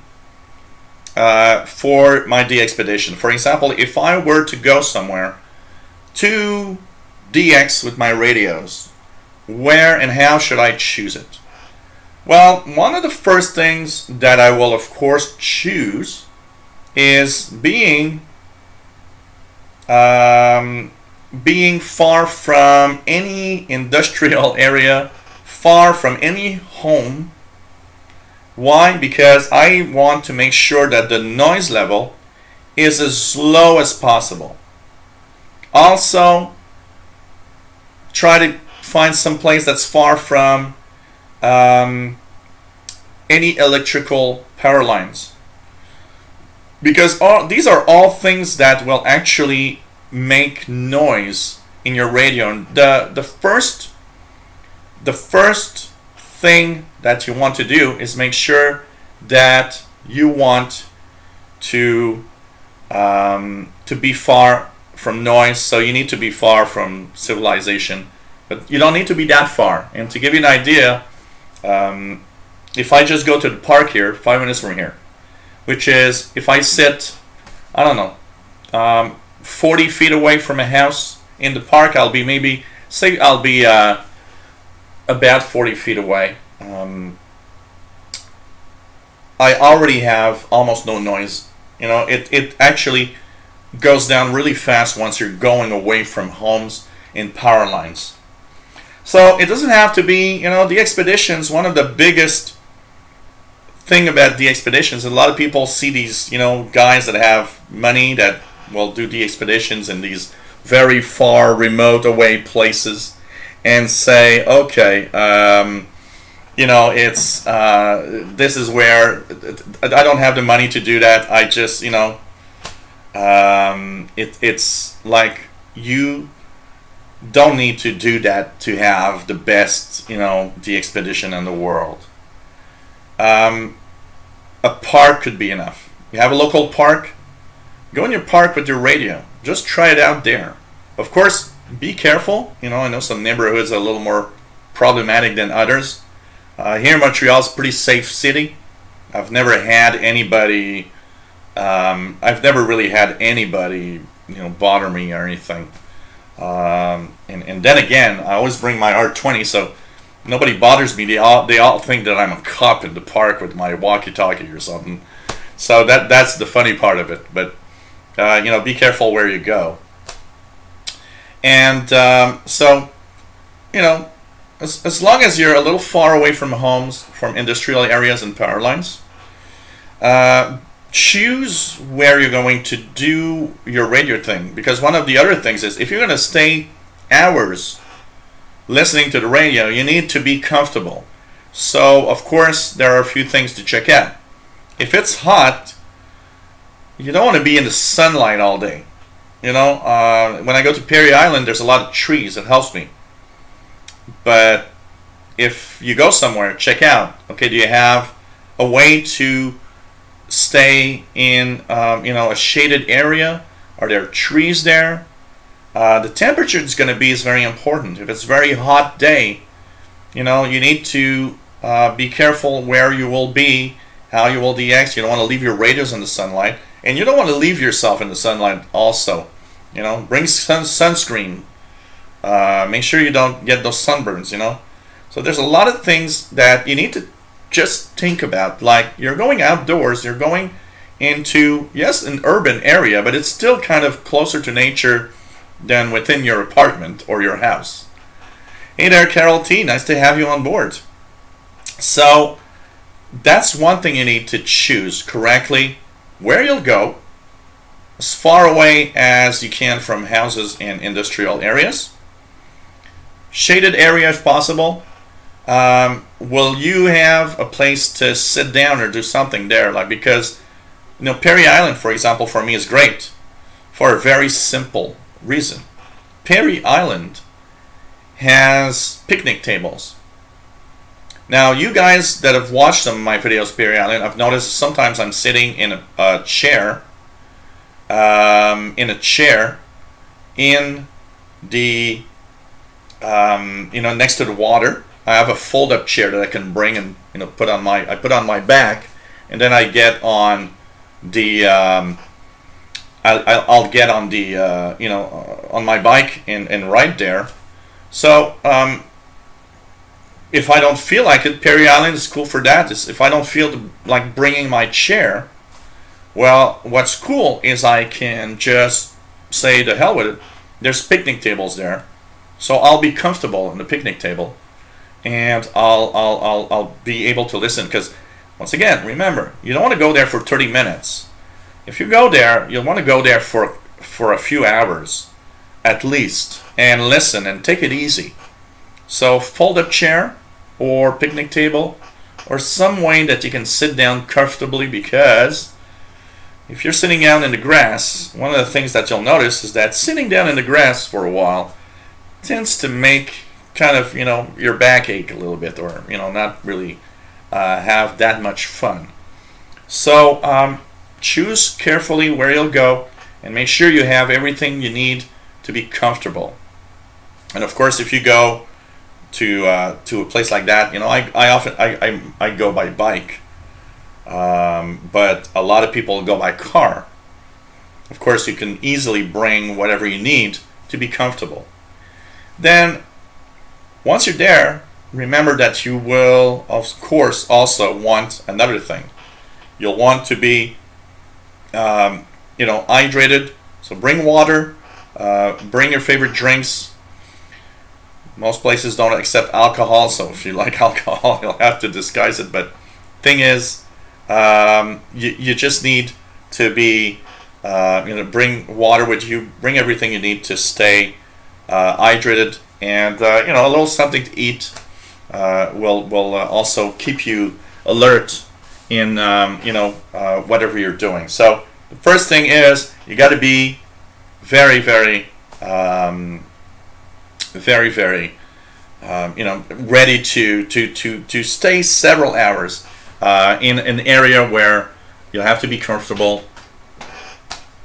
for my DXpedition? For example, if I were to go somewhere to DX with my radios, where and how should I choose it? Well, one of the first things that I will, of course, choose is being far from any industrial area, far from any home. Why? Because I want to make sure that the noise level is as low as possible. Also, try to find some place that's far from any electrical power lines. Because these are all things that will actually make noise in your radio. And the first thing that you want to do is make sure that you want to be far from noise. So you need to be far from civilization, but you don't need to be that far. And to give you an idea, if I just go to the park here, 5 minutes from here, which is if I sit, I don't know, 40 feet away from a house in the park, I'll be about 40 feet away. I already have almost no noise. You know, it actually goes down really fast once you're going away from homes and power lines. So it doesn't have to be, you know, the expeditions. One of the biggest thing about the expeditions, a lot of people see these, you know, guys that have money that will do the expeditions in these very far, remote away places, and say, okay, you know, it's this is where I don't have the money to do that. I just, you know, it's like you don't need to do that to have the best, you know, the expedition in the world. A park could be enough. You have a local park, go in your park with your radio. Just try it out there. Of course, be careful. You know, I know some neighborhoods are a little more problematic than others. Here in Montreal is a pretty safe city. I've never had anybody. I've never really had anybody, you know, bother me or anything. And then again, I always bring my R20, so nobody bothers me. They all think that I'm a cop in the park with my walkie-talkie or something. So that's the funny part of it. But you know, be careful where you go. And so, you know, as long as you're a little far away from homes, from industrial areas and power lines, choose where you're going to do your radio thing. Because one of the other things is, if you're going to stay hours listening to the radio, you need to be comfortable. So, of course, there are a few things to check out. If it's hot, you don't want to be in the sunlight all day. You know, when I go to Perry Island, there's a lot of trees. It helps me. But if you go somewhere, check out. Okay, do you have a way to stay in, you know, a shaded area? Are there trees there? The temperature is going to be is very important. If it's a very hot day, you know, you need to be careful where you will be, how you will DX. You don't want to leave your radios in the sunlight, and you don't want to leave yourself in the sunlight also. You know, bring sunscreen. Make sure you don't get those sunburns, you know. So there's a lot of things that you need to just think about. Like, you're going outdoors, you're going into, yes, an urban area, but it's still kind of closer to nature than within your apartment or your house. Hey there, Carol T. Nice to have you on board. So that's one thing you need to choose correctly, where you'll go, as far away as you can from houses and industrial areas. Shaded area if possible. Will you have a place to sit down or do something there? Like, because, you know, Perry Island, for example, for me is great for a very simple reason. Perry Island has picnic tables. Now, you guys that have watched some of my videos, Perry Island, I've noticed sometimes I'm sitting in a chair, in the, you know, next to the water. I have a fold-up chair that I can bring and, you know, put on my back, and then I get on the, I'll get on the, you know, on my bike and ride there. So, if I don't feel like it, Perry Island is cool for that. If I don't feel like bringing my chair, well, what's cool is I can just say the hell with it. There's picnic tables there, so I'll be comfortable on the picnic table, and I'll be able to listen. Because once again, remember, you don't want to go there for 30 minutes. If you go there, you'll want to go there for a few hours at least, and listen and take it easy. So fold-up chair or picnic table, or some way that you can sit down comfortably, because if you're sitting down in the grass, one of the things that you'll notice is that sitting down in the grass for a while tends to make kind of, you know, your back ache a little bit, or, you know, not really have that much fun. So choose carefully where you'll go, and make sure you have everything you need to be comfortable. And of course, if you go to a place like that, you know, I go by bike, but a lot of people go by car. Of course, you can easily bring whatever you need to be comfortable. Then, once you're there, remember that you will, of course, also want another thing. You'll want to be, you know, hydrated. So bring water, bring your favorite drinks. Most places don't accept alcohol, so if you like alcohol, you'll have to disguise it. But thing is, you just need to be, you know, bring water with you, bring everything you need to stay hydrated, and you know, a little something to eat. will also keep you alert in whatever you're doing. So the first thing is you got to be very, very, very, very, ready to stay several hours in an area where you'll have to be comfortable,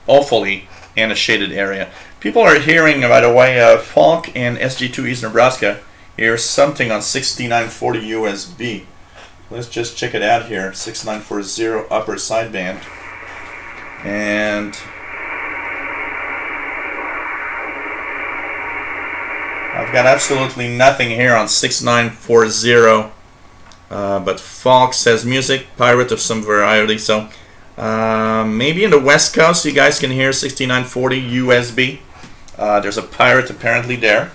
hopefully in a shaded area. People are hearing, by the way, Falk and SG2 East Nebraska. Here's something on 6940 USB. Let's just check it out here. 6940 upper sideband. And I've got absolutely nothing here on 6940. But Falk says music, pirate of some variety. So maybe in the West Coast you guys can hear 6940 USB. There's a pirate apparently there.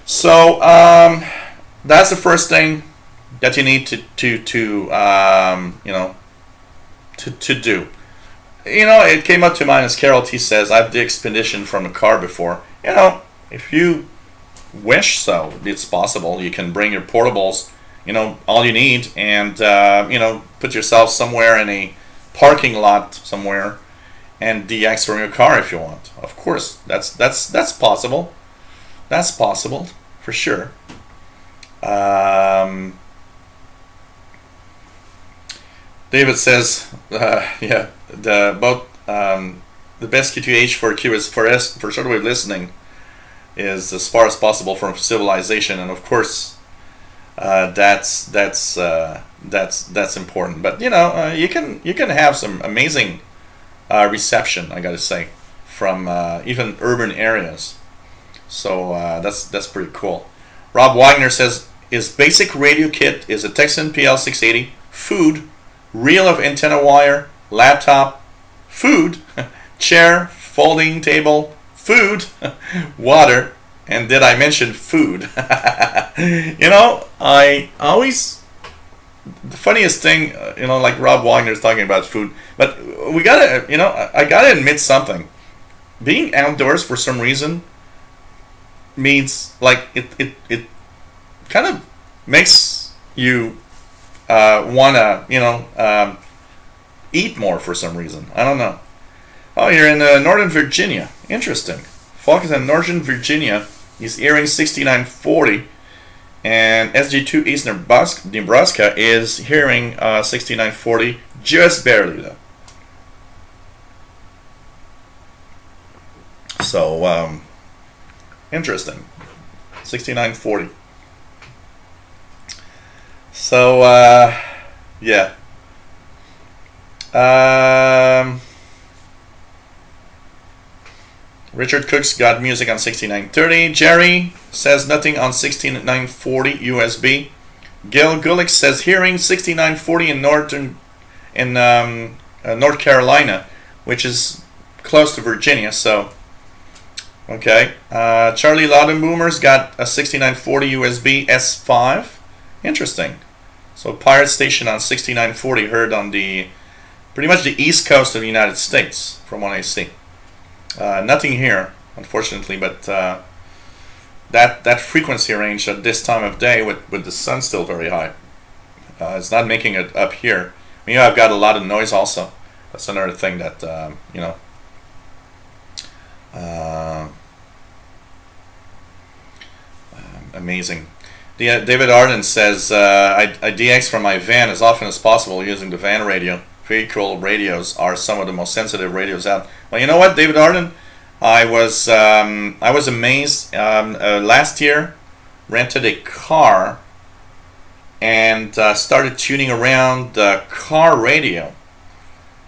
So that's the first thing that you need to do. It came up to mind as Carol T says, I've the expedition from a car before. If you wish so, it's possible. You can bring your portables, all you need, and put yourself somewhere in a parking lot somewhere and DX from your car if you want. Of course, that's possible. That's possible for sure. David says, the best Q2H for shortwave listening is as far as possible from civilization, and of course, that's important. But you can have some amazing reception, I gotta say, from even urban areas. So that's pretty cool. Rob Wagner says, his basic radio kit is a Texan PL680, food, reel of antenna wire, laptop, food, chair, folding table, food, water, and did I mention food? I always, the funniest thing, like Rob Wagner's talking about food, but we gotta, I gotta admit something. Being outdoors for some reason means, like, it kind of makes you wanna, eat more for some reason. I don't know. Oh, you're in Northern Virginia. Interesting. Falk is in Northern Virginia. He's hearing 6940. And SG2 East Nebraska is hearing 6940 just barely, though. So, interesting. 6940. So, yeah. Richard Cook's got music on 6930. Jerry says nothing on 6940 USB. Gil Gulick says hearing 6940 in North Carolina, which is close to Virginia. So, okay. Charlie Loudenboomer's got a 6940 USB S5. Interesting. So Pirate Station on 6940 heard on pretty much the east coast of the United States, from what I see. Nothing here, unfortunately, but that frequency range at this time of day, with the sun still very high, it's not making it up here. I've got a lot of noise also. That's another thing that amazing. David Arden says, I DX from my van as often as possible using the van radio. Vehicle radios are some of the most sensitive radios out. Well, you know what, David Arden? I was amazed. Last year, rented a car and started tuning around the car radio.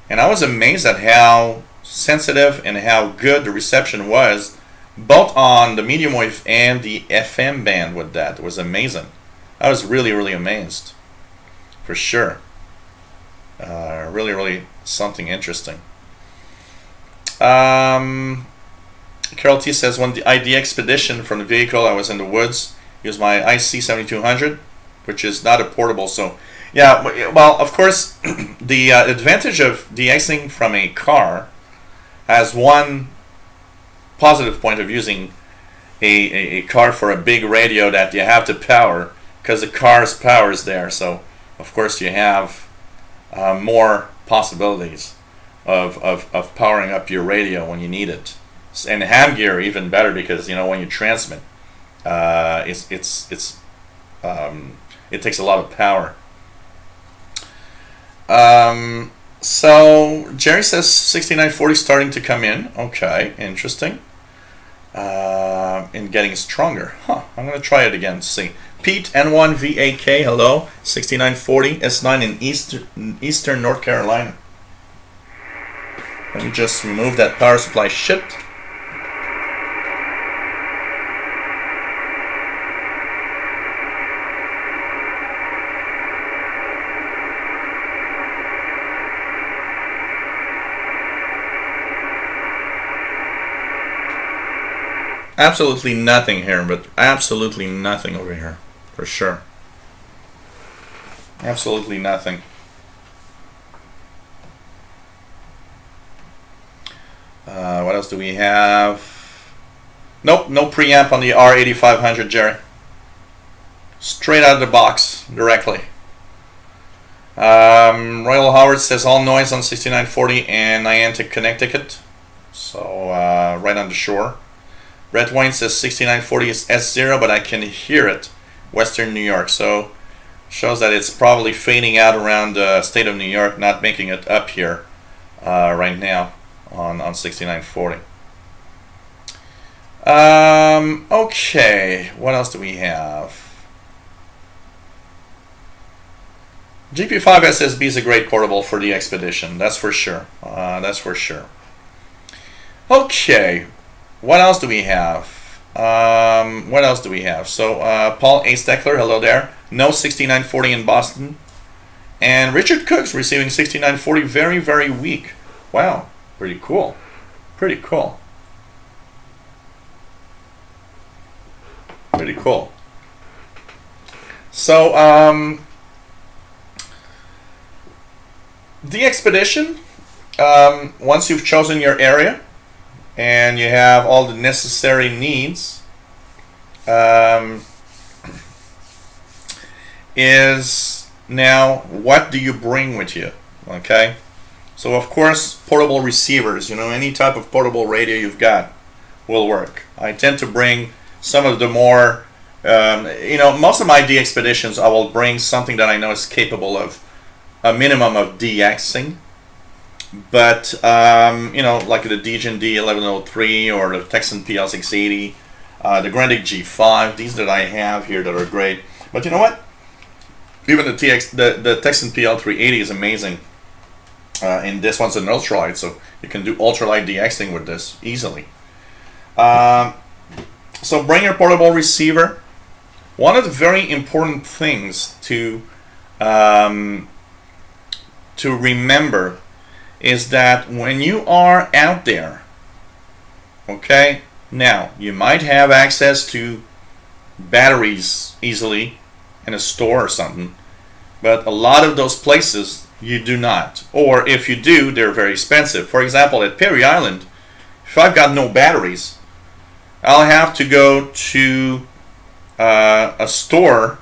And I was amazed at how sensitive and how good the reception was, both on the medium wave and the FM band with that. It was amazing. I was really, really amazed. For sure. Really, really something interesting. Carol T says, when I the expedition from the vehicle, I was in the woods, used my IC 7200, which is not a portable. So, yeah, well, of course, the advantage of DXing from a car has one positive point of using a car for a big radio that you have to power, because the car's power is there. So of course you have more possibilities of powering up your radio when you need it. And ham gear even better, because when you transmit, it takes a lot of power. So Jerry says 6940 starting to come in. Okay, interesting. And getting stronger. I'm gonna try it again to see. Pete N1VAK, hello. 6940 S9 in Eastern North Carolina. Let me just remove that power supply shit. Absolutely nothing here, but absolutely nothing over here, for sure. Absolutely nothing. What else do we have? Nope, no preamp on the R8500, Jerry. Straight out of the box, directly. Royal Howard says all noise on 6940 and Niantic, Connecticut. So, right on the shore. Brett Wayne says 6940 is S0, but I can hear it. Western New York. So, shows that it's probably fading out around the state of New York, not making it up here right now on 6940. Okay, what else do we have? GP5 SSB is a great portable for the Expedition, that's for sure. That's for sure. Okay, what else do we have? What else do we have? So, Paul A. Steckler, hello there. No 6940 in Boston. And Richard Cooks receiving 6940, very, very weak. Wow, pretty cool. Pretty cool. Pretty cool. So, the Expedition, once you've chosen your area and you have all the necessary needs, is now what do you bring with you? Okay, so of course portable receivers, any type of portable radio you've got will work. I tend to bring some of the more most of my DXpeditions I will bring something that I know is capable of a minimum of DXing, but like the Degen D1103 or the Texan PL680, the Grandic G5, these that I have here that are great. But you know what? Even the Texan PL380 is amazing. And this one's an ultralight, so you can do ultralight DXing with this easily. So bring your portable receiver. One of the very important things to remember is that when you are out there, okay, now you might have access to batteries easily in a store or something, but a lot of those places you do not, or if you do, they're very expensive. For example, at Perry Island, if I've got no batteries, I'll have to go to a store,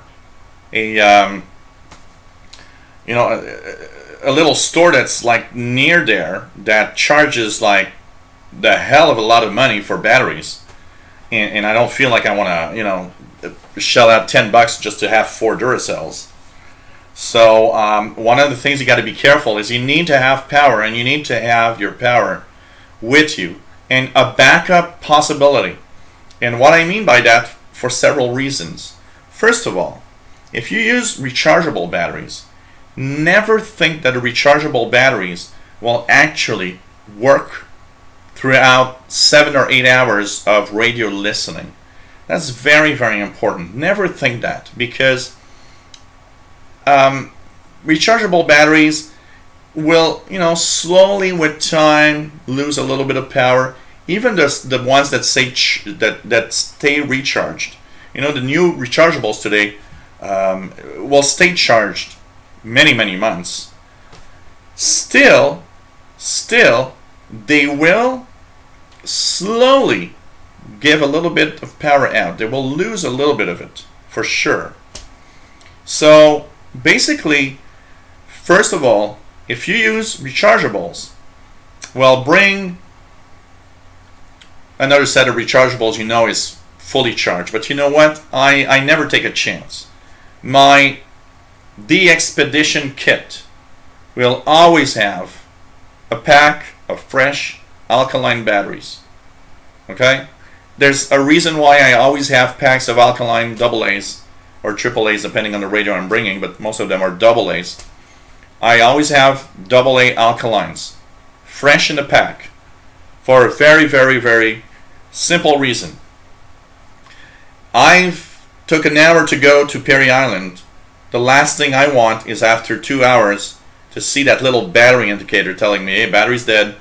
a little store that's like near there that charges like the hell of a lot of money for batteries, and I don't feel like I want to shell out $10 just to have 4 Duracells. So one of the things you got to be careful is you need to have power, and you need to have your power with you and a backup possibility. And what I mean by that, for several reasons. First of all, if you use rechargeable batteries, never think that the rechargeable batteries will actually work throughout 7 or 8 hours of radio listening. That's very, very important. Never think that, because rechargeable batteries will, slowly with time lose a little bit of power. Even the ones that say that stay recharged, the new rechargeables today will stay charged many, many months. Still, they will slowly give a little bit of power out. They will lose a little bit of it, for sure. So basically, first of all, if you use rechargeables, well, bring another set of rechargeables you know is fully charged. But you know what? I never take a chance. My DXpedition kit will always have a pack of fresh alkaline batteries. Okay? There's a reason why I always have packs of alkaline AA's or AAA's depending on the radio I'm bringing, but most of them are AA's. I always have AA alkalines fresh in the pack for a very, very, very simple reason. I've took an hour to go to Perry Island. The last thing I want is after 2 hours to see that little battery indicator telling me, hey, battery's dead,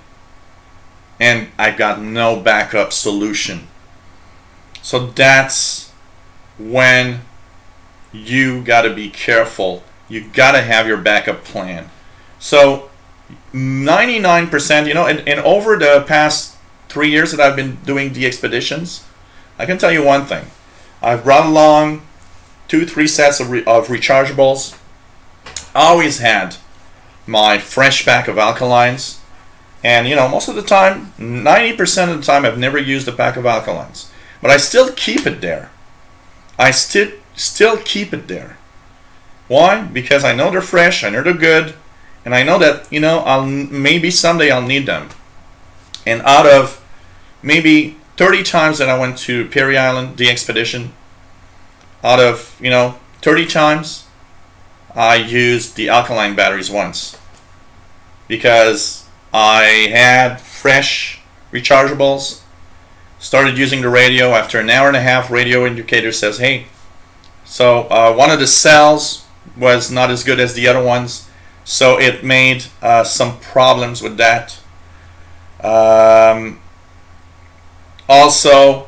and I've got no backup solution. So that's when you got to be careful. You got to have your backup plan. So 99%, you know, and over the past 3 years that I've been doing DXpeditions, I can tell you one thing. I've brought along 2-3 sets of rechargeables. Always had my fresh pack of alkalines. And, you know, most of the time, 90% of the time, I've never used a pack of alkalines. But I still keep it there. I still keep it there. Why? Because I know they're fresh, I know they're good, and I know that, you know, maybe someday I'll need them. And out of maybe 30 times that I went to Perry Island, the expedition, out of, you know, 30 times, I used the alkaline batteries once. Because I had fresh rechargeables, started using the radio. After an hour and a half, radio indicator says, hey, so one of the cells was not as good as the other ones, so it made some problems with that. Also,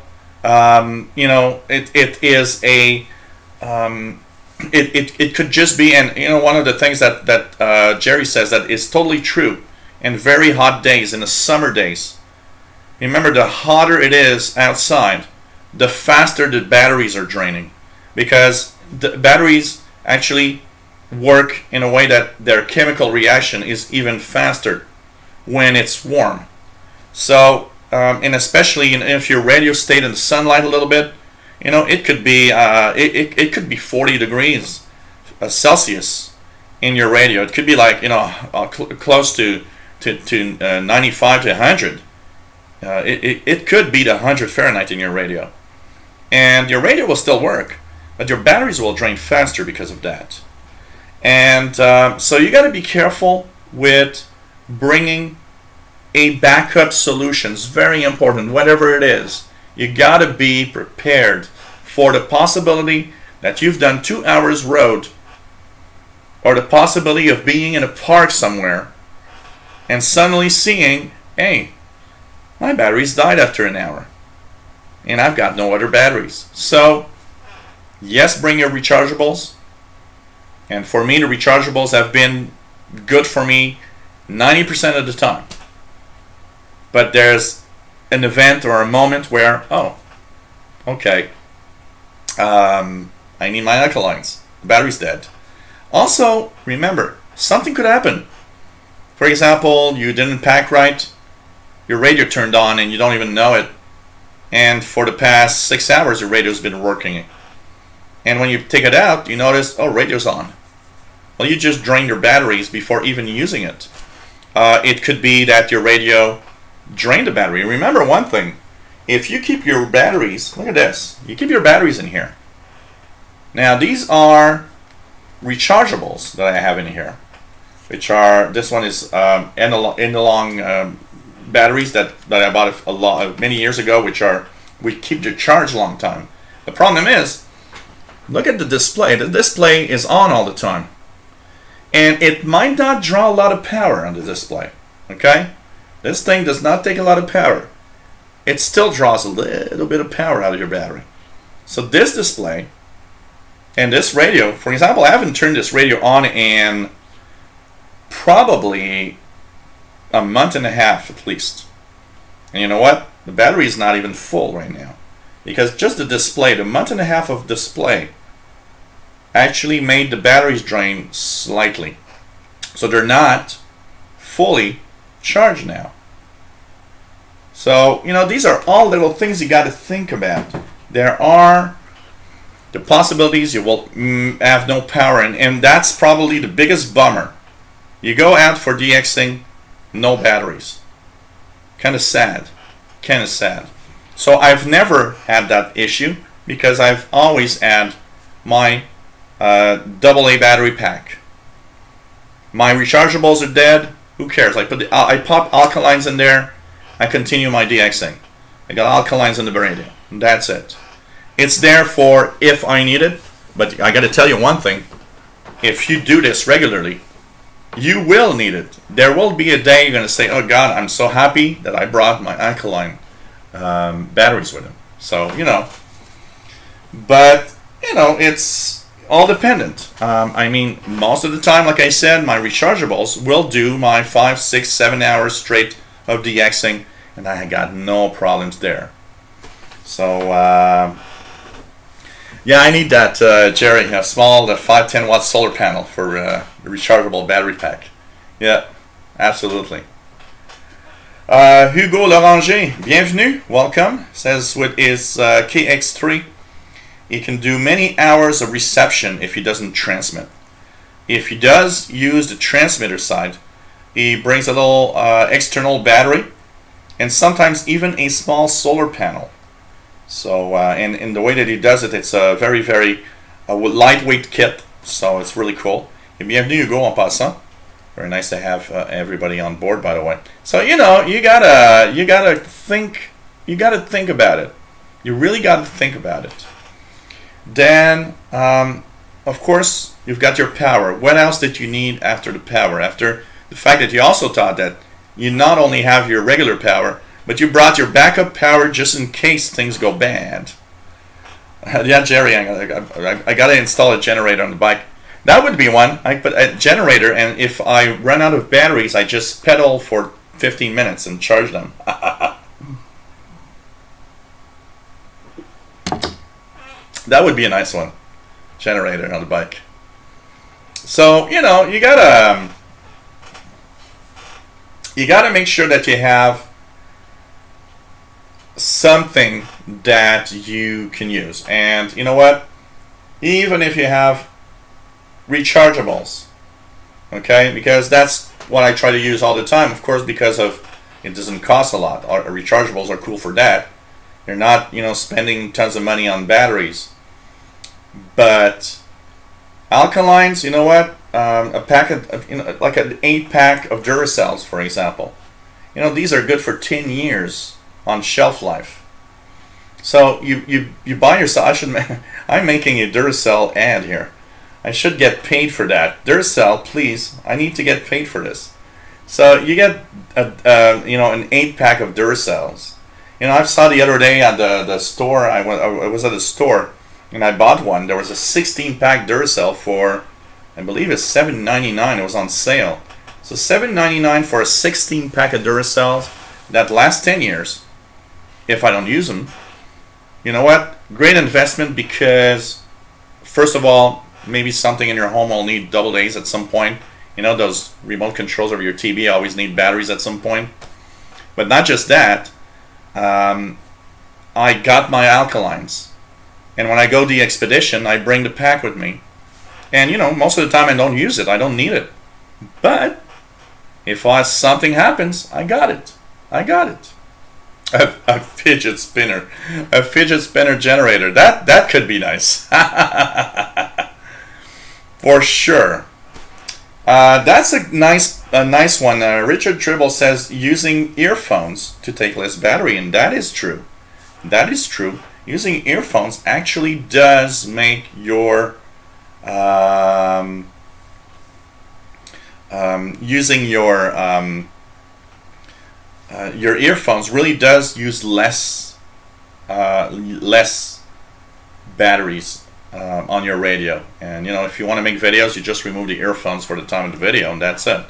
you know, it is a it could just be, and you know, one of the things that Jerry says that is totally true. In very hot days, in the summer days, remember, the hotter it is outside, the faster the batteries are draining, because the batteries actually work in a way that their chemical reaction is even faster when it's warm. So, and especially if your radio stayed in the sunlight a little bit, you know, it could be it could be 40 degrees Celsius in your radio. It could be like, you know, close to 95 to 100. It could be 100 Fahrenheit in your radio, and your radio will still work, but your batteries will drain faster because of that. And so you got to be careful with bringing a backup solution. It's very important. Whatever it is, you got to be prepared for the possibility that you've done 2 hours road, or the possibility of being in a park somewhere and suddenly seeing, hey, my batteries died after an hour and I've got no other batteries. So yes, bring your rechargeables. And for me, the rechargeables have been good for me 90% of the time. But there's an event or a moment where, oh, okay, I need my alkalines. The battery's dead. Also, remember, something could happen. For example, you didn't pack right, your radio turned on and you don't even know it, and for the past 6 hours your radio's been working. And when you take it out, you notice, oh, radio's on. Well, you just drained your batteries before even using it. It could be that your radio drained the battery. Remember one thing, if you keep your batteries, look at this, you keep your batteries in here. Now these are rechargeables that I have in here, which are, this one is end-along batteries that I bought many years ago, which keep the charge a long time. The problem is, look at the display. The display is on all the time, and it might not draw a lot of power on the display. Okay, this thing does not take a lot of power. It still draws a little bit of power out of your battery. So this display and this radio, for example, I haven't turned this radio on in probably a month and a half at least. And you know what? The battery is not even full right now. Because just the display, the month and a half of display, actually made the batteries drain slightly. So they're not fully charged now. So, these are all little things you got to think about. There are the possibilities you will have no power, and that's probably the biggest bummer. You go out for DXing, no batteries. Kind of sad. So I've never had that issue because I've always had my AA battery pack. My rechargeables are dead. Who cares? I pop alkalines in there. I continue my DXing. I got alkalines in the radio. And that's it. It's there for if I need it. But I got to tell you one thing. If you do this regularly, you will need it. There will be a day you're going to say, oh God, I'm so happy that I brought my alkaline batteries with him. So, but, it's all dependent. I mean, most of the time, like I said, my rechargeables will do my 5, 6, 7 hours straight of DXing, and I got no problems there. So, yeah, I need that, Jerry, a small 5-10 watt solar panel for the rechargeable battery pack. Yeah, absolutely. Hugo Loranger, bienvenue, welcome. Says with his KX3, he can do many hours of reception if he doesn't transmit. If he does use the transmitter side, he brings a little external battery and sometimes even a small solar panel. So, and in the way that he does it, it's a very, very lightweight kit. So it's really cool. Et bienvenue, Hugo, en passant. Very nice to have everybody on board, by the way. So you gotta think about it. You really gotta think about it. Then, of course, you've got your power. What else did you need after the power? After the fact that you also thought that you not only have your regular power, but you brought your backup power just in case things go bad. Yeah, Jerry, I gotta install a generator on the bike. That would be one. I put a generator, and if I run out of batteries, I just pedal for 15 minutes and charge them. That would be a nice one. Generator on the bike. So, you gotta make sure that you have something that you can use. And you know what? Even if you have rechargeables, okay, because that's what I try to use all the time, of course, because of it doesn't cost a lot. Our rechargeables are cool for that. You're not, spending tons of money on batteries. But alkalines, you know what? A packet of, like an 8-pack of Duracells, for example. These are good for 10 years on shelf life. So you buy yourself. I'm making a Duracell ad here. I should get paid for that. Duracell, please. I need to get paid for this. So you get an 8-pack of Duracells. I saw the other day at the store. I was at a store and I bought one. There was a 16-pack Duracell for, I believe it's $7.99. It was on sale. So $7.99 for a 16-pack of Duracells that lasts 10 years. If I don't use them, you know what? Great investment because, first of all, maybe something in your home will need double A's at some point. Those remote controls over your TV always need batteries at some point. But not just that. I got my alkalines. And when I go the expedition, I bring the pack with me. And, most of the time I don't use it. I don't need it. But if something happens, I got it. A fidget spinner. A fidget spinner generator. That could be nice. For sure. That's a nice one. Richard Tribble says using earphones to take less battery, and that is true. Using earphones actually does make your your earphones really does use less batteries on your radio. And if you want to make videos, you just remove the earphones for the time of the video, and that's it.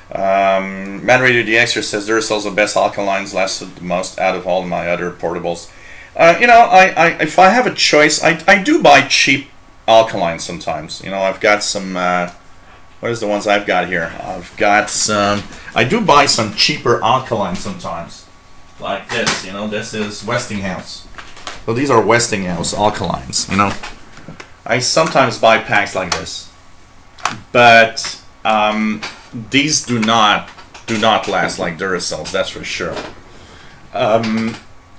Montreal DXing says Duracell's the best alkalines, lasted the most out of all my other portables. If I have a choice, I do buy cheap alkalines sometimes. I've got some. What is the ones I've got here? I've got some. I do buy some cheaper alkalines sometimes, like this. This is Westinghouse. So these are Westinghouse alkalines. I sometimes buy packs like this, but these do not last like Duracells. That's for sure.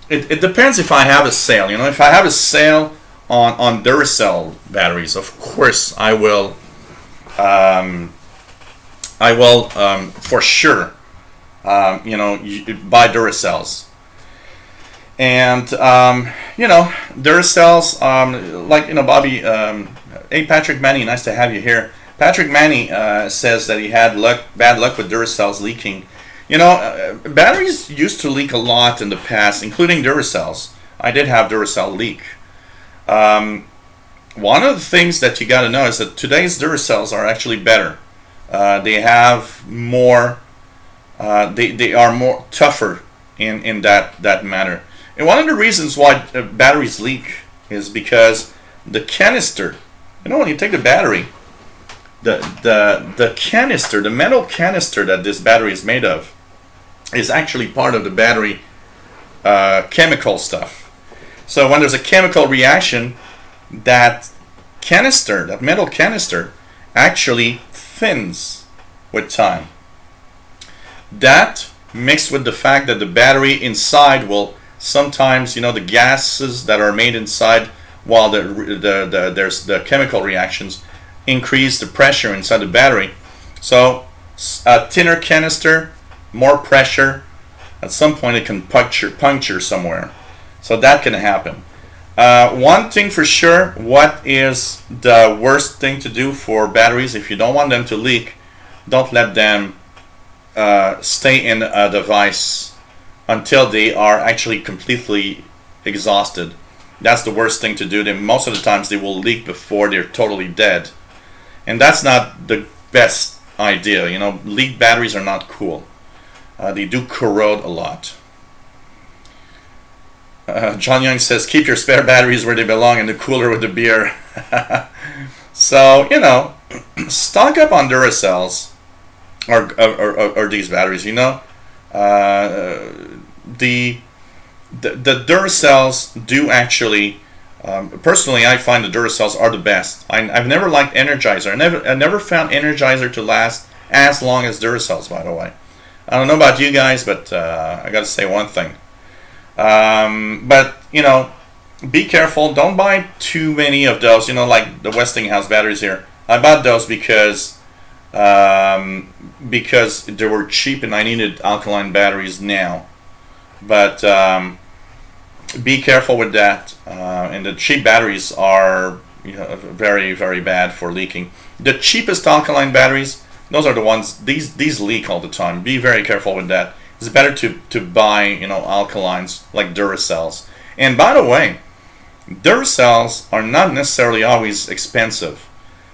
It depends if I have a sale. If I have a sale on Duracell batteries, of course I will. For sure. You buy Duracells. And Duracells, Bobby. Hey, Patrick Manny, nice to have you here. Patrick Manny says that he had bad luck with Duracells leaking. Batteries used to leak a lot in the past, including Duracells. I did have Duracell leak. One of the things that you got to know is that today's Duracells are actually better. They have more. They are more tougher in that matter. And one of the reasons why batteries leak is because the canister. When you take the battery, the canister, the metal canister that this battery is made of, is actually part of the battery chemical stuff. So when there's a chemical reaction, that metal canister, actually thins with time. That mixed with the fact that the battery inside will sometimes, the gases that are made inside while there's the chemical reactions increase the pressure inside the battery. So a thinner canister, more pressure, at some point it can puncture somewhere. So that can happen. One thing for sure, what is the worst thing to do for batteries? If you don't want them to leak, don't let them stay in a device until they are actually completely exhausted. That's the worst thing to do. Most of the times they will leak before they're totally dead. And that's not the best idea. Leaked batteries are not cool. They do corrode a lot. John Young says, keep your spare batteries where they belong, in the cooler with the beer. So, stock up on Duracells or these batteries. The Duracells do actually, personally, I find the Duracells are the best. I've never liked Energizer. I never found Energizer to last as long as Duracells, by the way. I don't know about you guys, but I got to say one thing. But be careful. Don't buy too many of those. Like the Westinghouse batteries here. I bought those because they were cheap and I needed alkaline batteries now. But be careful with that. And the cheap batteries are very, very bad for leaking. The cheapest alkaline batteries, those are the ones. These leak all the time. Be very careful with that. It's better to buy alkalines like Duracells. And by the way, Duracells are not necessarily always expensive.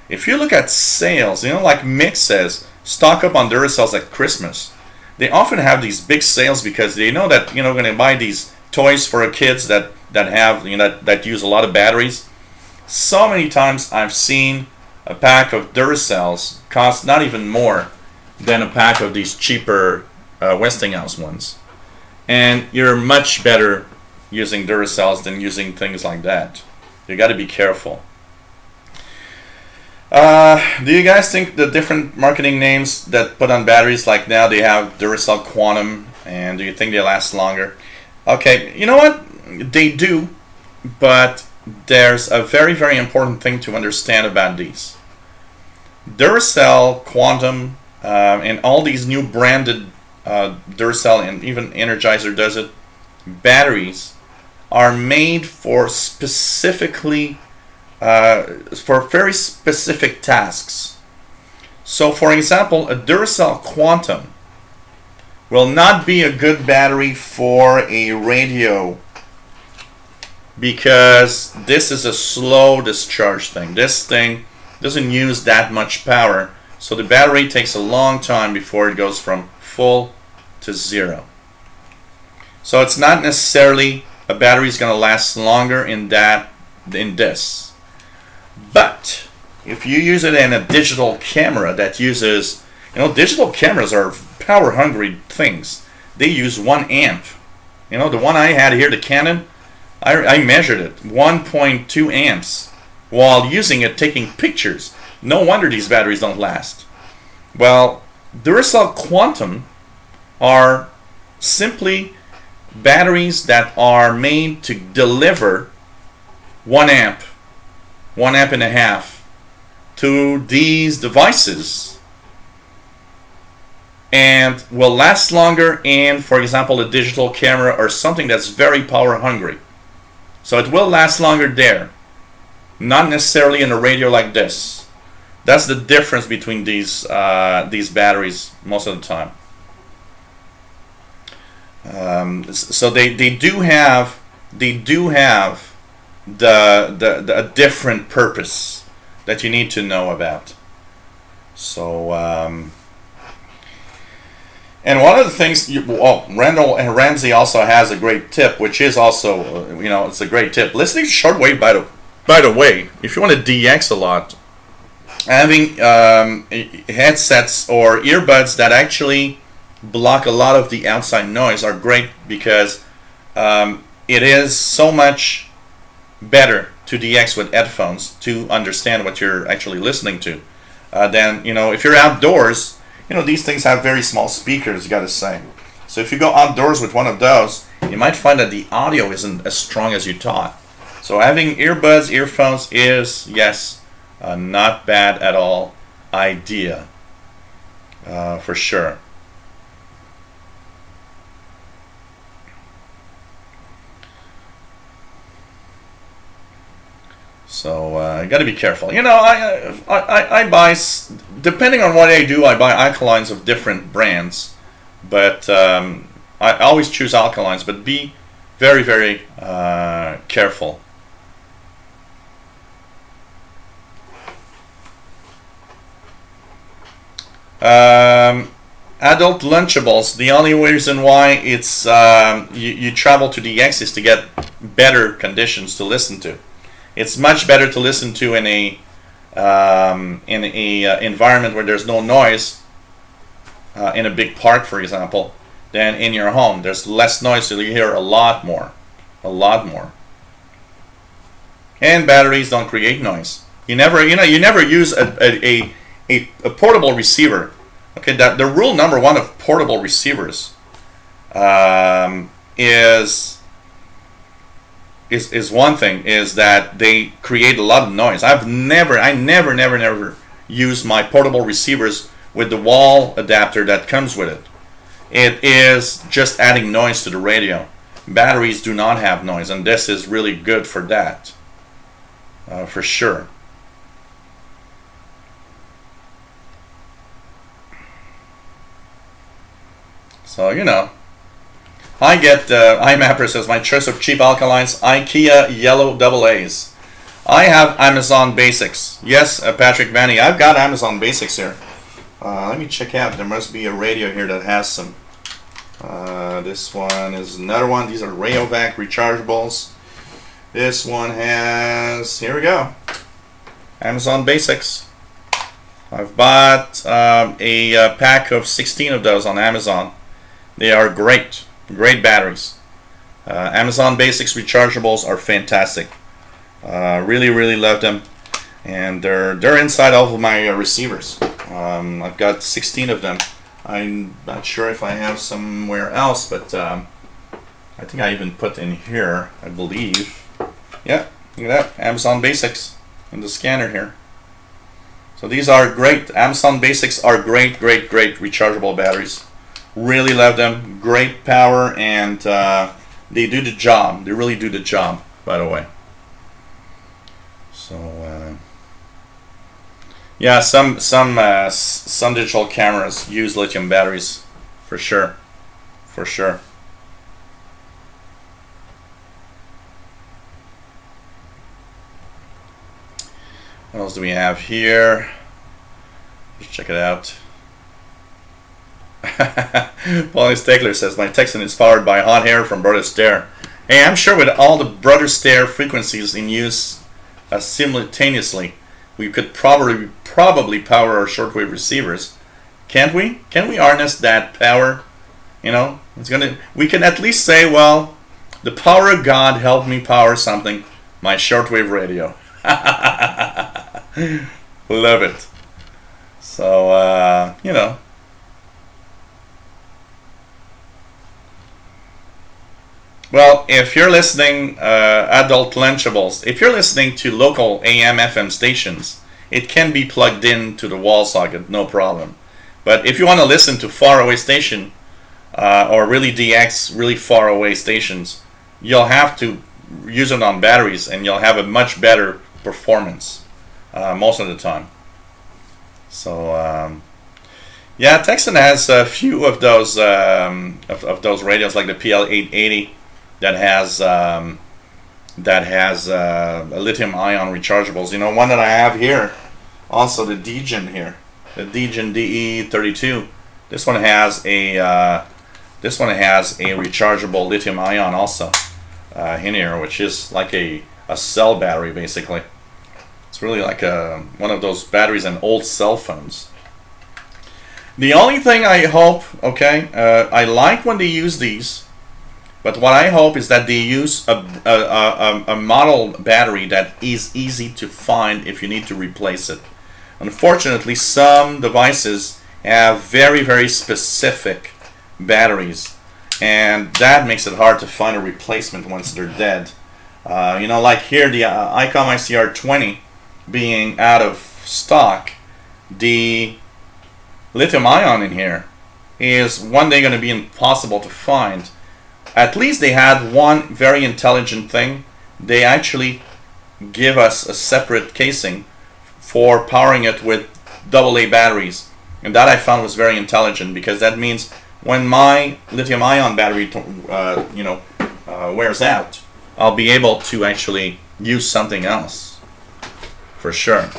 If you look at sales, like Mick says, stock up on Duracells at Christmas. They often have these big sales because they know that going to buy these toys for kids that have that use a lot of batteries. So many times I've seen a pack of Duracells cost not even more than a pack of these cheaper Westinghouse ones, and you're much better using Duracells than using things like that. You got to be careful. Do you guys think the different marketing names that put on batteries, like now they have Duracell Quantum, and do you think they last longer? Okay, you know what? They do, but there's a very, very important thing to understand about these. Duracell, Quantum, and all these new branded Duracell, and even Energizer does it, batteries are made for specifically for very specific tasks. So for example, a Duracell Quantum will not be a good battery for a radio because this is a slow discharge thing. This thing doesn't use that much power, So the battery takes a long time before it goes from full to zero. So it's not necessarily a battery is going to last longer in this. But if you use it in a digital camera that uses, digital cameras are power hungry things. They use 1 amp. The one I had here, the Canon, I measured it, 1.2 amps while using it, taking pictures. No wonder these batteries don't last. Well, Duracell Quantum are simply batteries that are made to deliver 1 amp, 1 amp and a half to these devices, and will last longer in, for example, a digital camera or something that's very power hungry. So it will last longer there, not necessarily in a radio like this. That's the difference between these batteries most of the time. So they do have a different purpose that you need to know about. So and one of the things, Randall and Ramsey also has a great tip, which is also, it's a great tip. Listening to shortwave, by the way, if you want to DX a lot, having headsets or earbuds that actually block a lot of the outside noise are great, because it is so much better to DX with headphones to understand what you're actually listening to than, if you're outdoors. These things have very small speakers, you gotta say. So if you go outdoors with one of those, you might find that the audio isn't as strong as you thought. So having earbuds, earphones is, yes, not bad at all idea, for sure. So you got to be careful. I buy, depending on what I do, I buy alkalines of different brands, but I always choose alkalines. But be very, very careful. Adult Lunchables. The only reason why it's you travel to DX is to get better conditions to listen to. It's much better to listen to in a environment where there's no noise, in a big park, for example, than in your home. There's less noise, so you hear a lot more. And batteries don't create noise. You never use a portable receiver. Okay, that the rule number one of portable receivers is one thing, is that they create a lot of noise. I never use my portable receivers with the wall adapter that comes with it. It is just adding noise to the radio. Batteries do not have noise, and this is really good for that, for sure. So I get iMapper says my choice of cheap alkalines, IKEA yellow AA's. I have Amazon Basics. Yes, Patrick Vanny, I've got Amazon Basics here. Let me check out. There must be a radio here that has some. This one is another one. These are Rayovac rechargeables. This one has, here we go, Amazon Basics. I've bought a pack of 16 of those on Amazon. They are great batteries. Amazon Basics rechargeables are fantastic. Really love them, and they're inside all of my receivers. I've got 16 of them. I'm not sure if I have somewhere else, but I think I even put in here, I believe. Yeah, look at that, Amazon Basics in the scanner here. So these are great. Amazon Basics are great rechargeable batteries. Really love them. Great power, and they do the job. They really do the job, by the way. So yeah, some digital cameras use lithium batteries, for sure. What else do we have here? Let's check it out. Paulie Stegler says, my Texan is powered by hot air from Brother Stare. Hey, I'm sure with all the Brother Stare frequencies in use simultaneously, we could probably power our shortwave receivers. Can't we? Can we harness that power? You know, we can at least say, well, the power of God helped me power something, my shortwave radio. Love it. So, you know. Well, if you're listening, adult Lunchables, if you're listening to local AM, FM stations, it can be plugged in to the wall socket, no problem. But if you want to listen to faraway station, or really DX, really far away stations, you'll have to use it on batteries, and you'll have a much better performance most of the time. So, yeah, Texan has a few of those radios, like the PL880. That has a lithium-ion rechargeables. You know, one that I have here, also the DGen here, the DGen DE32. This one has a rechargeable lithium-ion also in here, which is like a cell battery basically. It's really like one of those batteries in old cell phones. The only thing I hope, okay, I like when they use these. But what I hope is that they use a model battery that is easy to find if you need to replace it. Unfortunately, some devices have very, very specific batteries, and that makes it hard to find a replacement once they're dead. You know, like here, the ICOM ICR20 being out of stock, the lithium-ion in here is one day going to be impossible to find. At least they had one very intelligent thing. They actually give us a separate casing for powering it with AA batteries. And that I found was very intelligent, because that means when my lithium-ion battery wears out, I'll be able to actually use something else. For sure.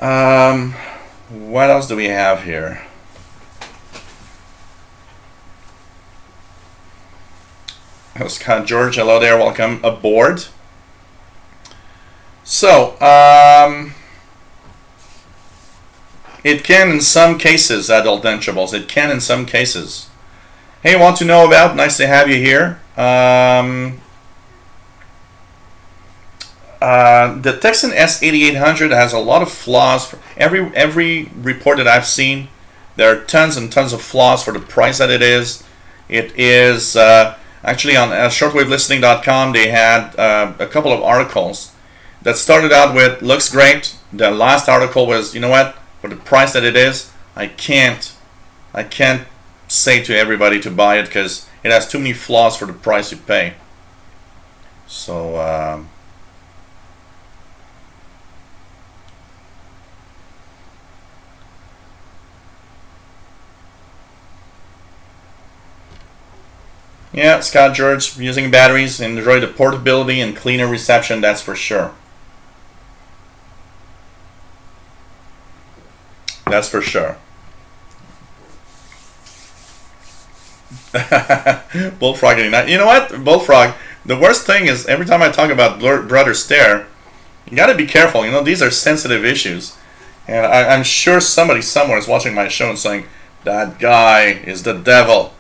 What else do we have here? Scott George, hello there, welcome aboard. So, it can in some cases, adult Denchables, it can in some cases. Hey, want to know about? Nice to have you here. The Texan S8800 has a lot of flaws. For every report that I've seen, there are tons and tons of flaws for the price that it is. It is... Actually, on shortwavelistening.com, they had a couple of articles that started out with, looks great. The last article was, you know what, for the price that it is, I can't say to everybody to buy it because it has too many flaws for the price you pay. So, yeah, Scott George, using batteries, enjoy the portability and cleaner reception, that's for sure. That's for sure. Bullfrog, you know what, Bullfrog, the worst thing is every time I talk about Brother Stare, you gotta be careful, you know, these are sensitive issues. And I'm sure somebody somewhere is watching my show and saying, that guy is the devil.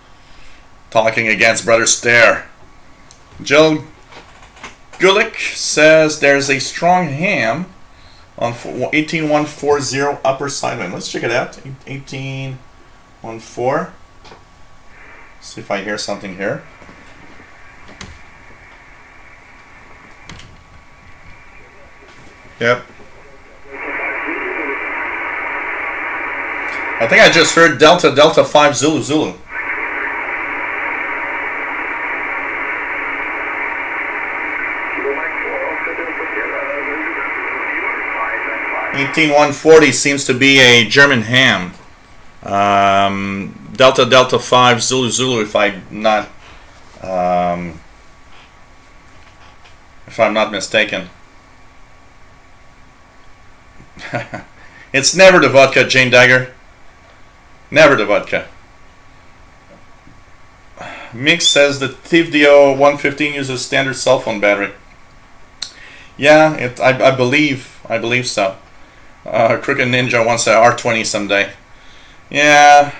Talking against Brother Stare. Jill Gulick says there's a strong ham on 18140 upper sideline. Let's check it out. 18140. See if I hear something here. Yep. I think I just heard Delta 5 Zulu. 18140 seems to be a German ham. Delta 5 Zulu if I'm not mistaken. It's never the vodka, Jane Dagger. Never the vodka. Mix says the TIFDO 115 uses standard cell phone battery. Yeah, I believe so. Crooked Ninja wants an R20 someday. Yeah.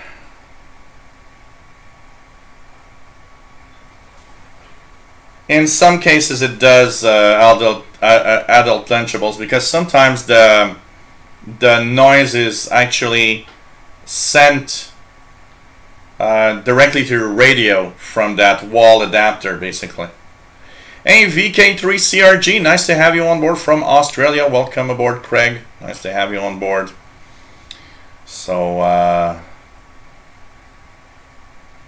In some cases, it does adult Lunchables, because sometimes the noise is actually sent directly to your radio from that wall adapter, basically. Hey, VK3CRG, nice to have you on board from Australia. Welcome aboard, Craig. Nice to have you on board. So,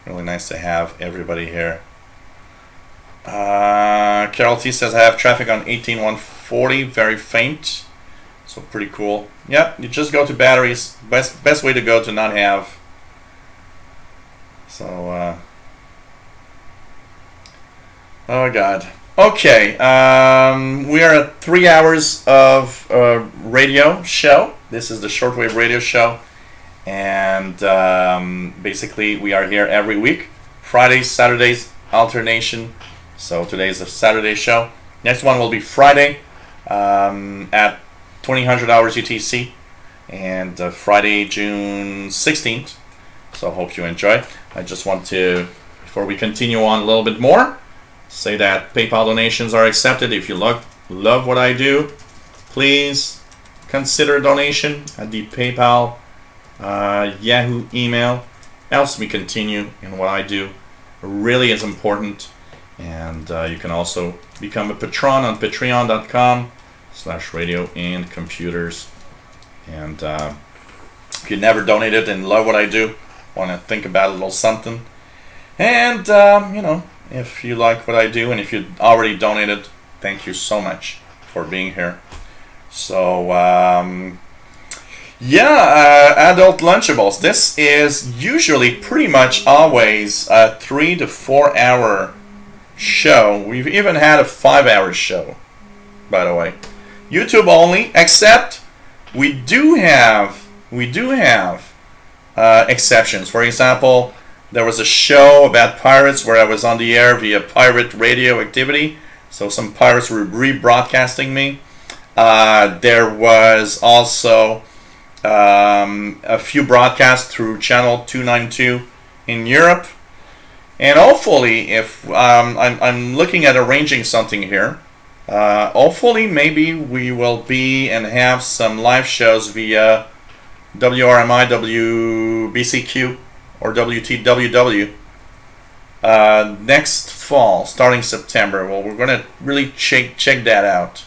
really nice to have everybody here. Carol T says, I have traffic on 18140, very faint. So pretty cool. Yep, you just go to batteries. Best way to go to not have. So, oh God. Okay, we are at 3 hours of radio show. This is the Shortwave radio show. And basically we are here every week. Fridays, Saturdays, alternation. So today's the Saturday show. Next one will be Friday at 2000 hours UTC. And Friday, June 16th. So I hope you enjoy. I just want to, before we continue on a little bit more, say that PayPal donations are accepted. If you love what I do, please consider donation at the PayPal Yahoo email. Helps me continue in what I do. It really is important. And you can also become a patron on patreon.com/radio and computers. And if you never donated and love what I do, want to think about a little something, and you know, if you like what I do, and if you already donated, thank you so much for being here. So yeah, adult Lunchables. This is usually pretty much always a 3 to 4 hour show. We've even had a 5-hour show, by the way. YouTube only, except we do have exceptions. For example, there was a show about pirates where I was on the air via pirate radio activity. So some pirates were rebroadcasting me. There was also a few broadcasts through channel 292 in Europe. And hopefully, if I'm looking at arranging something here, hopefully maybe we will be and have some live shows via WRMI, WBCQ, or WTWW next fall, starting September. Well, we're going to really check that out.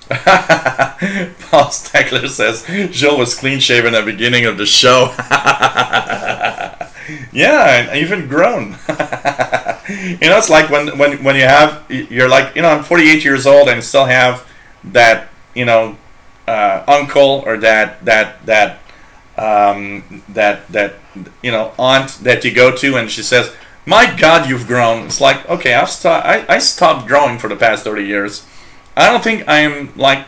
Paul Steckler says, Jill was clean-shaven at the beginning of the show. Yeah, and even grown. You know, it's like when you're like, you know, I'm 48 years old and still have that, you know, uncle or that you know, aunt that you go to and she says, my God, you've grown. It's like, okay, I stopped growing for the past 30 years. I don't think I'm like,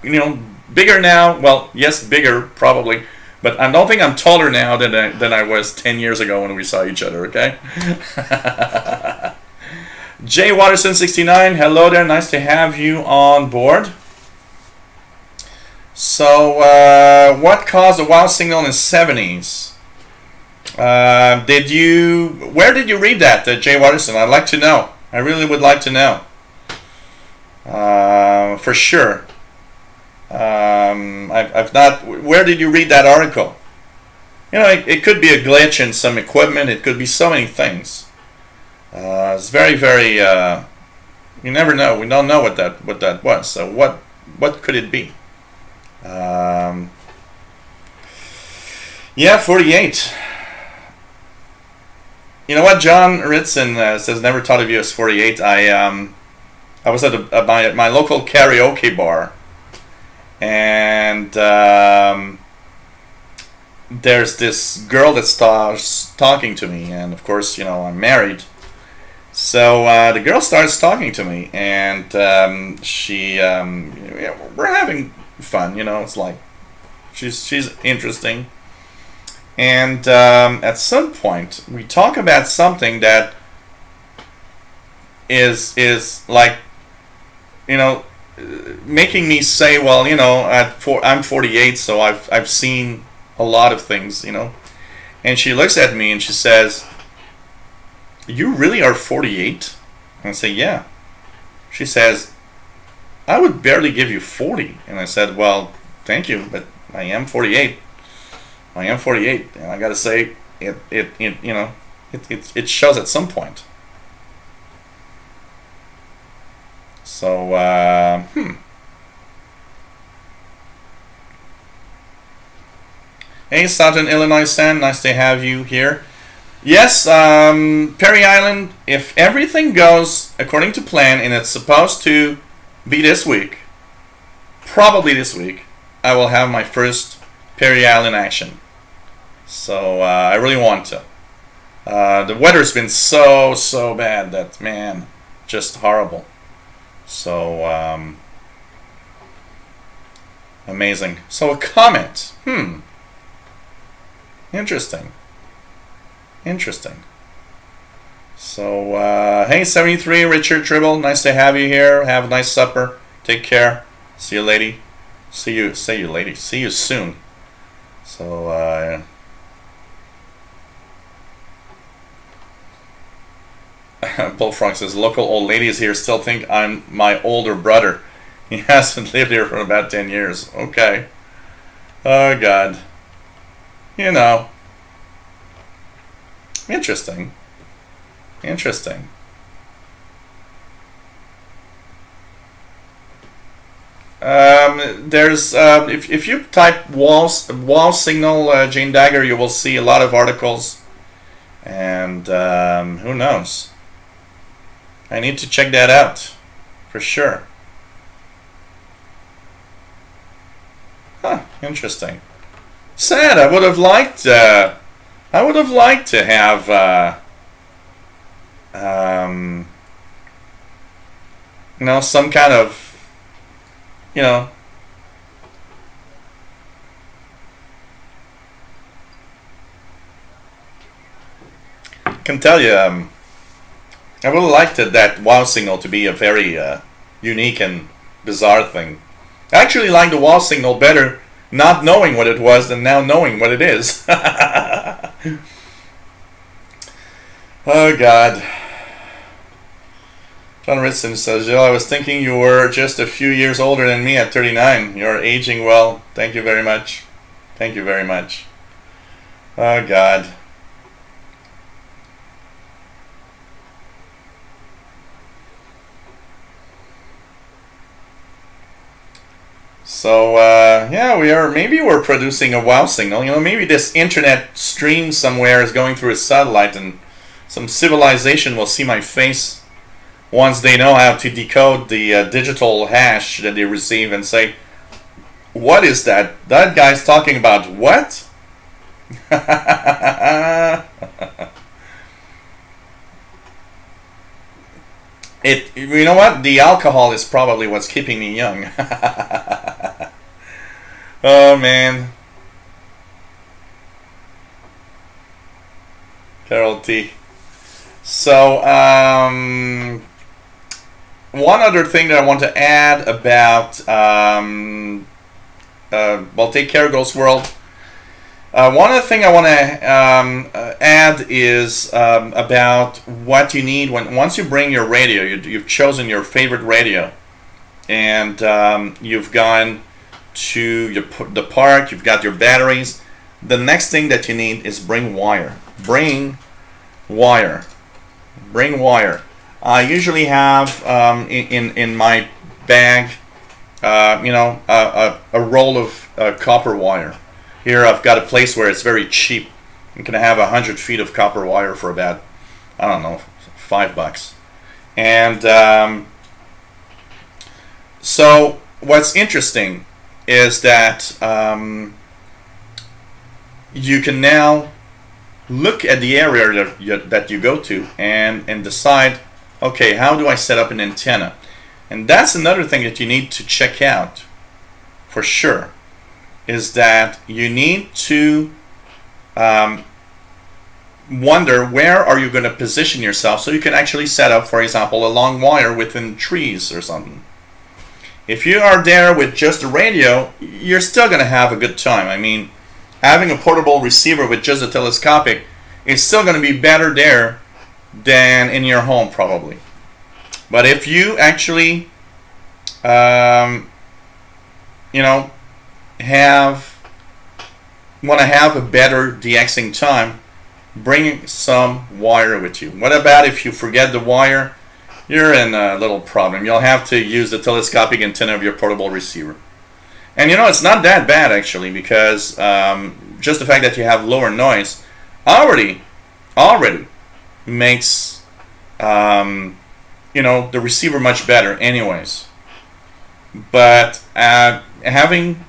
you know, bigger now. Well, yes, bigger probably, but I don't think I'm taller now than I was 10 years ago when we saw each other. Okay. Jay Watterson 69, hello there. Nice to have you on board. So, what caused the wild signal in the 70s? Where did you read that, Jay Watterson? I'd like to know. I really would like to know. For sure. I've not. Where did you read that article? You know, it could be a glitch in some equipment. It could be so many things. It's very, very. You never know. We don't know what that was. So what could it be? Yeah, 48. You know what? John Ritson says, never thought of you as 48. I was at my local karaoke bar, and there's this girl that starts talking to me, and of course, you know, I'm married. So the girl starts talking to me, and we're having fun. It's like she's interesting. And at some point, we talk about something that is like, making me say, well, I'm 48, so I've seen a lot of things, And she looks at me and she says, "You really are 48?" And I say, "Yeah." She says, "I would barely give you 40." And I said, "Well, thank you, but I am 48. I am 48, and I gotta say, it shows at some point." So, Hey, Southern Illinois San, nice to have you here. Yes, Perry Island, if everything goes according to plan, and it's supposed to be this week, probably this week, I will have my first Perry Island action. So, I really want to. The weather's been so bad that, man, just horrible. So, amazing. So, a comment. Interesting. So, hey, 73, Richard Tribble, nice to have you here. Have a nice supper. Take care. See you, lady. See you, lady. See you soon. So, Bullfrog says, local old ladies here still think I'm my older brother. He hasn't lived here for about 10 years. Okay. Oh, God. Interesting. There's if you type wall signal Jane Dagger, you will see a lot of articles, and who knows? I need to check that out for sure. Interesting. Sad. I would have liked to have some kind of can tell you I would have liked that wow signal to be a very unique and bizarre thing. I actually like the wow signal better not knowing what it was than now knowing what it is. Oh, God. John Ritson says, Jill, I was thinking you were just a few years older than me at 39. You're aging well. Thank you very much. Oh, God. So, maybe we're producing a wow signal. Maybe this internet stream somewhere is going through a satellite, and some civilization will see my face once they know how to decode the digital hash that they receive and say, what is that? That guy's talking about what? You know what? The alcohol is probably what's keeping me young. Oh, man. Carol T. So, one other thing that I want to add about, take care, Ghost World. One other thing I want to add is about what you need once you bring your radio. You've chosen your favorite radio, and you've gone to the park. You've got your batteries. The next thing that you need is bring wire. Bring wire. I usually have in my bag, a roll of copper wire. Here I've got a place where it's very cheap. You can have 100 feet of copper wire for about, I don't know, $5. And so what's interesting is that you can now look at the area that you go to and decide, okay, how do I set up an antenna? And that's another thing that you need to check out for sure, is that you need to wonder where are you going to position yourself so you can actually set up, for example, a long wire within trees or something. If you are there with just a radio, you're still going to have a good time. I mean, having a portable receiver with just a telescopic is still going to be better there than in your home probably. But if you actually want to have a better DXing time, bring some wire with you. What about if you forget the wire? You're in a little problem. You'll have to use the telescopic antenna of your portable receiver. And it's not that bad actually, because just the fact that you have lower noise already makes the receiver much better anyways. But having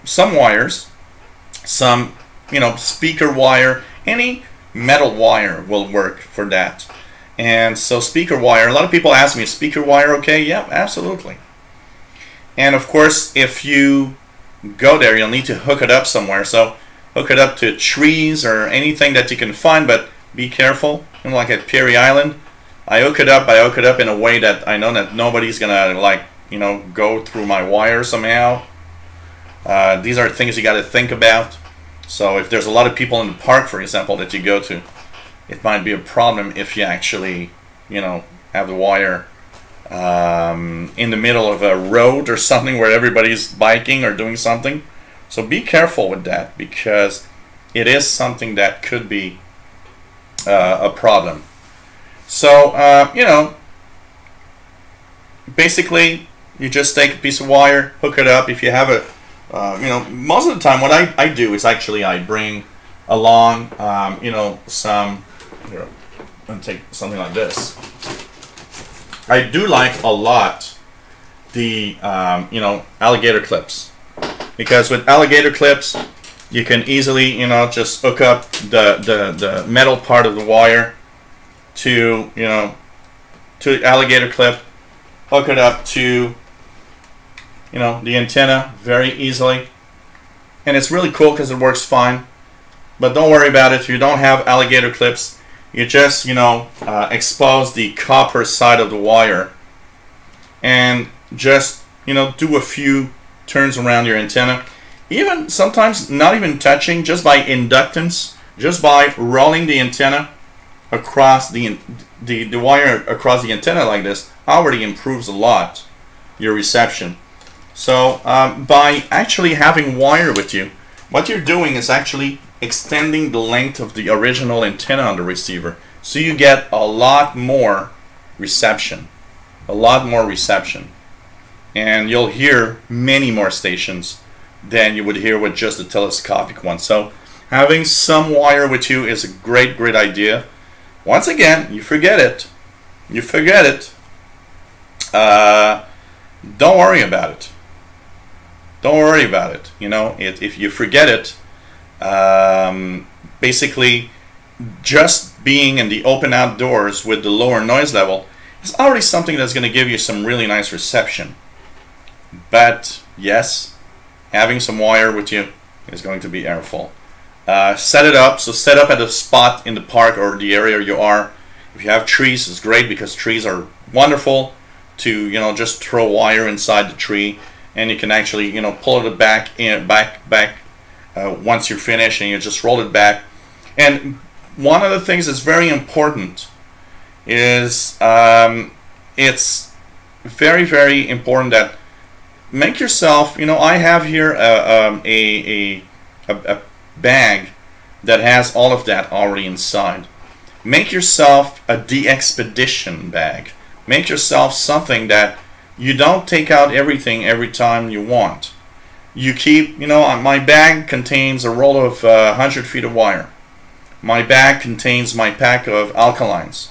some wires, some speaker wire, any metal wire will work for that. And so speaker wire, a lot of people ask me, is speaker wire okay? Yeah, absolutely. And of course, if you go there, you'll need to hook it up somewhere. So hook it up to trees or anything that you can find, but be careful. Like at Perry Island, I hook it up in a way that I know that nobody's gonna go through my wire somehow. These are things you got to think about. So if there's a lot of people in the park, for example, that you go to, it might be a problem if you actually, have the wire in the middle of a road or something where everybody's biking or doing something. So be careful with that, because it is something that could be a problem. So, basically, you just take a piece of wire, hook it up. If you have a, most of the time what I do is actually I bring along, some, here, I'm going to take something like this. I do like a lot the, alligator clips, because with alligator clips, you can easily, just hook up the metal part of the wire to the alligator clip, hook it up to the antenna very easily, and it's really cool because it works fine. But don't worry about it if you don't have alligator clips. You just expose the copper side of the wire and just do a few turns around your antenna, even sometimes not even touching, just by inductance, just by rolling the antenna across the wire across the antenna like this, already improves a lot your reception. So by actually having wire with you, what you're doing is actually extending the length of the original antenna on the receiver, so you get a lot more reception, and you'll hear many more stations than you would hear with just a telescopic one. So having some wire with you is a great idea. Once again, you forget it, don't worry about it. If you forget it, basically just being in the open outdoors with the lower noise level is already something that's going to give you some really nice reception. But yes, having some wire with you is going to be helpful. Set it up. So set up at a spot in the park or the area you are. If you have trees, it's great, because trees are wonderful to just throw wire inside the tree, and you can actually pull it back once you're finished, and you just roll it back. And one of the things that's very important is it's very important that make yourself, I have here a bag that has all of that already inside. Make yourself a DXpedition bag. Make yourself something that you don't take out everything every time you want. You keep, my bag contains a roll of 100 feet of wire. My bag contains my pack of alkalines.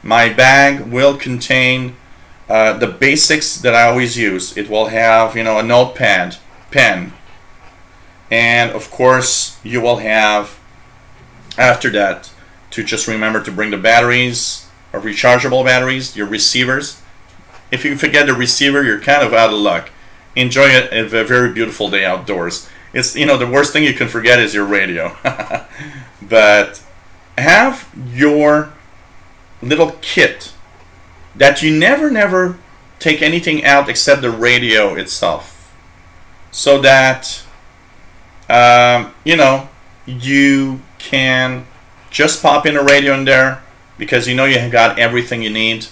My bag will contain the basics that I always use. It will have, a notepad, pen, and of course you will have, after that, to just remember to bring the batteries, or rechargeable batteries, your receivers. If you forget the receiver, you're kind of out of luck. enjoy a very beautiful day outdoors. It's, the worst thing you can forget is your radio. But have your little kit that you never take anything out except the radio itself, so that you can just pop in a radio in there, because you have got everything you need,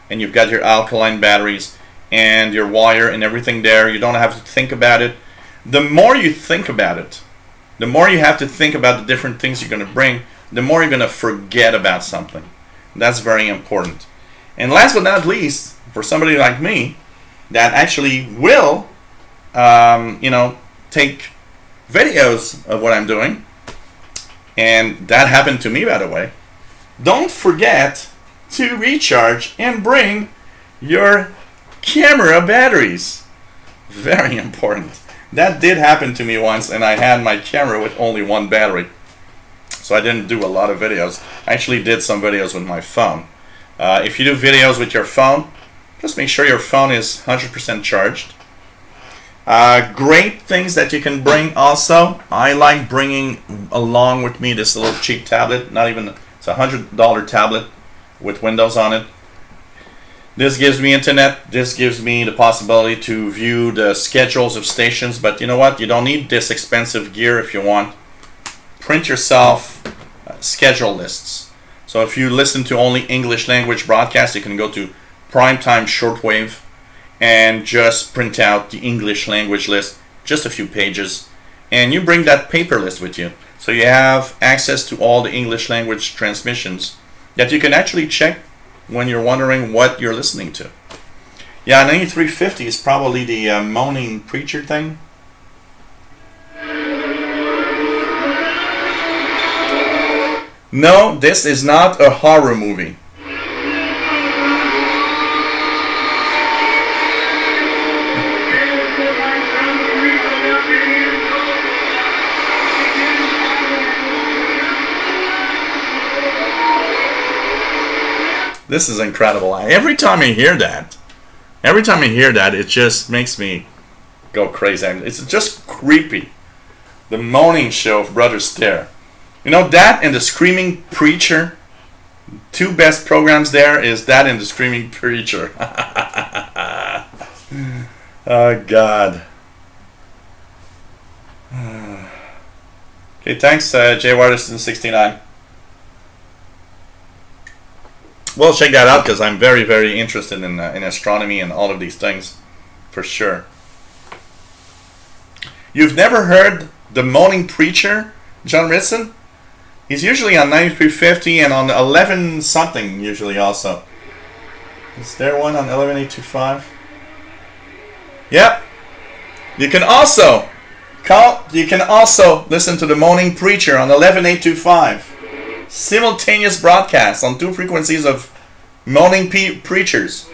and you've got your alkaline batteries and your wire and everything there. You don't have to think about it. The more you think about it, the more you have to think about the different things you're going to bring, the more you're going to forget about something. That's very important. And last but not least, for somebody like me that actually will take videos of what I'm doing, and that happened to me, by the way, don't forget to recharge and bring your camera batteries. Very important. That did happen to me once, and I had my camera with only one battery, so I didn't do a lot of videos. I actually did some videos with my phone. If you do videos with your phone, just make sure your phone is 100% charged. Great things that you can bring also. I like bringing along with me this little cheap tablet. It's a $100 tablet with Windows on it. This gives me internet. This gives me the possibility to view the schedules of stations. But you know what? You don't need this expensive gear if you want. Print yourself schedule lists. So if you listen to only English language broadcasts, you can go to Primetime Shortwave and just print out the English language list, just a few pages, and you bring that paper list with you, so you have access to all the English language transmissions that you can actually check when you're wondering what you're listening to. Yeah, 9350 is probably the moaning preacher thing. No, this is not a horror movie. This is incredible. Every time I hear that, it just makes me go crazy. It's just creepy. The moaning show of Brother Stare. That and the Screaming Preacher. Two best programs there is that and the Screaming Preacher. Oh, God. Okay, thanks, Jay Watterson69. Well, check that out, because I'm very, very interested in astronomy and all of these things, for sure. You've never heard the Moaning Preacher, John Ritson? He's usually on 9350 and on 11 something usually also. Is there one on 11825? Yep. You can also listen to the Moaning Preacher on 11825. Simultaneous broadcasts on two frequencies of moaning preachers.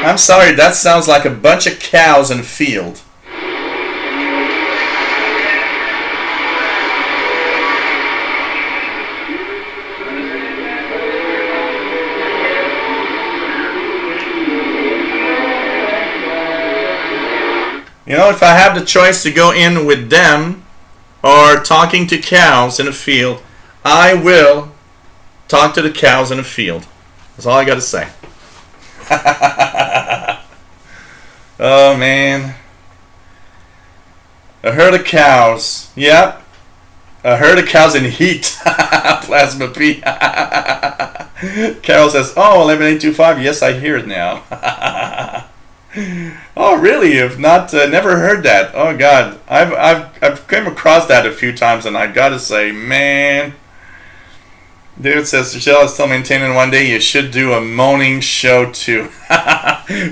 I'm sorry, that sounds like a bunch of cows in a field. If I have the choice to go in with them or talking to cows in a field, I will talk to the cows in a field. That's all I got to say. Oh, man. A herd of cows. Yep. A herd of cows in heat. Plasma P. Carol says, oh, 11825. Yes, I hear it now. Oh, really? You've never heard that? Oh, God, I've come across that a few times, and I gotta say, man. Dude says, Michelle is still maintaining one day you should do a moaning show too.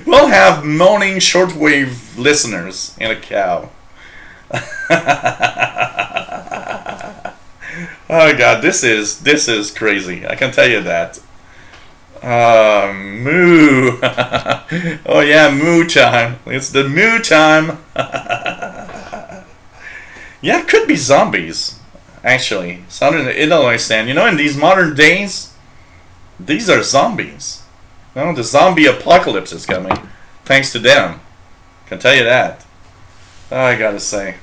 We'll have moaning shortwave listeners in a cow. Oh, God, this is crazy. I can tell you that. Moo. Oh yeah, moo time. It's the moo time. Yeah, it could be zombies, actually. Southern Illinois stand. In these modern days, these are zombies. Well, the zombie apocalypse is coming, thanks to them. Can tell you that. I gotta say.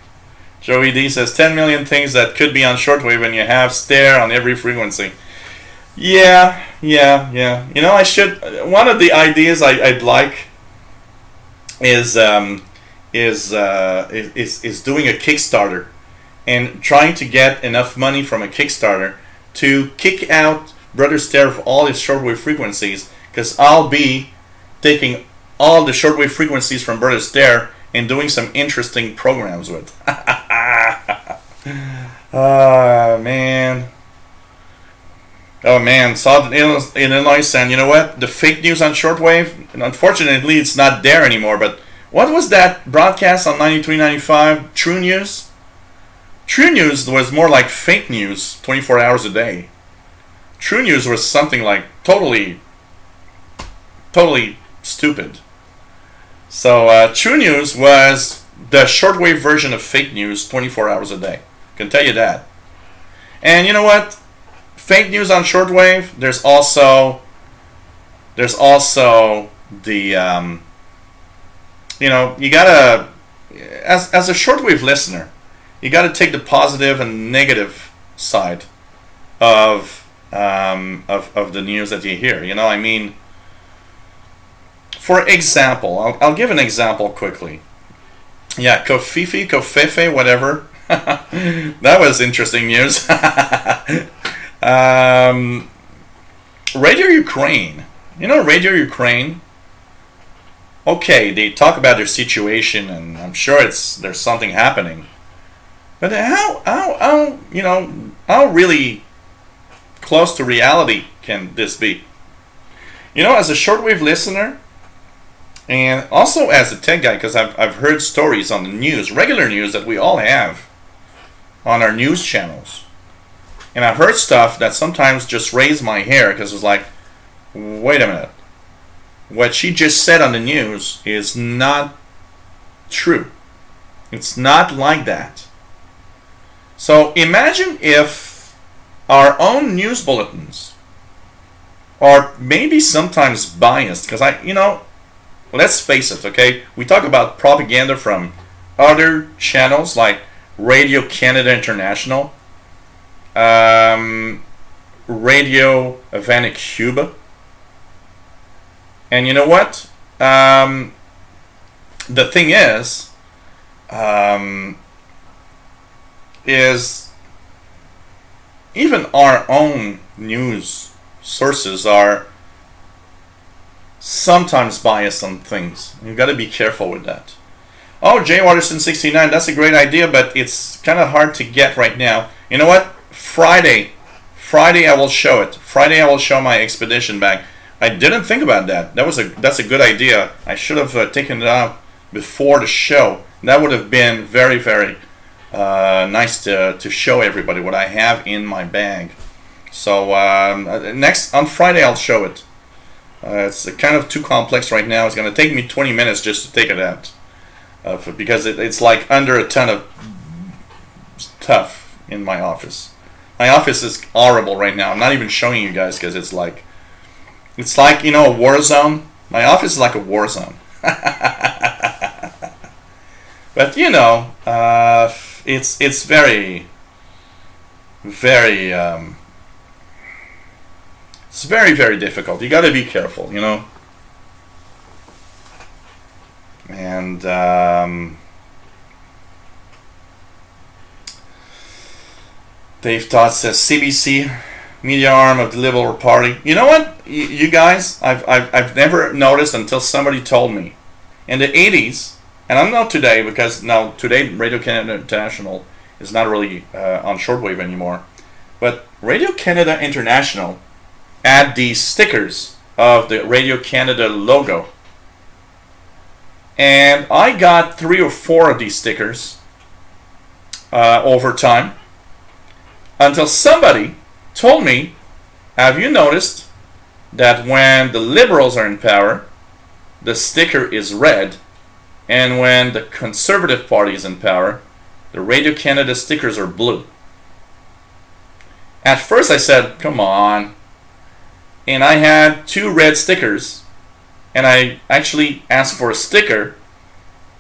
Joey D says 10 million things that could be on shortwave and you have stare on every frequency. Yeah. You know, I should. One of the ideas I'd like is doing a Kickstarter and trying to get enough money from a Kickstarter to kick out Brother Stare of all his shortwave frequencies, because I'll be taking all the shortwave frequencies from Brother Stare and doing some interesting programs with. Man. Oh man, saw in Illinois, and you know what? The fake news on shortwave, and unfortunately it's not there anymore, but what was that broadcast on 93.95? True News? True News was more like fake news 24 hours a day. True News was something like totally stupid. So True News was the shortwave version of fake news 24 hours a day. Can tell you that. And you know what? Fake news on shortwave, there's also the you know, you gotta, as a shortwave listener, you gotta take the positive and negative side of the news that you hear. You know, I mean, for example, I'll give an example quickly. Yeah, Kofefe, whatever. That was interesting news. Radio Ukraine. You know You know Ukraine? Okay, they talk about their situation, and I'm sure there's something happening. But how you know, how really close to reality can this be? You know, as a shortwave listener, and also as a tech guy, because I've heard stories on the news, regular news that we all have on our news channels. And I've heard stuff that sometimes just raised my hair, because it's like, wait a minute. What she just said on the news is not true. It's not like that. So imagine if our own news bulletins are maybe sometimes biased, because you know, let's face it, okay? We talk about propaganda from other channels like Radio Canada International, Radio Havana Cuba, and you know what? The thing is even our own news sources are sometimes biased on things. You've got to be careful with that. Oh, Jay Watterson 69, that's a great idea, but it's kind of hard to get right now. You know what? Friday I will show it. Friday I will show my expedition bag. I didn't think about that. That's a good idea. I should have taken it out before the show. That would have been very, very nice to show everybody what I have in my bag. So on Friday I'll show it. It's kind of too complex right now. It's going to take me 20 minutes just to take it out. Because it's like under a ton of stuff in my office. My office is horrible right now. I'm not even showing you guys because it's like, you know, a war zone. My office is like a war zone. But you know, it's very, very, it's very, very difficult. You got to be careful, you know. And Dave Todd says CBC, media arm of the Liberal Party. You know what, you guys, I've never noticed until somebody told me. In the 80s, and I'm not today, because now today Radio Canada International is not really on shortwave anymore. But Radio Canada International had these stickers of the Radio Canada logo. And I got 3 or 4 of these stickers over time, until somebody told me, have you noticed that when the Liberals are in power, the sticker is red, and when the Conservative Party is in power, the Radio Canada stickers are blue? At first I said, come on. And I had 2 red stickers and I actually asked for a sticker,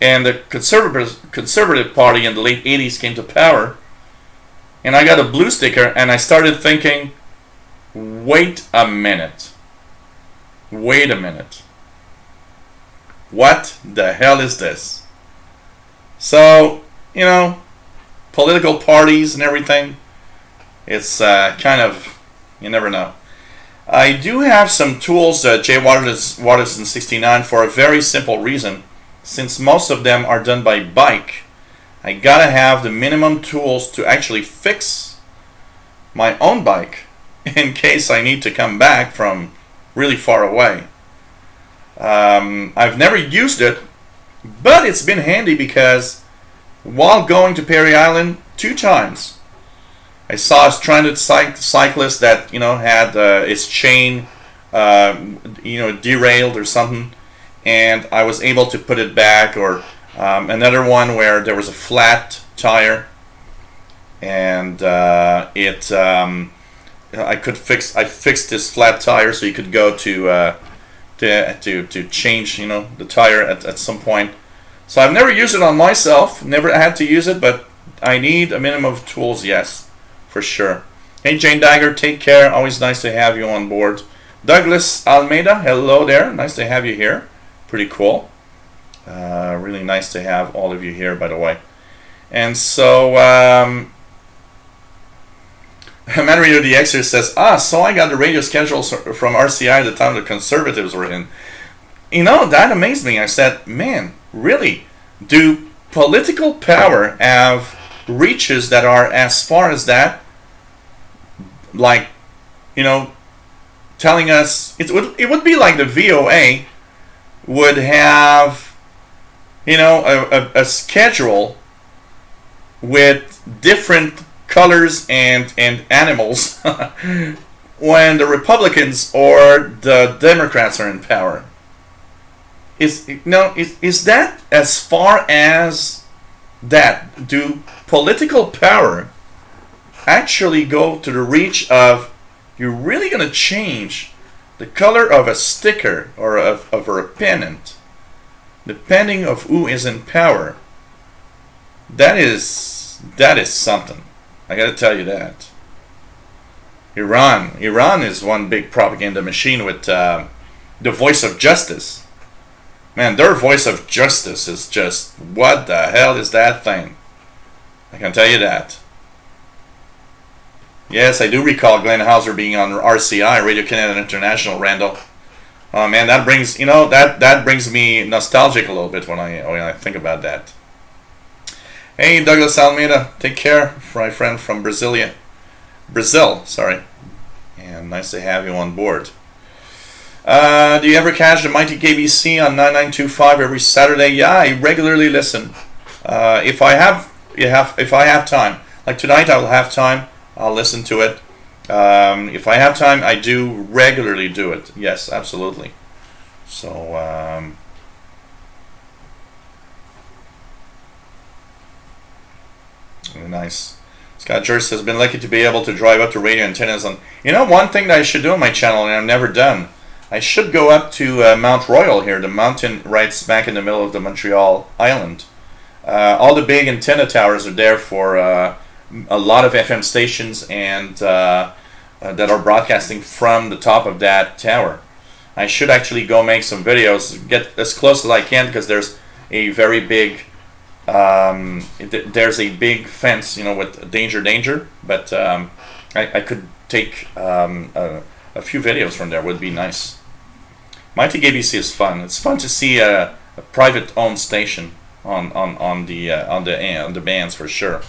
and the conservative party in the late 80s came to power, and I got a blue sticker, and I started thinking, wait a minute. Wait a minute. What the hell is this? So, you know, political parties and everything, it's kind of, you never know. I do have some tools, J. Watterson 69, for a very simple reason. Since most of them are done by bike, I gotta have the minimum tools to actually fix my own bike in case I need to come back from really far away. I've never used it, but it's been handy because while going to Perry Island 2 times, I saw a stranded cyclist that, you know, had its chain, you know, derailed or something, and I was able to put it back. Or another one where there was a flat tire, and I fixed this flat tire so you could go to change, you know, the tire at some point. So I've never used it on myself, never had to use it, but I need a minimum of tools, yes, for sure. Hey, Jane Dagger, take care. Always nice to have you on board. Douglas Almeida, hello there. Nice to have you here. Pretty cool. Really nice to have all of you here, by the way. And so, Montreal DXing says, so I got the radio schedules from RCI at the time the conservatives were in. You know, that amazed me. I said, man, really? Do political power have reaches that are as far as that? Like, you know, telling us, it would be like the VOA would have, you know, a schedule with different colors and animals when the Republicans or the Democrats are in power. Is that as far as that? Do political power actually go to the reach of, you're really going to change the color of a sticker or of a pennant depending of who is in power? That is something. I got to tell you that. Iran is one big propaganda machine with the voice of justice. Man, their voice of justice is just, what the hell is that thing? I can tell you that. Yes, I do recall Glenn Hauser being on RCI, Radio Canada International, Randall. Oh man, that brings, you know, that brings me nostalgic a little bit when I think about that. Hey, Douglas Almeida, take care, my friend from Brazil, sorry. And nice to have you on board. Do you ever catch the mighty KBC on 9925 every Saturday? Yeah, I regularly listen. If I have time, like tonight, I will have time. I'll listen to it. If I have time, I do regularly do it. Yes, absolutely. So. Nice. Scott Jurst has been lucky to be able to drive up to radio antennas on. You know, one thing that I should do on my channel, and I've never done, I should go up to Mount Royal here, the mountain right smack in the middle of the Montreal Island. All the big antenna towers are there for a lot of FM stations and that are broadcasting from the top of that tower. I should actually go make some videos, get as close as I can, because there's a very big. There's a big fence, you know, with danger, but I could take a few videos from there. Would be nice. Mighty ABC is fun. It's fun to see a private-owned station on the bands for sure.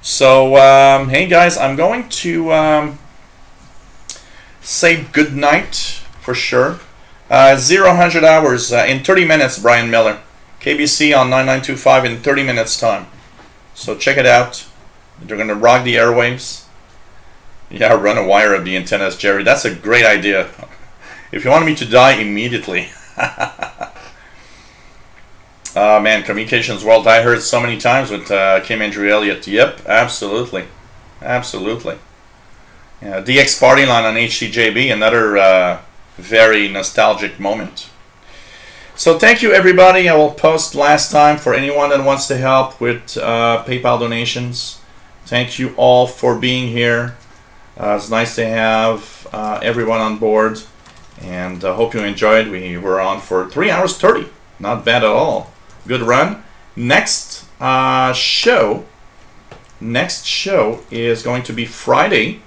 So hey guys, I'm going to say good night for sure. 0-100 hours in 30 minutes. Brian Miller. KBC on 9925 in 30 minutes time. So check it out. They're going to rock the airwaves. Yeah, run a wire of the antennas, Jerry. That's a great idea. If you want me to die immediately. Man, Communications World. I heard so many times with Kim Andrew Elliott. Yep, absolutely. Absolutely. Yeah, DX Party Line on HCJB. Another very nostalgic moment. So thank you, everybody. I will post last time for anyone that wants to help with PayPal donations. Thank you all for being here. It's nice to have everyone on board, and I hope you enjoyed. We were on for 3 hours 30. Not bad at all. Good run. Next show is going to be Friday,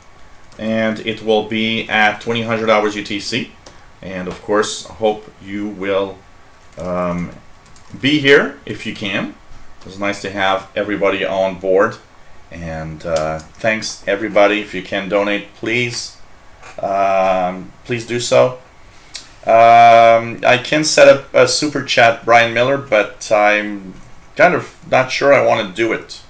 and it will be at 2000 hours UTC. And of course, I hope you will be here if you can. It's nice to have everybody on board. And thanks everybody. If you can donate, please do so. I can set up a super chat, Brian Miller, but I'm kind of not sure I want to do it.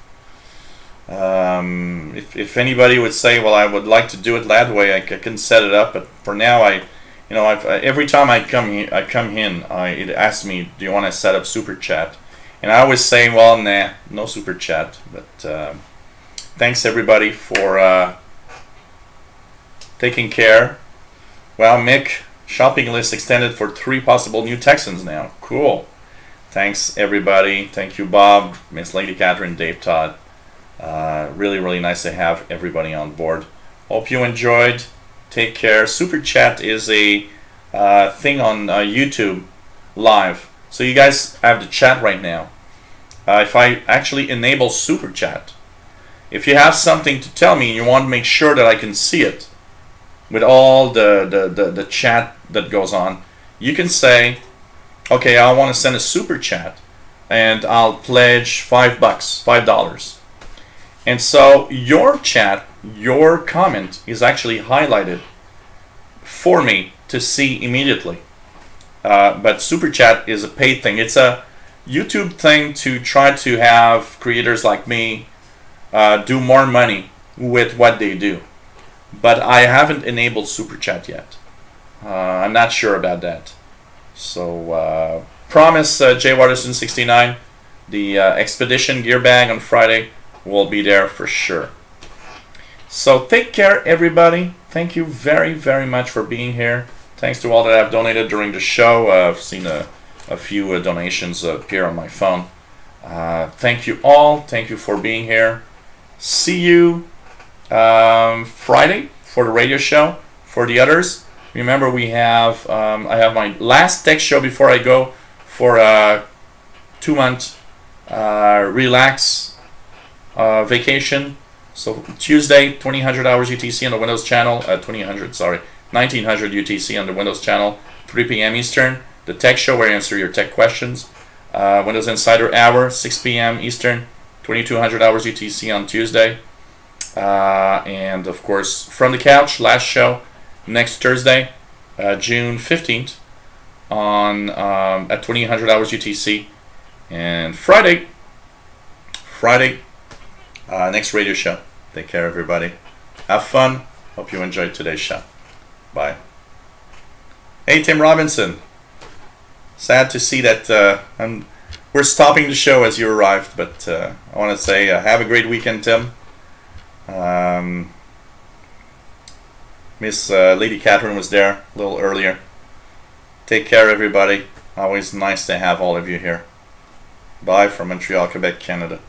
If anybody would say, well, I would like to do it that way, I can set it up. But for now, every time I come in, it asks me, do you want to set up super chat? And I always say, well, nah, no super chat. But thanks everybody for taking care. Well, Mick, shopping list extended for 3 possible new Texans now. Cool. Thanks everybody. Thank you, Bob, Miss Lady Catherine, Dave Todd. Really, really nice to have everybody on board. Hope you enjoyed. Take care. Super chat is a thing on YouTube live. So you guys have the chat right now. If I actually enable super chat, if you have something to tell me and you want to make sure that I can see it with all the chat that goes on, you can say, okay, I want to send a super chat and I'll pledge $5. And so your chat, your comment is actually highlighted for me to see immediately. But super chat is a paid thing. It's a YouTube thing to try to have creators like me do more money with what they do. But I haven't enabled super chat yet. I'm not sure about that. So promise Jay Waterson 69, the expedition gear bag on Friday will be there for sure. So take care everybody. Thank you very, very much for being here. Thanks to all that have donated during the show. I've seen a few donations appear on my phone. Thank you all. Thank you for being here. See you Friday for the radio show. For the others, remember we have I have my last tech show before I go for a 2-month relax vacation. So Tuesday, 2000 hours UTC on the Windows channel, 1900 UTC on the Windows channel, 3 p.m. Eastern. The tech show where I answer your tech questions. Windows Insider Hour, 6 p.m. Eastern, 2200 hours UTC on Tuesday. And of course, From the Couch, last show, next Thursday, June 15th, on at 2000 hours UTC. And Friday, next radio show. Take care, everybody. Have fun. Hope you enjoyed today's show. Bye. Hey, Tim Robinson. Sad to see that we're stopping the show as you arrived, but I want to say have a great weekend, Tim. Miss Lady Catherine was there a little earlier. Take care, everybody. Always nice to have all of you here. Bye from Montreal, Quebec, Canada.